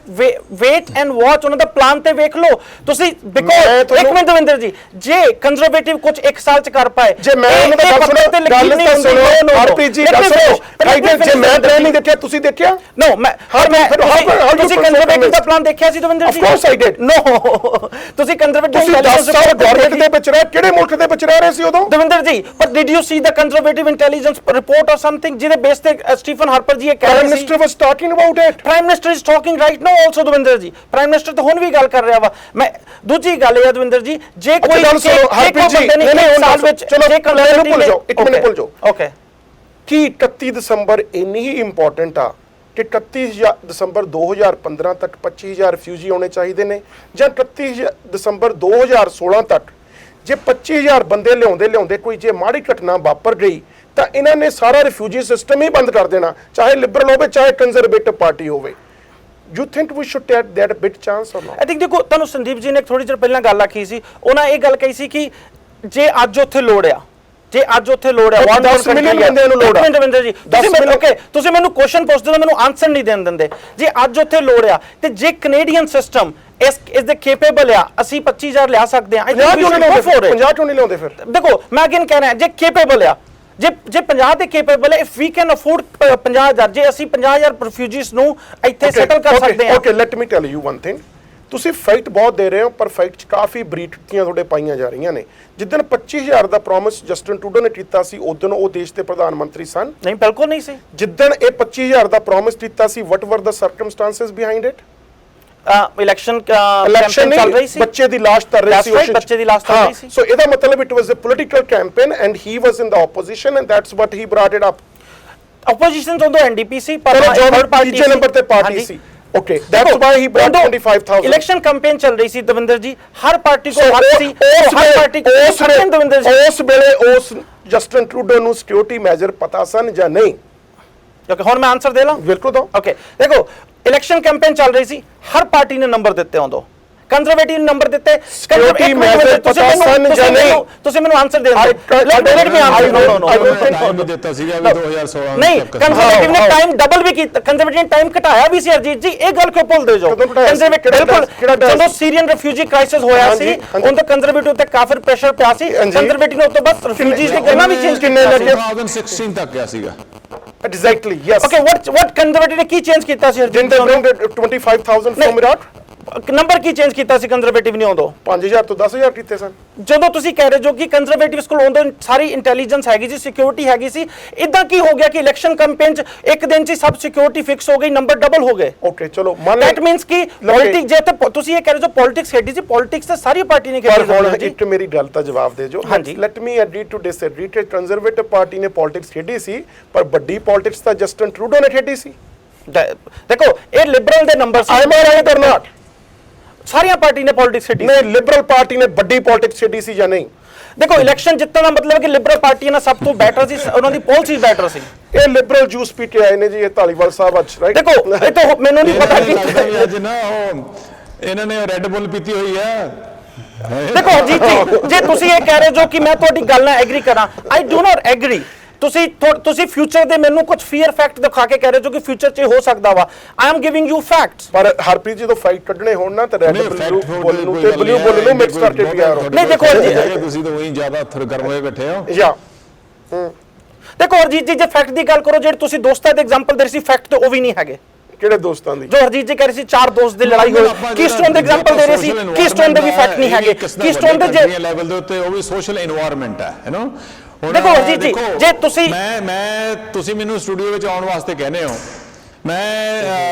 ਵੇਟ ਐਂਡ ਵਾਚ, ਉਹਨਾਂ ਦਾ ਪਲਾਨ ਤੇ ਵੇਖ ਲਓ ਤੁਸੀਂ। ਬਿਕੋਜ਼ ਇੱਕ ਮਿੰਟ ਦਵਿੰਦਰ ਜੀ, ਜੇ ਕੰਜ਼ਰਵੇਟਿਵ ਕੁਝ 1 ਸਾਲ ਚ ਕਰ ਪਾਏ, ਜੇ ਮੈਂ ਉਹਨਾਂ ਦਾ ਗੱਲ ਸੁਣੋ ਹਰਪ੍ਰੀਤ ਜੀ ਗੱਲ ਸੁਣੋ, ਜੇ ਮੈਂ ਟ੍ਰੇਨ ਨਹੀਂ ਦੇਖਿਆ ਤੁਸੀਂ ਦੇਖਿਆ? ਨੋ ਮੈਂ ਤੁਸੀਂ ਕੰਜ਼ਰਵੇਟਿਵ ਦਾ ਪਲਾਨ ਦੇਖਿਆ ਸੀ ਦਵਿੰਦਰ ਜੀ? Of course I did. ਨੋ ਤੁਸੀਂ ਕੰਜ਼ਰਵੇਟਿਵ ਤੁਸੀਂ 10 ਸਾਲ ਗਵਰਨਮੈਂਟ ਦੇ ਵਿੱਚ ਰਹੇ, ਕਿਹੜੇ ਮੁਲਕ ਦੇ ਵਿੱਚ ਰਹਿ ਰਹੇ ਸੀ ਉਦੋਂ? ਦਵਿੰਦਰ ਜੀ, ਪਰ did you see the conservative intelligence report or something ਜਿਹਦੇ ਬੇਸ ਤੇ ਸਟੀਫਨ ਹਾਰਪਰ ਜੀ ਇਹ ਕਹਿ ਪ੍ਰਾਈਮ ਰਹੇ ਸੀ? Minister was talking about it. Prime minister is talking right now also Davinder ji, prime minister ਤਾਂ ਹੁਣ ਵੀ ਗੱਲ ਕਰ ਰਿਹਾ ਵਾ। ਮੈਂ ਦੂਜੀ ਗੱਲ ਇਹ ਆ ਦਵਿੰਦਰ ਜੀ, ਜੇ ਕੋਈ ਗੱਲ ਸੁਣੋ ਹਰਪ੍ਰੀਤ ਜੀ, ਨਹੀਂ ਸਾਲ ਵਿੱਚ ਚਲੋ ਮੈਨੂੰ ਭੁੱਲ ਜਾਓ, ਇੱਕ ਮਿੰਟ ਭੁੱਲ ਜਾਓ। ਓਕੇ, ਕੀ 31 ਦਸੰਬਰ ਇੰਨੀ ਹੀ ਇੰਪੋਰਟੈਂਟ ਆ ਕਿ 31 ਦਸੰਬਰ 2015 ਤੱਕ 25000 ਰਿਫਿਊਜੀ ਆਉਣੇ ਚਾਹੀਦੇ ਨੇ, ਜਾਂ 31 ਦਸੰਬਰ 2016 ਤੱਕ ਜੇ 25000 ਬੰਦੇ ਲਿਆਉਂਦੇ ਕੋਈ ਜੇ ਮਾੜੀ ਘਟਨਾ ਵਾਪਰ ਗਈ ਤਾਂ ਇਹਨਾਂ ਨੇ ਸਾਰਾ ਰਿਫਿਊਜੀ ਸਿਸਟਮ ਹੀ ਬੰਦ ਕਰ ਦੇਣਾ, ਚਾਹੇ ਲਿਬਰਲ ਹੋਵੇ ਚਾਹੇ ਕੰਜ਼ਰਵੇਟਿਵ ਪਾਰਟੀ ਹੋਵੇ। You think we should take that big chance or not? I think ਦੇਖੋ, ਤੁਹਾਨੂੰ ਸੰਦੀਪ ਜੀ ਨੇ ਥੋੜੀ ਚਿਰ ਪਹਿਲਾਂ ਗੱਲ ਆਖੀ ਸੀ, ਉਹਨਾਂ ਇਹ ਗੱਲ ਕਹੀ ਸੀ ਕਿ ਜੇ ਅੱਜ ਉੱਥੇ ਲੋੜ ਆ, ਜੇ ਅੱਜ ਉੱਥੇ ਲੋੜ ਆ 10 ਮਿਲੀਅਨ ਬੰਦਿਆਂ ਨੂੰ ਲੋੜ ਆ। ਦਵਿੰਦਰ ਜੀ ਤੁਸੀਂ ਮੈਨੂੰ ਕੁਐਸਚਨ ਪੁੱਛਦੇ ਹੋ, ਮੈਨੂੰ ਆਨਸਰ ਨਹੀਂ ਦੇਣ ਦਿੰਦੇ। ਜੇ ਅੱਜ ਉੱਥੇ ਲੋੜ ਆ ਤੇ ਜੇ ਕੈਨੇਡੀਅਨ ਸਿਸਟਮ ਇਸ ਦੇ ਕੇਪੇਬਲ ਆ, ਅਸੀਂ 25000 ਲਿਆ ਸਕਦੇ ਆ। 50 ਕਿਉਂ ਨਹੀਂ ਲਿਆਉਂਦੇ ਫਿਰ? ਦੇਖੋ ਮੈਂ ਅਗੇਨ ਕਹਿ ਰਿਹਾ, ਜੇ ਕੇਪੇਬਲ ਆ, ਜੇ 50 ਦੇ ਕੇਪੇਬਲ ਹੈ, ਇਫ ਵੀ ਕੈਨ ਅਫੋਰਡ 50000, ਜੇ ਅਸੀਂ 50000 ਰਿਫਿਊਜੀਜ਼ ਨੂੰ ਇੱਥੇ ਸੈਟਲ ਕਰ ਸਕਦੇ ਹਾਂ। Okay let me tell you one thing, ਤੁਸੀਂ ਫਾਈਟ ਬਹੁਤ ਦੇ ਰਹੇ ਹੋ ਪਰ ਫਾਈਟ 'ਚ ਕਾਫੀ ਬਰੀਕੀਆਂ ਤੁਹਾਡੇ ਪਾਈਆਂ ਜਾ ਰਹੀਆਂ ਨੇ। ਜਿੱਦਣ 25000 ਦਾ ਪ੍ਰੋਮਿਸ ਜਸਟਿਨ ਟਰੂਡੋ ਨੇ ਕੀਤਾ ਸੀ, ਉਦੋਂ ਉਹ ਦੇਸ਼ ਦੇ ਪ੍ਰਧਾਨ ਮੰਤਰੀ ਸਨ? ਨਹੀਂ, ਬਿਲਕੁਲ ਨਹੀਂ ਸੀ। ਜਿੱਦਣ ਇਹ 25000 ਦਾ ਪ੍ਰੋਮਿਸ ਕੀਤਾ ਸੀ, what were the circumstances behind it? Election campaign ਚੱਲ ਰਹੀ ਸੀ, ਬੱਚੇ ਦੀ ਲਾਸ਼ ਤਰ ਰਹੀ ਸੀ, ਬੱਚੇ ਦੀ ਲਾਸ਼ ਤਰ ਰਹੀ ਸੀ। ਸੋ ਇਹਦਾ ਮਤਲਬ it was a political campaign and he was in the opposition and that's what he brought it up. Opposition ਤੋਂ ਐਨਡੀਪੀ ਸੀ, ਪਰ ਥਰਡ ਪਾਰਟੀ ਦੂਜੇ ਨੰਬਰ ਤੇ ਪਾਰਟੀ ਸੀ। Okay, that's why he brought 25,000. Election campaign ਚੱਲ ਰਹੀ ਸੀ ਦਵਿੰਦਰ ਜੀ, ਹਰ party ਕੋਲ ਹੱਕ ਸੀ, ਹਰ ਪਾਰਟੀ ਦਵਿੰਦਰ ਜੀ ਉਸ ਵੇਲੇ ਉਸ ਜਸਟਿਨ ਟਰੂਡੋ ਨੂੰ ਸਿਕਿਉਰਿਟੀ ਮੈਜਰ ਪਤਾ ਸਨ ਜਾਂ ਨਹੀਂ? ਓਕੇ, ਹੁਣ ਮੈਂ ਆਨਸਰ ਦੇ ਲਾਂ? ਬਿਲਕੁਲ ਦੋ। ਓਕੇ, ਦੇਖੋ ਇਲੈਕਸ਼ਨ ਕੈਂਪੇਨ ਚੱਲ ਰਹੀ ਸੀ, ਹਰ ਪਾਰਟੀ ਨੇ ਨੰਬਰ ਦਿੱਤੇ ਉਦੋਂ, ਕੰਜ਼ਰਵੇਟਿਵ ਨੇ ਨੰਬਰ ਦਿੱਤੇ। ਸਿਕਿਉਰਿਟੀ ਮੈਜਰ ਪਤਾ ਸਨ ਜਾਂ ਨਹੀਂ? ਤੁਸੀਂ ਮੈਨੂੰ ਆਨਸਰ ਦੇ ਦਿਓ। ਟਾਈਮ ਦਿੱਤਾ ਸੀਗਾ ਵੀ 2016 ਨਹੀਂ, ਕੰਜ਼ਰਵੇਟਿਵ ਨੇ ਟਾਈਮ ਡਬਲ ਵੀ ਕੀਤਾ, ਕੰਜ਼ਰਵੇਟਿਵ ਨੇ ਟਾਈਮ ਘਟਾਇਆ ਵੀ ਸੀ। ਅਰਜੀਤ ਜੀ ਇਹ ਗੱਲ ਕਿਉਂ ਭੁੱਲਦੇ ਜੋ? ਕੰਜ਼ਰਵੇਟਿਵ ਬਿਲਕੁਲ, ਜਦੋਂ ਸੀਰੀਅਨ ਰਿਫਿਊਜੀ ਕ੍ਰਾਈਸਿਸ ਹੋਇਆ ਸੀ ਉਹਨਾਂ ਤੇ ਕੰਜ਼ਰਵੇਟਿਵ ਤੇ ਕਾਫੀ ਪ੍ਰੈਸ਼ਰ ਪਿਆ ਸੀ, ਕੰਜ਼ਰਵੇਟਿਵ ਨੇ ਉਸ ਤੋਂ ਬਾਅਦ ਰਿਫਿਊਜੀਜ਼ ਦੀ ਗੱਲਾਂ ਵੀ ਚੇਂਜ ਕਿੰਨੇ ਲੱਗੇ? 2016 ਤੱਕ ਗਿਆ ਸੀਗਾ। Exactly, yes. ਓਕੇ, ਵਾਟ ਕੰਜ਼ਰਵੇਟਿਵ ਨੇ ਕੀ ਚੇਂਜ ਕੀਤਾ ਸੀ? 25,000 ਫਰਮ ਇਰਾਕ। ਨੰਬਰ ਕੀ ਚੇਂਜ ਕੀਤਾ ਸੀ ਕੰਜ਼ਰਵੇਟਿਵ ਨੇ ਉਦੋਂ? 5000 ਤੋਂ 10000 ਕੀਤੇ ਸਨ। ਜਦੋਂ ਤੁਸੀਂ ਕਹਿ ਰਹੇ ਜੋ ਕਿ ਕੰਜ਼ਰਵੇਟਿਵਸ ਕੋਲ ਉਦੋਂ ਸਾਰੀ ਇੰਟੈਲੀਜੈਂਸ ਹੈਗੀ ਸੀ, ਸਿਕਿਉਰਿਟੀ ਹੈਗੀ ਸੀ, ਇਦਾਂ ਕੀ ਹੋ ਗਿਆ ਕਿ ਇਲੈਕਸ਼ਨ ਕੈਂਪੇਨ 'ਚ ਇੱਕ ਦਿਨ 'ਚ ਹੀ ਸਭ ਸਿਕਿਉਰਿਟੀ ਫਿਕਸ ਹੋ ਗਈ, ਨੰਬਰ ਡਬਲ ਹੋ ਗਏ? ਓਕੇ ਚਲੋ ਮੰਨ ਦੈਟ ਮੀਨਸ ਕਿ ਪੋਲਿਟਿਕਸ, ਜੇ ਤਾਂ ਤੁਸੀਂ ਇਹ ਕਹਿ ਰਹੇ ਜੋ ਪੋਲਿਟਿਕਸ ਖੇਡੀ ਸੀ, ਪੋਲਿਟਿਕਸ ਤਾਂ ਸਾਰੀ ਪਾਰਟੀ ਨੇ ਖੇਡੀ ਸੀ। ਹੁਣ ਇੱਕ ਮੇਰੀ ਗੱਲ ਦਾ ਜਵਾਬ ਦੇ ਜੋ। Let me agree to disagree ਕਿ ਕੰਜ਼ਰਵੇਟਿਵ ਪਾਰਟੀ ਨੇ ਪੋਲਿਟਿਕਸ ਖੇਡੀ ਸੀ, ਪਰ ਵੱਡੀ ਪੋਲਿਟਿਕਸ ਤਾਂ ਜਸਟਿਨ ਟਰੂਡੋ ਨੇ ਖੇਡੀ ਸੀ। ਦੇਖੋ ਇਹ ਲਿਬਰਲ ਦੇ number C, I right or ਨਾਟ? ਸਾਰੀਆਂ ਪਾਰਟੀ ਨੇ ਪੋਲਿਟਿਕਸ ਖੇਡੀ ਨਹੀਂ, ਲਿਬਰਲ ਪਾਰਟੀ ਨੇ ਵੱਡੀ ਪੋਲਿਟਿਕਸ ਖੇਡੀ ਸੀ ਜਾਂ ਨਹੀਂ? ਦੇਖੋ ਇਲੈਕਸ਼ਨ ਜਿੱਤਣ ਦਾ ਮਤਲਬ ਹੈ ਕਿ ਲਿਬਰਲ ਪਾਰਟੀ ਨਾਲ ਸਭ ਤੋਂ ਬੈਟਰ ਸੀ, ਉਹਨਾਂ ਦੀ ਪਾਲਿਸੀ ਬੈਟਰ ਸੀ। ਇਹ ਲਿਬਰਲ ਜੂਸ ਪੀ ਕੇ ਆਏ ਨੇ ਜੀ ਇਹ ਧਾਲੀਵਾਲ ਸਾਹਿਬ ਅੱਜ, ਰਾਈਟ? ਦੇਖੋ ਇਹ ਤਾਂ ਮੈਨੂੰ ਨਹੀਂ ਪਤਾ ਕਿ ਅੱਜ ਨਾ ਉਹ ਇਹਨਾਂ ਨੇ ਰੈੱਡ ਬੁੱਲ ਪੀਤੀ ਹੋਈ ਆ। ਦੇਖੋ ਅਜੀਤ ਜੀ, ਜੇ ਤੁਸੀਂ ਇਹ ਕਹਿ ਰਹੇ ਜੋ ਕਿ ਮੈਂ ਤੁਹਾਡੀ ਗੱਲ ਨਾਲ ਐਗਰੀ ਕਰਾਂ, ਆਈ ਡੂ ਨਾਟ ਐਗਰੀ। ਤੁਸੀਂ ਫਿਊਚਰ ਦੇ ਮੈਨੂੰ ਕੁਝ ਫੀਅਰ ਫੈਕਟ ਦਿਖਾ ਕੇ ਕਹਿ ਰਹੇ ਜੋ ਕਿ ਫਿਊਚਰ 'ਚ ਹੋ ਸਕਦਾ ਵਾ। I am giving you facts. ਪਰ ਹਰਪ੍ਰੀਤ ਜਦੋਂ ਫਾਈਟ ਕੱਢਣੇ ਹੋਣ ਨਾ ਤਾਂ ਰੈੱਡ ਬੁੱਲ ਨੂੰ ਤੇ ਬਲੂ ਬੁੱਲ ਨੂੰ ਮਿਕਸ ਕਰਕੇ ਪਿਆ ਰੋ। ਨਹੀਂ ਦੇਖੋ ਜੀ, ਤੁਸੀਂ ਤਾਂ ਉਹੀ ਜ਼ਿਆਦਾ ਗਰਮ ਹੋਏ ਬੈਠੇ ਹੋ। ਯਾ ਦੇਖੋ ਅਰਜੀਤ ਜੀ, ਜੇ ਫੈਕਟ ਦੀ ਗੱਲ ਕਰੋ, ਜਿਹੜੇ ਤੁਸੀਂ ਦੋਸਤਾਂ ਦੇ ਐਗਜ਼ਾਮਪਲ ਦੇ ਰਹੇ ਸੀ, ਫੈਕਟ ਤੇ ਉਹ ਵੀ ਨਹੀਂ ਹੈਗੇ। ਕਿਹੜੇ ਦੋਸਤਾਂ ਦੀ? ਜੋ ਹਰਜੀਤ ਜੀ ਕਹਿ ਰਹੇ ਸੀ 4 ਦੋਸਤ ਦੀ ਲੜਾਈ ਹੋਈ, ਕੀਸਟੋਨ ਦੇ ਐਗਜ਼ਾਮਪਲ ਦੇ ਰਹੇ ਸੀ, ਕੀਸਟੋਨ ਦੇ ਵੀ ਫੈਕਟ ਨਹੀਂ ਹੈਗੇ। ਕੀਸਟੋਨ ਦੇ ਜੇ ਲੈਵਲ ਦੇ ਉੱਤੇ ਉਹ ਵੀ ਸੋਸ਼ਲ এনवायरमेंट ਹੈ, ਯੂ نو। ਦੇਖੋ ਅਰਜੀਤ ਜੀ, ਜੇ ਤੁਸੀਂ ਤੁਸੀਂ ਮੈਨੂੰ ਸਟੂਡੀਓ ਵਿੱਚ ਆਉਣ ਵਾਸਤੇ ਕਹਿੰਦੇ ਹੋ, ਮੈਂ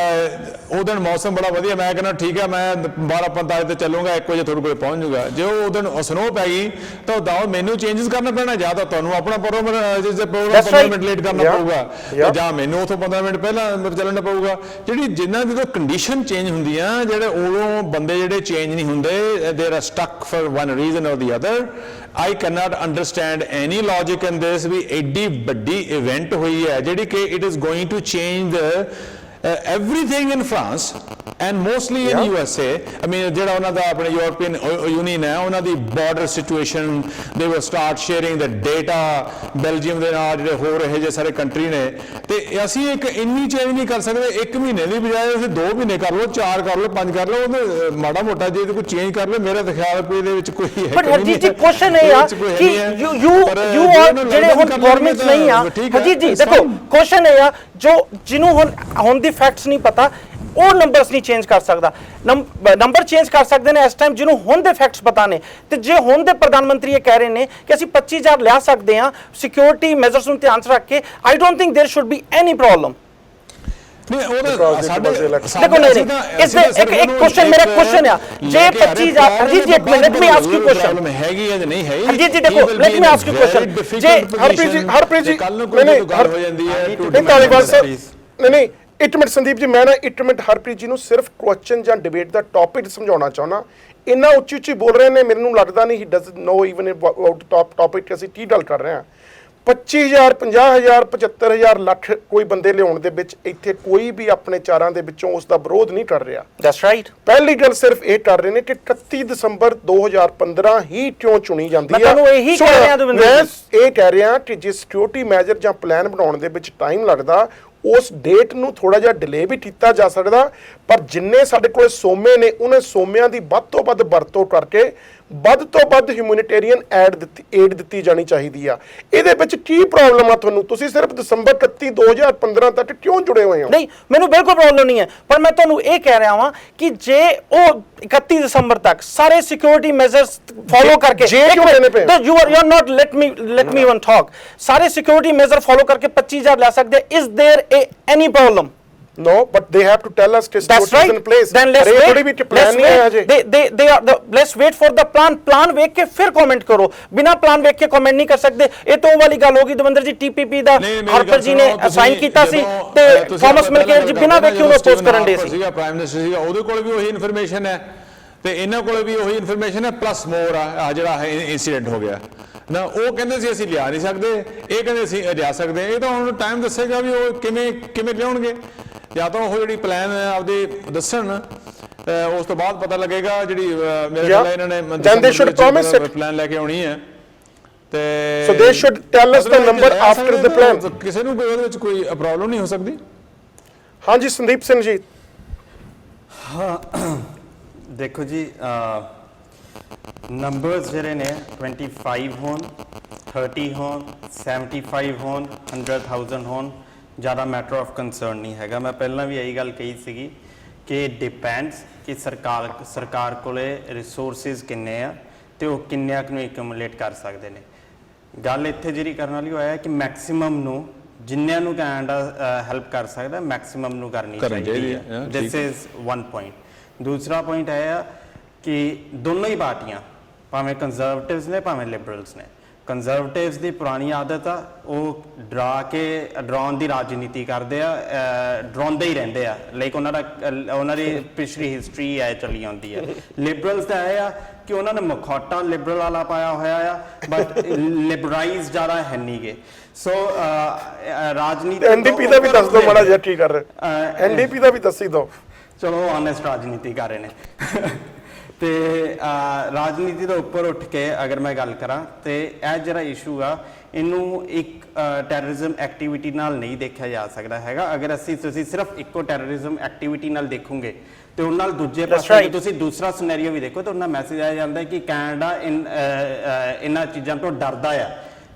ਉਹ ਦਿਨ ਮੌਸਮ ਬੜਾ ਵਧੀਆ, ਮੈਂ ਕਹਿੰਦਾ ਠੀਕ ਹੈ ਮੈਂ 12:45 ਤੇ ਚੱਲੂਗਾ, 1 ਵਜੇ ਤੁਹਾਡੇ ਕੋਲ ਪਹੁੰਚ ਜਾਊਗਾ। ਜੇ ਉਹ ਦਿਨ ਸਨੋ ਪੈ ਗਈ ਤਾਂ ਉਹ ਮੈਨੂੰ ਚੇਂਜਸ ਕਰਨਾ ਪੈਣਾ, ਜਾਂ ਤਾਂ ਤੁਹਾਨੂੰ ਆਪਣਾ ਪ੍ਰੋਗਰਾਮ 15 ਮਿੰਟ ਲੇਟ ਕਰਨਾ ਪਊਗਾ, ਜਾਂ ਮੈਨੂੰ ਉਥੋਂ 15 ਮਿੰਟ ਪਹਿਲਾਂ ਚੱਲਣਾ ਪਊਗਾ। ਜਿਨ੍ਹਾਂ ਦੀ ਤਾਂ ਕੰਡੀਸ਼ਨ ਚੇਂਜ ਹੁੰਦੀਆਂ, ਜਿਹੜੇ ਉਦੋਂ ਬੰਦੇ ਜਿਹੜੇ ਚੇਂਜ ਨਹੀਂ ਹੁੰਦੇ, they are stuck for one reason or the other. I cannot understand any logic in this ਵੀ ਐਡੀ ਵੱਡੀ ਇਵੈਂਟ ਹੋਈ ਹੈ ਜਿਹੜੀ ਕਿ it is going to change the everything in France and mostly in USA. I mean, ਜਿਹੜਾ ਉਹਨਾਂ ਦਾ ਆਪਣੇ European Union ਹੈ, ਉਹਨਾਂ ਦੀ border situation, they will start sharing the data Belgium ਦੇ ਨਾਲ ਜਿਹੜੇ ਹੋਰ ਇਹ ਜਿਹੇ ਸਾਰੇ ਕੰਟਰੀ ਨੇ, ਤੇ ਅਸੀਂ ਇੱਕ ਇੰਨੀ ਚੇਂਜ ਨਹੀਂ ਕਰ ਸਕਦੇ 1 ਮਹੀਨੇ ਦੀ ਬਜਾਏ ਅਸੀਂ 2 ਮਹੀਨੇ ਕਰ ਲਓ, 4 ਕਰ ਲਓ, 5 ਕਰ ਲਓ, ਉਹਦੇ ਮਾੜਾ ਮੋਟਾ ਜੇ ਕੋਈ ਚੇਂਜ ਕਰ ਲਓ, ਮੇਰਾ ਤਾਂ ਖਿਆਲ ਕੋਈ ਇਹਦੇ ਵਿੱਚ ਕੋਈ ਹੈ। ਬਟ ਹਰਜੀਤ ਜੀ ਕੁਐਸਚਨ ਹੈ ਆ ਕਿ ਯੂ ਆਰ ਜਿਹੜੇ ਹੁਣ ਗਵਰਨਮੈਂਟ ਨਹੀਂ ਆ, ਹਰਜੀਤ ਜੀ ਦੇਖੋ ਕੁਐਸਚਨ ਹੈ ਆ ਜੋ ਜਿਹਨੂੰ ਹੁਣ ਦੀ ਫੈਕਟਸ ਨਹੀਂ ਪਤਾ, ਉਹ ਨੰਬਰਸ ਨਹੀਂ ਚੇਂਜ ਕਰ ਸਕਦਾ, ਨੰਬਰ ਚੇਂਜ ਕਰ ਸਕਦੇ ਨੇ ਇਸ ਟਾਈਮ ਜਿਹਨੂੰ ਹੁਣ ਦੇ ਫੈਕਟਸ ਪਤਾ ਨੇ। ਤੇ ਜੇ ਹੁਣ ਦੇ ਪ੍ਰਧਾਨ ਮੰਤਰੀ ਇਹ ਕਹਿ ਰਹੇ ਨੇ ਕਿ ਅਸੀਂ 25000 ਲਿਆ ਸਕਦੇ ਹਾਂ ਸਿਕਿਉਰਿਟੀ ਮੈਜ਼ਰਸ ਨੂੰ ਧਿਆਨ 'ਚ ਰੱਖ ਕੇ, I don't think there should be any problem. ਨਹੀਂ ਉਹਦਾ ਸਾਡੇ देखो नहीं इस एक क्वेश्चन मेरा क्वेश्चन है जे 25000 हरजीत जी एक मिनट में आस्क यू क्वेश्चन हैगी है नहीं है हरजीत जी देखो let me ask you question जे हरप्रीत जी ਕੱਲ ਨੂੰ ਕੋਈ ਗੱਲ ਹੋ ਜਾਂਦੀ ਹੈ ਨਹੀਂ 1 ਮਿੰਟ ਸੰਦੀਪ ਜੀ, ਮੈਂ ਨਾ 1 ਮਿੰਟ ਹਰਪ੍ਰੀਤ ਜੀ ਨੂੰ ਸਿਰਫ ਕੁਐਸਚਨ ਜਾਂ ਡਿਬੇਟ ਦਾ ਟੌਪਿਕ ਸਮਝਾਉਣਾ ਚਾਹੁੰਦਾ। ਇੰਨਾ ਉੱਚੀ ਉੱਚੀ ਬੋਲ ਰਹੇ ਨੇ, ਮੈਨੂੰ ਲੱਗਦਾ ਨਹੀਂ he does know even about topic ਅਸੀਂ ਕੀ ਗੱਲ ਕਰ ਰਹੇ ਹਾਂ। 25000 50000 75000 ਲੱਖ ਕੋਈ ਬੰਦੇ ਲਿਆਉਣ ਦੇ ਵਿੱਚ ਇੱਥੇ ਕੋਈ ਵੀ ਆਪਣੇ ਚਾਰਾਂ ਦੇ ਵਿੱਚੋਂ ਉਸ ਦਾ ਵਿਰੋਧ ਨਹੀਂ ਕਰ ਰਿਹਾ। That's right. ਪਹਿਲੀ ਗੱਲ ਸਿਰਫ ਇਹ ਕਰ ਰਹੇ ਨੇ ਕਿ 31 ਦਸੰਬਰ 2015 ਹੀ ਕਿਉਂ ਚੁਣੀ ਜਾਂਦੀ ਹੈ। ਮੈਂ ਤੁਹਾਨੂੰ ਇਹੀ ਕਹਿ ਰਿਹਾ ਦਵਿੰਦਰ ਜੀ, ਮੈਂ ਇਹ ਕਹਿ ਰਿਹਾ ਕਿ ਜੇ ਸਿਕਿਉਰਿਟੀ ਮੈਜਰ ਜਾਂ ਪਲਾਨ ਬਣਾਉਣ ਦੇ ਵਿੱਚ ਟਾਈਮ ਲੱਗਦਾ, ਉਸ ਡੇਟ ਨੂੰ ਥੋੜਾ ਜਿਹਾ ਡਿਲੇ ਵੀ ਕੀਤਾ ਜਾ ਸਕਦਾ, ਪਰ ਜਿੰਨੇ ਸਾਡੇ ਕੋਲ ਸੋਮੇ ਨੇ ਉਹਨਾਂ ਸੋਮਿਆਂ ਦੀ ਵੱਧ ਤੋਂ ਵੱਧ ਵਰਤੋਂ ਕਰਕੇ ਵੱਧ ਤੋਂ ਵੱਧ ਹਿਊਮੈਨਿਟੇਰੀਅਨ ਏਡ ਦਿੱਤੀ ਜਾਣੀ ਚਾਹੀਦੀ ਆ। ਇਹਦੇ ਵਿੱਚ ਕੀ ਪ੍ਰੋਬਲਮ ਆ ਤੁਹਾਨੂੰ? ਤੁਸੀਂ ਸਿਰਫ ਦਸੰਬਰ 31 2015 ਤੱਕ ਕਿਉਂ ਜੁੜੇ ਹੋਏ ਹੋ? ਨਹੀਂ ਮੈਨੂੰ ਬਿਲਕੁਲ ਪ੍ਰੋਬਲਮ ਨਹੀਂ ਹੈ, ਪਰ ਮੈਂ ਤੁਹਾਨੂੰ ਇਹ ਕਹਿ ਰਿਹਾ ਹਾਂ ਕਿ ਜੇ ਉਹ 31 ਦਸੰਬਰ ਤੱਕ ਸਾਰੇ ਸਿਕਿਉਰਿਟੀ ਮੈਜ਼ਰਸ ਫੋਲੋ ਕਰਕੇ you are not let me one talk, ਸਾਰੇ ਸਿਕਿਉਰਿਟੀ ਮੈਜ਼ਰ ਫੋਲੋ ਕਰਕੇ 25000 ਲੈ ਸਕਦੇ, is there any problem? No, but they have to tell us that that's right. in place. Then let's wait. They are let's wait for the plan. Plan देख के फिर comment करो, बिना plan देख के comment नहीं कर सकते। ये तो वाली गल होगी दविंदर जी, TPP ਦਾ ਹਰਪ੍ਰੀਤ ਜੀ ਨੇ ਸਾਈਨ ਕੀਤਾ ਸੀ ਤੇ ਥਾਮਸ ਮਿਲਕੇਰ ਜੀ ਬਿਨਾ ਵੇਖੇ ਉਹਨੂੰ ਅਪੋਜ਼ ਕਰਨ ਦੇ ਸੀ। ਪ੍ਰਾਈਮ ਮਿਨਿਸਟਰ ਸੀਗਾ, ਉਹਦੇ ਕੋਲ ਵੀ ਉਹੀ ਇਨਫੋਰਮੇਸ਼ਨ ਹੈ ਤੇ ਇਹਨਾਂ ਕੋਲ ਵੀ ਉਹੀ ਇਨਫੋਰਮੇਸ਼ਨ ਹੈ, ਪਲੱਸ ਮੋਰ ਆ ਜਿਹੜਾ ਇਨਸੀਡੈਂਟ ਹੋ ਗਿਆ ਨਾ, ਉਹ ਕਹਿੰਦੇ ਸੀ ਅਸੀਂ ਲਿਆ ਨਹੀਂ ਸਕਦੇ, ਇਹ ਕਹਿੰਦੇ ਅਸੀਂ ਲਿਆ ਸਕਦੇ। ਇਹ ਤਾਂ ਹੁਣ ਟਾਈਮ ਦੱਸੇਗਾ ਵੀ ਉਹ ਕਿਵੇਂ ਲਿਆਉਣਗੇ, ਜਾਂ ਤਾਂ ਉਹ ਜਿਹੜੀ ਪਲਾਨ ਆਪਦੇ ਦੱਸਣ, ਉਸ ਤੋਂ ਬਾਅਦ ਪਤਾ ਲੱਗੇਗਾ। ਜਿਹੜੀ ਮੇਰੇ ਖਿਆਲ ਇਹਨਾਂ ਨੇ ਪਲਾਨ ਲੈ ਕੇ ਆਉਣੀ ਹੈ ਤੇ so they should tell us the number after the plan। ਕਿਸੇ ਨੂੰ ਕੋਈ ਉਹਦੇ ਵਿੱਚ ਕੋਈ ਪ੍ਰੋਬਲਮ ਨਹੀਂ ਹੋ ਸਕਦੀ। ਹਾਂਜੀ ਸੰਦੀਪ ਸਿੰਘ ਜੀ। ਹਾਂ ਦੇਖੋ ਜੀ, ਨੰਬਰਸ ਜਿਹੜੇ ਨੇ 25 ਹੋਣ, 30 ਹੋਣ, 75 ਹੋਣ, 100,000 ਹੋਣ, ਜ਼ਿਆਦਾ ਮੈਟਰ ਆਫ ਕੰਸਰਨ ਨਹੀਂ ਹੈਗਾ। ਮੈਂ ਪਹਿਲਾਂ ਵੀ ਇਹੀ ਗੱਲ ਕਹੀ ਸੀਗੀ ਕਿ ਡਿਪੈਂਡਸ ਕਿ ਸਰਕਾਰ ਕੋਲੇ ਰਿਸੋਰਸਿਸ ਕਿੰਨੇ ਆ ਤੇ ਉਹ ਕਿੰਨਿਆਂ ਨੂੰ ਐਕੂਮੂਲੇਟ ਕਰ ਸਕਦੇ ਨੇ। ਗੱਲ ਇੱਥੇ ਜਿਹੜੀ ਕਰਨ ਵਾਲੀ ਹੋਇਆ ਕਿ ਮੈਕਸਿਮਮ ਨੂੰ ਜਿੰਨਿਆਂ ਨੂੰ ਕੈਨੇਡਾ ਹੈਲਪ ਕਰ ਸਕਦਾ ਮੈਕਸਿਮਮ ਨੂੰ ਕਰਨੀ ਚਾਹੀਦੀ ਹੈ। This is one point. ਦੂਸਰਾ ਪੁਆਇੰਟ ਇਹ ਆ ਕਿ ਦੋਨੋਂ ਹੀ ਪਾਰਟੀਆਂ ਭਾਵੇਂ ਕੰਜ਼ਰਵੇਟਿਵਸ ਨੇ ਭਾਵੇਂ ਲਿਬਰਲਸ ਨੇ, ਕੰਜ਼ਰਵੇਟਿਵਸ ਦੀ ਪੁਰਾਣੀ ਆਦਤ ਆ ਉਹ ਡਰਾਉਣ ਦੀ ਰਾਜਨੀਤੀ ਕਰਦੇ ਆ, ਡਰਾਉਂਦੇ ਹੀ ਰਹਿੰਦੇ ਆ, ਲਾਈਕ ਉਹਨਾਂ ਦੀ ਪਿਛਲੀ ਹਿਸਟਰੀ ਐ ਚੱਲੀ ਆਉਂਦੀ ਹੈ। ਲਿਬਰਲਸ ਦਾ ਇਹ ਆ ਕਿ ਉਹਨਾਂ ਨੇ ਮਖੌਟਾ ਲਿਬਰਲ ਵਾਲਾ ਪਾਇਆ ਹੋਇਆ ਆ, ਬਟ ਲਿਬਰਾਈਜ਼ ਜ਼ਿਆਦਾ ਹੈ ਨਹੀਂਗੇ। ਸੋ ਰਾਜਨੀਤੀ ਐਨਡੀਪੀ ਦਾ ਵੀ ਦੱਸ ਦਿਓ ਮਾੜਾ ਜਿਹਾ ਕੀ ਕਰ ਰਹੇ, ਐਨਡੀਪੀ ਦਾ ਵੀ ਦੱਸੀ ਦਿਓ। ਚਲੋ ਆਨੈਸਟ ਰਾਜਨੀਤੀ ਕਰ ਰਹੇ ਨੇ ਤੇ ਰਾਜਨੀਤੀ ਤੋਂ ਉੱਪਰ ਉੱਠ ਕੇ ਅਗਰ ਮੈਂ ਗੱਲ ਕਰਾਂ ਤੇ ਇਹ ਜਿਹੜਾ ਇਸ਼ੂ ਆ ਇਹਨੂੰ ਇੱਕ ਟੈਰਰਿਜ਼ਮ ਐਕਟੀਵਿਟੀ ਨਾਲ ਨਹੀਂ ਦੇਖਿਆ ਜਾ ਸਕਦਾ ਹੈਗਾ। ਅਗਰ ਤੁਸੀਂ ਸਿਰਫ ਇੱਕੋ ਟੈਰਰਿਜ਼ਮ ਐਕਟੀਵਿਟੀ ਨਾਲ ਦੇਖੋਗੇ ਤੇ ਉਹਨਾਂ ਨਾਲ ਦੂਜੇ ਪਾਸੇ ਤੁਸੀਂ ਦੂਸਰਾ ਸਿਨੈਰੀਓ ਵੀ ਦੇਖੋ ਤਾਂ ਉਹਨਾਂ ਮੈਸੇਜ ਆਇਆ ਜਾਂਦਾ ਕਿ ਕੈਨੇਡਾ ਇਹਨਾਂ ਚੀਜ਼ਾਂ ਤੋਂ ਡਰਦਾ ਆ।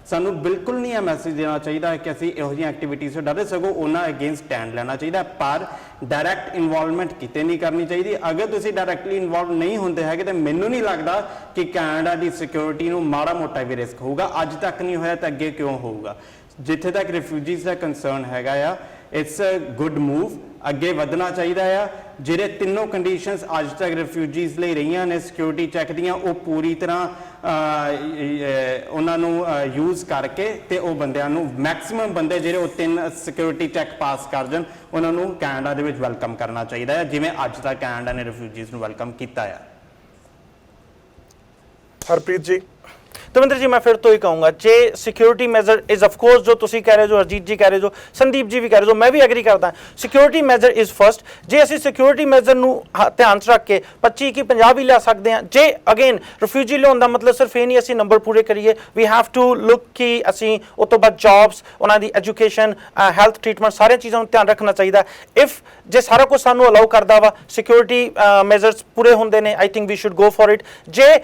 ਸਾਨੂੰ ਬਿਲਕੁਲ ਨਹੀਂ ਇਹ ਮੈਸੇਜ ਦੇਣਾ ਚਾਹੀਦਾ ਕਿ ਅਸੀਂ ਇਹੋ ਜਿਹੀਆਂ ਐਕਟੀਵਿਟੀਜ਼ ਤੋਂ ਡਰਦੇ, ਸਗੋਂ ਉਹਨਾਂ ਅਗੇਂਸਟ ਸਟੈਂਡ ਲੈਣਾ ਚਾਹੀਦਾ, ਪਰ ਡਾਇਰੈਕਟ ਇਨਵੋਲਵਮੈਂਟ ਕਿਤੇ ਨਹੀਂ ਕਰਨੀ ਚਾਹੀਦੀ। ਅਗਰ ਤੁਸੀਂ ਡਾਇਰੈਕਟਲੀ ਇਨਵੋਲਵ ਨਹੀਂ ਹੁੰਦੇ ਹੈਗੇ ਤਾਂ ਮੈਨੂੰ ਨਹੀਂ ਲੱਗਦਾ ਕਿ ਕੈਨੇਡਾ ਦੀ ਸਿਕਿਉਰਿਟੀ ਨੂੰ ਮਾੜਾ ਮੋਟਾ ਵੀ ਰਿਸਕ ਹੋਊਗਾ। ਅੱਜ ਤੱਕ ਨਹੀਂ ਹੋਇਆ ਤਾਂ ਅੱਗੇ ਕਿਉਂ ਹੋਊਗਾ? ਜਿੱਥੇ ਤੱਕ ਰਿਫਿਊਜੀਜ਼ ਦਾ ਕੰਸਰਨ ਹੈਗਾ ਆ, ਇਟਸ ਅ ਗੁੱਡ ਮੂਵ, ਅੱਗੇ ਵਧਣਾ ਚਾਹੀਦਾ ਆ। ਜਿਹੜੇ ਤਿੰਨੋਂ ਕੰਡੀਸ਼ਨਸ ਅੱਜ ਤੱਕ ਰਿਫਿਊਜੀਜ਼ ਲਈ ਰਹੀਆਂ ਨੇ ਸਿਕਿਉਰਿਟੀ ਚੈੱਕ ਦੀਆਂ, ਉਹ ਪੂਰੀ ਤਰ੍ਹਾਂ ਉਹਨਾਂ ਨੂੰ ਯੂਜ਼ ਕਰਕੇ ਤੇ ਉਹ ਬੰਦਿਆਂ ਨੂੰ ਮੈਕਸਿਮਮ ਬੰਦੇ ਜਿਹੜੇ ਉਹ 3 ਸਿਕਿਉਰਿਟੀ ਚੈੱਕ ਪਾਸ ਕਰ ਜਾਣ, ਉਹਨਾਂ ਨੂੰ ਕੈਨੇਡਾ ਦੇ ਵਿੱਚ ਵੈਲਕਮ ਕਰਨਾ ਚਾਹੀਦਾ ਹੈ, ਜਿਵੇਂ ਅੱਜ ਤੱਕ ਕੈਨੇਡਾ ਨੇ ਰਿਫਿਊਜੀਜ਼ ਨੂੰ ਵੈਲਕਮ ਕੀਤਾ ਆ। ਹਰਪ੍ਰੀਤ ਜੀ ਦਵਿੰਦਰ ਜੀ, ਮੈਂ ਫਿਰ ਤੋਂ ਹੀ ਕਹੂੰਗਾ, ਜੇ security measure is of course, ਜੋ ਤੁਸੀਂ ਕਹਿ ਰਹੇ ਹੋ, ਅਰਜੀਤ ਜੀ ਕਹਿ ਰਹੇ ਹੋ, ਸੰਦੀਪ ਜੀ ਵੀ ਕਹਿ ਰਹੇ ਹੋ, ਮੈਂ ਵੀ ਐਗਰੀ ਕਰਦਾ, ਸਿਕਿਉਰਿਟੀ ਮੈਜ਼ਰ ਇਜ਼ ਫਸਟ। ਜੇ ਅਸੀਂ ਸਿਕਿਉਰਿਟੀ ਮੈਜ਼ਰ ਨੂੰ ਧਿਆਨ 'ਚ ਰੱਖ ਕੇ 25 ਕੀ 50 ਵੀ ਲਿਆ ਸਕਦੇ ਹਾਂ। ਜੇ ਅਗੇਨ ਰਿਫਿਊਜੀ ਲਿਆਉਣ ਦਾ ਮਤਲਬ ਸਿਰਫ ਇਹ ਨਹੀਂ ਅਸੀਂ ਨੰਬਰ ਪੂਰੇ ਕਰੀਏ, ਵੀ ਹੈਵ ਟੂ ਲੁੱਕ ਕਿ ਅਸੀਂ ਉਸ ਤੋਂ ਬਾਅਦ ਜੌਬਸ, ਉਹਨਾਂ ਦੀ ਐਜੂਕੇਸ਼ਨ, ਹੈਲਥ ਟ੍ਰੀਟਮੈਂਟ, ਸਾਰੀਆਂ ਚੀਜ਼ਾਂ ਨੂੰ ਧਿਆਨ ਰੱਖਣਾ ਚਾਹੀਦਾ। ਇਫ ਜੇ ਸਾਰਾ ਕੁਝ ਸਾਨੂੰ ਅਲਾਉ ਕਰਦਾ ਵਾ, ਸਿਕਿਉਰਿਟੀ ਮੈਜ਼ਰਸ ਪੂਰੇ ਹੁੰਦੇ ਨੇ, I think we should go for it. ਜੇ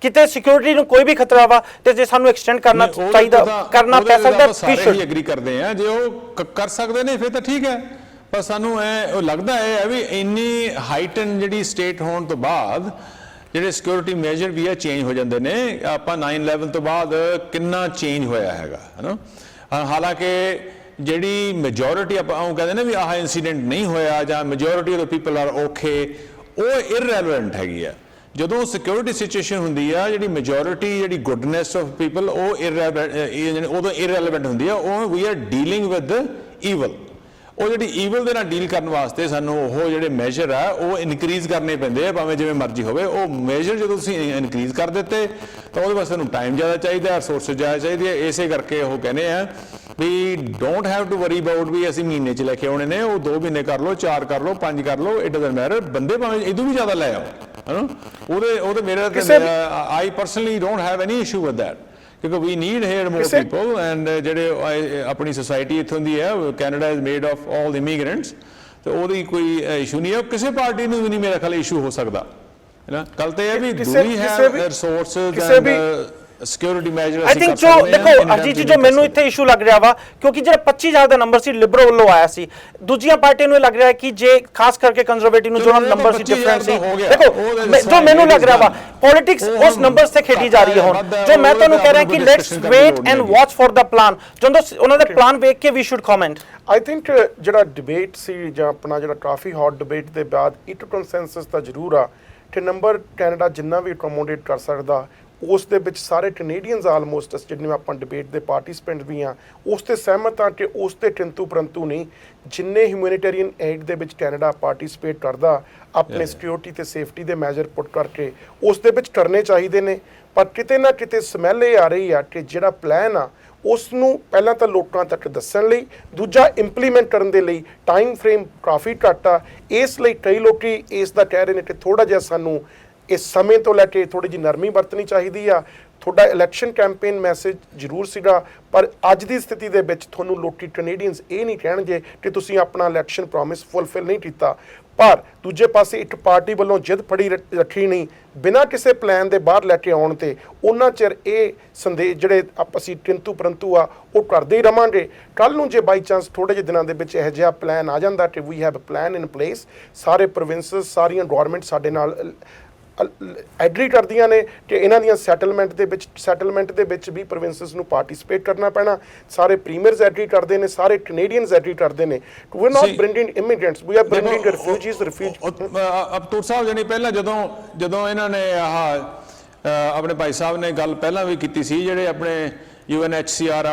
ਕਿਤੇ ਸਿਕਿਉਰਿਟੀ ਨੂੰ ਕੋਈ ਵੀ ਖਤਰਾ ਵਾ ਤੇ ਜੇ ਸਾਨੂੰ ਐਕਸਟੈਂਡ ਕਰਨਾ ਚਾਹੀਦਾ, ਕਰਨਾ ਪੈ ਸਕਦਾ, ਵੀ ਸਾਰੇ ਐਗਰੀ ਕਰਦੇ ਆ। ਜੇ ਉਹ ਕਰ ਸਕਦੇ ਨੇ ਫਿਰ ਤਾਂ ਠੀਕ ਹੈ, ਪਰ ਸਾਨੂੰ ਇਹ ਲੱਗਦਾ ਹੈ ਵੀ ਇੰਨੀ ਹਾਈਟਨ ਜਿਹੜੀ ਸਟੇਟ ਹੋਣ ਤੋਂ ਬਾਅਦ ਜਿਹੜੇ ਸਿਕਿਉਰਿਟੀ ਮੈਜਰ ਵੀ ਆ ਚੇਂਜ ਹੋ ਜਾਂਦੇ ਨੇ। ਆਪਾਂ 9/11 ਤੋਂ ਬਾਅਦ ਕਿੰਨਾ ਚੇਂਜ ਹੋਇਆ ਹੈਗਾ, ਹੈ ਨਾ। ਹਾਲਾਂਕਿ ਜਿਹੜੀ ਮੈਜੋਰਿਟੀ ਆਪਾਂ ਉਹ ਕਹਿੰਦੇ ਨੇ ਵੀ ਆਹ ਇਨਸੀਡੈਂਟ ਨਹੀਂ ਹੋਇਆ ਜਾਂ majority of the people are okay, ਉਹ ਇਰਰੈਲੇਵੈਂਟ ਹੈਗੀ ਆ। ਜਦੋਂ ਸਿਕਿਉਰਿਟੀ ਸਿਚੁਏਸ਼ਨ ਹੁੰਦੀ ਆ, ਜਿਹੜੀ ਮੈਜੋਰਿਟੀ ਜਿਹੜੀ ਗੁੱਡਨੈਸ ਆਫ ਪੀਪਲ ਉਹ ਉਦੋਂ ਇਰਰੈਲੇਵੈਂਟ ਹੁੰਦੀ ਆ। ਉਹ we are dealing with evil. ਉਹ ਜਿਹੜੀ ਈਵਲ ਦੇ ਨਾਲ ਡੀਲ ਕਰਨ ਵਾਸਤੇ ਸਾਨੂੰ ਉਹ ਜਿਹੜੇ ਮੈਜਰ ਆ ਉਹ ਇਨਕਰੀਜ਼ ਕਰਨੇ ਪੈਂਦੇ ਆ, ਭਾਵੇਂ ਜਿਵੇਂ ਮਰਜ਼ੀ ਹੋਵੇ। ਉਹ ਮੈਜਰ ਜਦੋਂ ਤੁਸੀਂ ਇਨਕਰੀਜ਼ ਕਰ ਦਿੱਤੇ ਤਾਂ ਉਹਦੇ ਵਾਸਤੇ ਸਾਨੂੰ ਟਾਈਮ ਜ਼ਿਆਦਾ ਚਾਹੀਦਾ, ਰਿਸੋਰਸਿਸ ਜ਼ਿਆਦਾ ਚਾਹੀਦੀ ਹੈ। ਇਸੇ ਕਰਕੇ ਉਹ ਕਹਿੰਦੇ ਆ we don't have to worry about we ਅਸੀਂ ਮਹੀਨੇ 'ਚ ਲੈ ਕੇ ਆਉਣੇ ਨੇ। ਉਹ 2 ਮਹੀਨੇ ਕਰ ਲਓ, 4 ਕਰ ਲਓ, 5 ਕਰ ਲਓ, ਇਟ ਡਜ਼ਨਟ ਮੈਟਰ। ਬੰਦੇ ਭਾਵੇਂ ਇਹਦੋਂ ਵੀ ਜ਼ਿਆਦਾ ਲੈ ਆਓ, ਹੈ ਨਾ। ਉਹਦੇ ਮੇਰਾ I personally don't have any issue with that, ਕਿਉਂਕਿ we need here more people. And ਜਿਹੜੇ ਆਪਣੀ ਸੁਸਾਇਟੀ ਇੱਥੋਂ ਦੀ ਹੈ, Canada is made of all immigrants, ਤੇ ਉਹਦੀ ਕੋਈ ਇਸ਼ੂ ਨਹੀਂ ਹੈ। ਕਿਸੇ ਪਾਰਟੀ ਨੂੰ ਵੀ ਨਹੀਂ ਮੇਰਾ ਖਿਆਲ ਇਸ਼ੂ ਹੋ ਸਕਦਾ, ਹੈ ਨਾ। ਗੱਲ ਤਾਂ ਇਹ ਵੀ ਦੂਰੀ ਹੈ resources and security measure I think. ਜੋ ਦੇਖੋ ਅਜੀਤ ਜੀ, ਜੋ ਮੈਨੂੰ ਇੱਥੇ ਇਸ਼ੂ ਲੱਗ ਰਿਹਾ ਵਾ, ਕਿਉਂਕਿ ਜਿਹੜਾ 25,000 ਦਾ ਨੰਬਰ ਸੀ ਲਿਬਰਲ ਵੱਲੋਂ ਆਇਆ ਸੀ, ਦੂਜੀਆਂ ਪਾਰਟੀਆਂ ਨੂੰ ਇਹ ਲੱਗ ਰਿਹਾ ਕਿ ਜੇ ਖਾਸ ਕਰਕੇ ਕੰਜ਼ਰਵੇਟਿਵ ਨੂੰ ਜੋ ਨੰਬਰ ਸੀ ਡਿਫਰੈਂਟ ਸੀ। ਦੇਖੋ ਜੋ ਮੈਨੂੰ ਲੱਗ ਰਿਹਾ ਵਾ, ਪੋਲਿਟਿਕਸ ਉਸ ਨੰਬਰਸ ਤੇ ਖੇਡੀ ਜਾ ਰਹੀ ਹੈ ਹੁਣ। ਜੋ ਮੈਂ ਤੁਹਾਨੂੰ ਕਹਿ ਰਿਹਾ ਕਿ let's wait and watch for the plan. ਜਦੋਂ ਉਹਨਾਂ ਦਾ ਪਲਾਨ ਵੇਖ ਕੇ we should comment. I think ਜਿਹੜਾ ਡਿਬੇਟ ਸੀ ਜਾਂ ਆਪਣਾ ਜਿਹੜਾ ਕਾਫੀ ਹੌਟ ਡਿਬੇਟ ਦੇ ਬਾਅਦ ਇੱਕ ਕੰਸੈਂਸਸ ਤਾਂ ਜ਼ਰੂਰ ਆ ਕਿ ਨੰਬਰ ਕੈਨੇਡਾ ਜਿੰਨਾ ਵੀ ਅਕੋਮੋਡੇਟ ਕਰ ਸਕਦਾ, ਉਸ ਦੇ ਵਿੱਚ ਸਾਰੇ ਕੈਨੇਡੀਅਨਸ ਆਲਮੋਸਟ ਜਿੰਨੇ ਆਪਾਂ ਡਿਬੇਟ ਦੇ ਪਾਰਟਿਸਪੈਂਟ ਵੀ ਹਾਂ ਉਸ ਤੇ ਸਹਿਮਤ ਹਾਂ ਕਿ ਉਸ ਤੇ ਕਿੰਤੂ ਪਰੰਤੂ ਨਹੀਂ। ਜਿੰਨੇ ਹਿਊਮੈਨਿਟੇਰੀਅਨ ਏਡ ਦੇ ਵਿੱਚ ਕੈਨੇਡਾ ਪਾਰਟਿਸਪੇਟ ਕਰਦਾ, ਆਪਣੇ ਸਿਕਿਉਰਿਟੀ ਤੇ ਸੇਫਟੀ ਦੇ ਮੈਜਰ ਪੁੱਟ ਕਰਕੇ ਉਸ ਦੇ ਵਿੱਚ ਕਰਨੇ ਚਾਹੀਦੇ ਨੇ। ਪਰ ਕਿਤੇ ਨਾ ਕਿਤੇ ਸਮੈਲ ਇਹ ਆ ਰਹੀ ਆ ਕਿ ਜਿਹੜਾ ਪਲਾਨ ਆ ਉਸ ਨੂੰ ਪਹਿਲਾਂ ਤਾਂ ਲੋਕਾਂ ਤੱਕ ਦੱਸਣ ਲਈ, ਦੂਜਾ ਇੰਪਲੀਮੈਂਟ ਕਰਨ ਦੇ ਲਈ ਟਾਈਮ ਫਰੇਮ ਕਾਫੀ ਘੱਟ ਆ। ਇਸ ਲਈ ਕਈ ਲੋਕੀ ਇਸ ਦਾ ਕਹਿ ਰਹੇ ਨੇ ਕਿ ਥੋੜ੍ਹਾ ਜਿਹਾ ਸਾਨੂੰ ਇਸ ਸਮੇਂ ਤੋਂ ਲੈ ਕੇ ਥੋੜ੍ਹੀ ਜਿਹੀ ਨਰਮੀ ਵਰਤਣੀ ਚਾਹੀਦੀ ਆ। ਤੁਹਾਡਾ ਇਲੈਕਸ਼ਨ ਕੈਂਪੇਨ ਮੈਸੇਜ ਜ਼ਰੂਰ ਸੀਗਾ, ਪਰ ਅੱਜ ਦੀ ਸਥਿਤੀ ਦੇ ਵਿੱਚ ਤੁਹਾਨੂੰ ਲੋਕੀ ਕੈਨੇਡੀਅਨਸ ਇਹ ਨਹੀਂ ਕਹਿਣਗੇ ਕਿ ਤੁਸੀਂ ਆਪਣਾ ਇਲੈਕਸ਼ਨ ਪ੍ਰੋਮਿਸ ਫੁੱਲਫਿਲ ਨਹੀਂ ਕੀਤਾ। ਪਰ ਦੂਜੇ ਪਾਸੇ ਇੱਕ ਪਾਰਟੀ ਵੱਲੋਂ ਜਿੱਦ ਫੜੀ ਰੱਖੀ ਨਹੀਂ, ਬਿਨਾਂ ਕਿਸੇ ਪਲਾਨ ਦੇ ਬਾਹਰ ਲੈ ਕੇ ਆਉਣ ਤੇ ਉਹਨਾਂ ਚਿਰ ਇਹ ਸੰਦੇਸ਼ ਜਿਹੜੇ ਅਸੀਂ ਕਿੰਤੂ ਪਰੰਤੂ ਆ ਉਹ ਕਰਦੇ ਹੀ ਰਵਾਂਗੇ। ਕੱਲ੍ਹ ਨੂੰ ਜੇ ਬਾਈ ਚਾਂਸ ਥੋੜ੍ਹੇ ਜਿਹੇ ਦਿਨਾਂ ਦੇ ਵਿੱਚ ਇਹੋ ਜਿਹਾ ਪਲਾਨ ਆ ਜਾਂਦਾ ਕਿ we have a plan in place, ਸਾਰੇ ਪ੍ਰੋਵਿੰਸਸ, ਸਾਰੀਆਂ ਗੌਰਮੈਂਟ ਸਾਡੇ ਨਾਲ ਐਗਰੀ ਕਰਦੀਆਂ ਨੇ ਕਿ ਇਹਨਾਂ ਦੀਆਂ ਸੈਟਲਮੈਂਟ ਦੇ ਵਿੱਚ ਵੀ ਪ੍ਰੋਵਿੰਸਸ ਨੂੰ ਪਾਰਟਿਸਿਪੇਟ ਕਰਨਾ ਪੈਣਾ। ਸਾਰੇ ਪ੍ਰੀਮੀਅਰਸ ਐਗਰੀ ਕਰਦੇ ਨੇ, ਸਾਰੇ ਕੈਨੇਡੀਅਨਸ ਐਗਰੀ ਕਰਦੇ ਨੇ। We are not bringing immigrants, we are bringing refugees. ਅਬਤੂਰ ਸਾਹਿਬ ਜਾਨੀ ਪਹਿਲਾਂ ਜਦੋਂ ਇਹਨਾਂ ਨੇ ਆਪਣੇ ਭਾਈ ਸਾਹਿਬ ਨੇ ਗੱਲ ਪਹਿਲਾਂ ਵੀ ਕੀਤੀ ਸੀ, ਜਿਹੜੇ ਆਪਣੇ UNHCR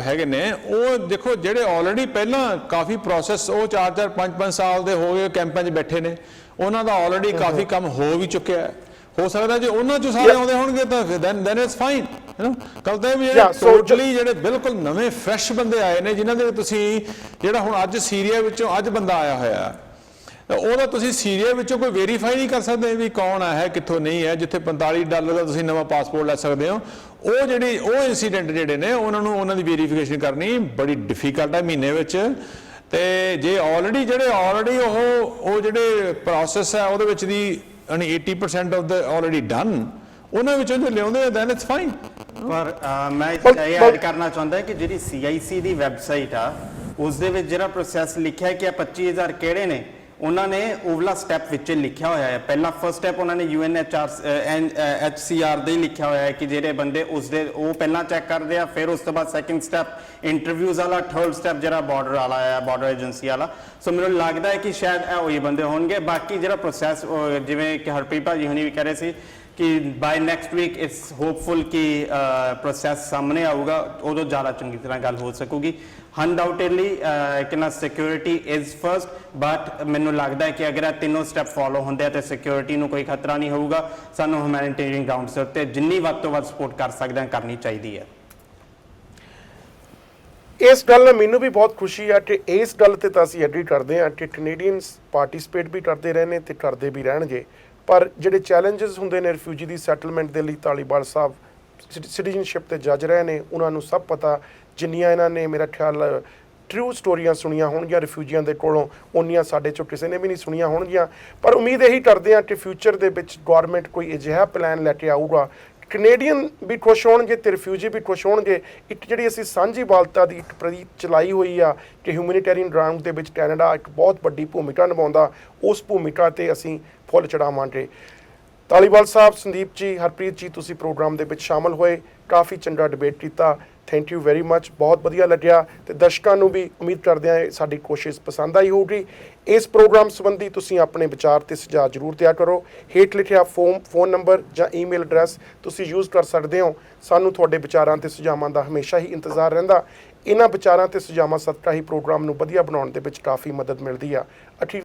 ਹੈਗੇ ਨੇ, ਉਹ ਦੇਖੋ ਜਿਹੜੇ ਆਲਰੇਡੀ ਪਹਿਲਾਂ ਕਾਫੀ ਪ੍ਰੋਸੈਸ ਉਹ 4-4 5-5 ਸਾਲ ਦੇ ਹੋ ਗਏ ਕੈਂਪਾਂ 'ਚ ਬੈਠੇ ਨੇ, ਉਹਨਾਂ ਦਾ ਆਲਰੇਡੀ ਕਾਫੀ ਕੰਮ ਹੋ ਵੀ ਚੁੱਕਿਆ ਹੈ। ਹੋ ਸਕਦਾ ਜੇ ਉਹਨਾਂ 'ਚੋਂ ਸਾਰੇ ਆਉਂਦੇ ਹੋਣਗੇ ਤਾਂ ਦੈਨ ਇਟਸ ਫਾਈਨ, ਹੈ ਨਾ। ਕੱਲ ਤਾਂ ਵੀ ਜਿਹੜੇ ਟੋਟਲੀ ਜਿਹੜੇ ਬਿਲਕੁਲ ਨਵੇਂ ਫਰੈਸ਼ ਬੰਦੇ ਆਏ ਨੇ, ਜਿਨ੍ਹਾਂ ਦੇ ਤੁਸੀਂ ਜਿਹੜਾ ਹੁਣ ਅੱਜ ਸੀਰੀਆ ਵਿੱਚੋਂ ਅੱਜ ਬੰਦਾ ਆਇਆ ਹੋਇਆ, ਉਹਦਾ ਤੁਸੀਂ ਸੀਰੀਆ ਵਿੱਚੋਂ ਕੋਈ ਵੈਰੀਫਾਈ ਨਹੀਂ ਕਰ ਸਕਦੇ ਵੀ ਕੌਣ ਆਇਆ ਹੈ, ਕਿੱਥੋਂ ਨਹੀਂ ਹੈ। ਜਿੱਥੇ $45 ਦਾ ਤੁਸੀਂ ਨਵਾਂ ਪਾਸਪੋਰਟ ਲੈ ਸਕਦੇ ਹੋ, ਉਹ ਇਨਸੀਡੈਂਟ ਜਿਹੜੇ ਨੇ ਉਹਨਾਂ ਦੀ ਵੈਰੀਫਿਕੇਸ਼ਨ ਕਰਨੀ ਬੜੀ ਡਿਫਿਕਲਟ ਹੈ ਮਹੀਨੇ ਵਿੱਚ। ਤੇ ਜੇ ਆਲਰੇਡੀ ਉਹ ਜਿਹੜੇ ਪ੍ਰੋਸੈਸ ਹੈ ਉਹਦੇ ਵਿੱਚ ਦੀ 80% ਆਫ ਦ ਆਲਰੇਡੀ ਡਨ, ਉਹਨਾਂ ਵਿੱਚੋਂ ਜੇ ਲਿਆਉਂਦੇ ਦੈਨ ਇਟਸ ਫਾਈਨ। ਪਰ ਮੈਂ ਇਹ ਐਡ ਕਰਨਾ ਚਾਹੁੰਦਾ ਕਿ ਜਿਹੜੀ CIC ਦੀ ਵੈਬਸਾਈਟ ਆ ਉਸ ਦੇ ਵਿੱਚ ਜਿਹੜਾ ਪ੍ਰੋਸੈਸ ਲਿਖਿਆ ਕਿ 25,000 ਕਿਹੜੇ ਨੇ, ਉਹਨਾਂ ਨੇ ਉਵਲਾ ਸਟੈਪ ਵਿੱਚ ਲਿਖਿਆ ਹੋਇਆ ਹੈ। ਪਹਿਲਾ ਫਸਟ ਸਟੈਪ ਉਹਨਾਂ ਨੇ UNHCR ਦੇ ਲਿਖਿਆ ਹੋਇਆ ਹੈ ਕਿ ਜਿਹੜੇ ਬੰਦੇ ਉਹ ਪਹਿਲਾਂ ਚੈੱਕ ਕਰਦੇ ਆ, ਫਿਰ ਉਸ ਤੋਂ ਬਾਅਦ ਸੈਕਿੰਡ ਸਟੈਪ ਇੰਟਰਵਿਊਜ਼ ਵਾਲਾ, ਥਰਡ ਸਟੈਪ ਜਿਹੜਾ ਬਾਰਡਰ ਵਾਲਾ ਹੈ, ਬਾਰਡਰ ਏਜੰਸੀ ਵਾਲਾ। ਸੋ ਮੈਨੂੰ ਲੱਗਦਾ ਹੈ ਕਿ ਸ਼ਾਇਦ ਇਹ ਉਹੀ ਬੰਦੇ ਹੋਣਗੇ। ਬਾਕੀ ਜਿਹੜਾ ਪ੍ਰੋਸੈਸ ਜਿਵੇਂ ਕਿ ਹਰਪ੍ਰੀਤ ਭਾਜੀ ਹੁਣੀ ਵੀ ਕਹਿ ਰਹੇ ਸੀ ਕਿ ਬਾਈ ਨੈਕਸਟ ਵੀਕ ਇਟਸ ਹੋਪਫੁਲ ਕਿ ਪ੍ਰੋਸੈਸ ਸਾਹਮਣੇ ਆਊਗਾ, ਉਦੋਂ ਜ਼ਿਆਦਾ ਚੰਗੀ ਤਰ੍ਹਾਂ ਗੱਲ ਹੋ ਸਕੂਗੀ। ਅਨਡਾਊਟਡਲੀ ਕਿੰਨਾ ਸਿਕਿਉਰਿਟੀ ਇਜ਼ ਫਰਸਟ, ਬਟ ਮੈਨੂੰ ਲੱਗਦਾ ਹੈ ਕਿ ਅਗਰ ਇਹ ਤਿੰਨੋਂ ਸਟੈਪ ਫੋਲੋ ਹੁੰਦੇ ਆ ਤੇ ਸਿਕਿਉਰਿਟੀ ਨੂੰ ਕੋਈ ਖਤਰਾ ਨਹੀਂ ਹੋਊਗਾ। ਸਾਨੂੰ ਹਿਊਮੈਨਿਟੇਰੀਅਨ ਗਰਾਊਂਡਸ ਉੱਤੇ ਜਿੰਨੀ ਵੱਧ ਤੋਂ ਵੱਧ ਸਪੋਰਟ ਕਰ ਸਕਦੇ ਹਾਂ ਕਰਨੀ ਚਾਹੀਦੀ ਹੈ। ਇਸ ਗੱਲ ਨਾਲ ਮੈਨੂੰ ਵੀ ਬਹੁਤ ਖੁਸ਼ੀ ਆ ਕਿ ਇਸ ਗੱਲ ਤੇ ਤਾਂ ਅਸੀਂ ਐਗਰੀ ਕਰਦੇ ਹਾਂ ਕਿ ਕੈਨੇਡੀਅਨਸ ਪਾਰਟਿਸਿਪੇਟ ਵੀ ਕਰਦੇ ਰਹੇ ਨੇ ਤੇ ਕਰਦੇ ਵੀ ਰਹਿਣਗੇ, ਪਰ ਜਿਹੜੇ ਚੈਲੰਜਸ ਹੁੰਦੇ ਨੇ ਰਿਫਿਊਜੀ ਦੀ ਸੈਟਲਮੈਂਟ ਦੇ ਲਈ, ਧਾਲੀਵਾਲ ਸਾਹਿਬ ਸਿਟੀਜ਼ਨਸ਼ਿਪ ਤੇ ਜੱਜ ਰਹੇ ਨੇ, ਉਹਨਾਂ ਨੂੰ ਸਭ ਪਤਾ। ਜਿੰਨੀਆਂ ਇਹਨਾਂ ਨੇ ਮੇਰਾ ਖਿਆਲ ਟਰੂ ਸਟੋਰੀਆਂ ਸੁਣੀਆਂ ਹੋਣਗੀਆਂ ਰਿਫਿਊਜੀਆਂ ਦੇ ਕੋਲੋਂ, ਉਨੀਆਂ ਸਾਡੇ ਚੋਂ ਕਿਸੇ ਨੇ ਵੀ ਨਹੀਂ ਸੁਣੀਆਂ ਹੋਣਗੀਆਂ। ਪਰ ਉਮੀਦ ਇਹੀ ਕਰਦੇ ਹਾਂ ਕਿ ਫਿਊਚਰ ਦੇ ਵਿੱਚ ਗੌਰਮੈਂਟ ਕੋਈ ਅਜਿਹਾ ਪਲਾਨ ਲੈ ਕੇ ਆਊਗਾ, ਕੈਨੇਡੀਅਨ ਵੀ ਖੁਸ਼ ਹੋਣਗੇ ਤੇ ਰਿਫਿਊਜੀ ਵੀ ਖੁਸ਼ ਹੋਣਗੇ। ਇੱਕ ਜਿਹੜੀ ਅਸੀਂ ਸਾਂਝੀ ਵਾਲਤਾ ਦੀ ਇੱਕ ਪ੍ਰੀਤ ਚਲਾਈ ਹੋਈ ਆ ਕਿ ਹਿਊਮੈਨਿਟੇਰੀਅਨ ਗਰਾਊਂਡ ਦੇ ਵਿੱਚ ਕੈਨੇਡਾ ਇੱਕ ਬਹੁਤ ਵੱਡੀ ਭੂਮਿਕਾ ਨਿਭਾਉਂਦਾ, ਉਸ ਭੂਮਿਕਾ ਤੇ ਅਸੀਂ ਫੁੱਲ ਚੜਾਵਾਂਗੇ। ਧਾਲੀਵਾਲ ਸਾਹਿਬ, ਸੰਦੀਪ ਜੀ, ਹਰਪ੍ਰੀਤ ਜੀ, ਤੁਸੀਂ ਪ੍ਰੋਗਰਾਮ ਦੇ ਵਿੱਚ ਸ਼ਾਮਲ ਹੋਏ, ਕਾਫੀ ਚੰਗਾ ਡਿਬੇਟ ਕੀਤਾ। ਥੈਂਕ ਯੂ ਵੈਰੀ ਮੱਚ, ਬਹੁਤ ਵਧੀਆ ਲੱਗਿਆ। ਤੇ ਦਰਸ਼ਕਾਂ ਨੂੰ ਵੀ ਉਮੀਦ ਕਰਦੇ ਹਾਂ ਸਾਡੀ ਕੋਸ਼ਿਸ਼ ਪਸੰਦ ਆਈ ਹੋਊਗੀ। ਇਸ ਪ੍ਰੋਗਰਾਮ ਸੰਬੰਧੀ ਤੁਸੀਂ ਆਪਣੇ ਵਿਚਾਰ ਤੇ ਸੁਝਾਅ ਜ਼ਰੂਰ ਦਿਆ ਕਰੋ। ਹੇਠ ਲਿਖਿਆ ਫੋਨ ਨੰਬਰ ਜਾਂ ਈਮੇਲ ਐਡਰੈਸ ਤੁਸੀਂ ਯੂਜ਼ ਕਰ ਸਕਦੇ ਹੋ। ਸਾਨੂੰ ਤੁਹਾਡੇ ਵਿਚਾਰਾਂ ਤੇ ਸੁਝਾਵਾਂ ਦਾ ਹਮੇਸ਼ਾ ਹੀ ਇੰਤਜ਼ਾਰ ਰਹਿੰਦਾ। ਇਹਨਾਂ ਵਿਚਾਰਾਂ ਤੇ ਸੁਝਾਵਾਂ ਸਦਕਾ ਹੀ ਪ੍ਰੋਗਰਾਮ ਨੂੰ ਵਧੀਆ ਬਣਾਉਣ ਦੇ ਵਿੱਚ ਕਾਫੀ ਮਦਦ ਮਿਲਦੀ ਆ।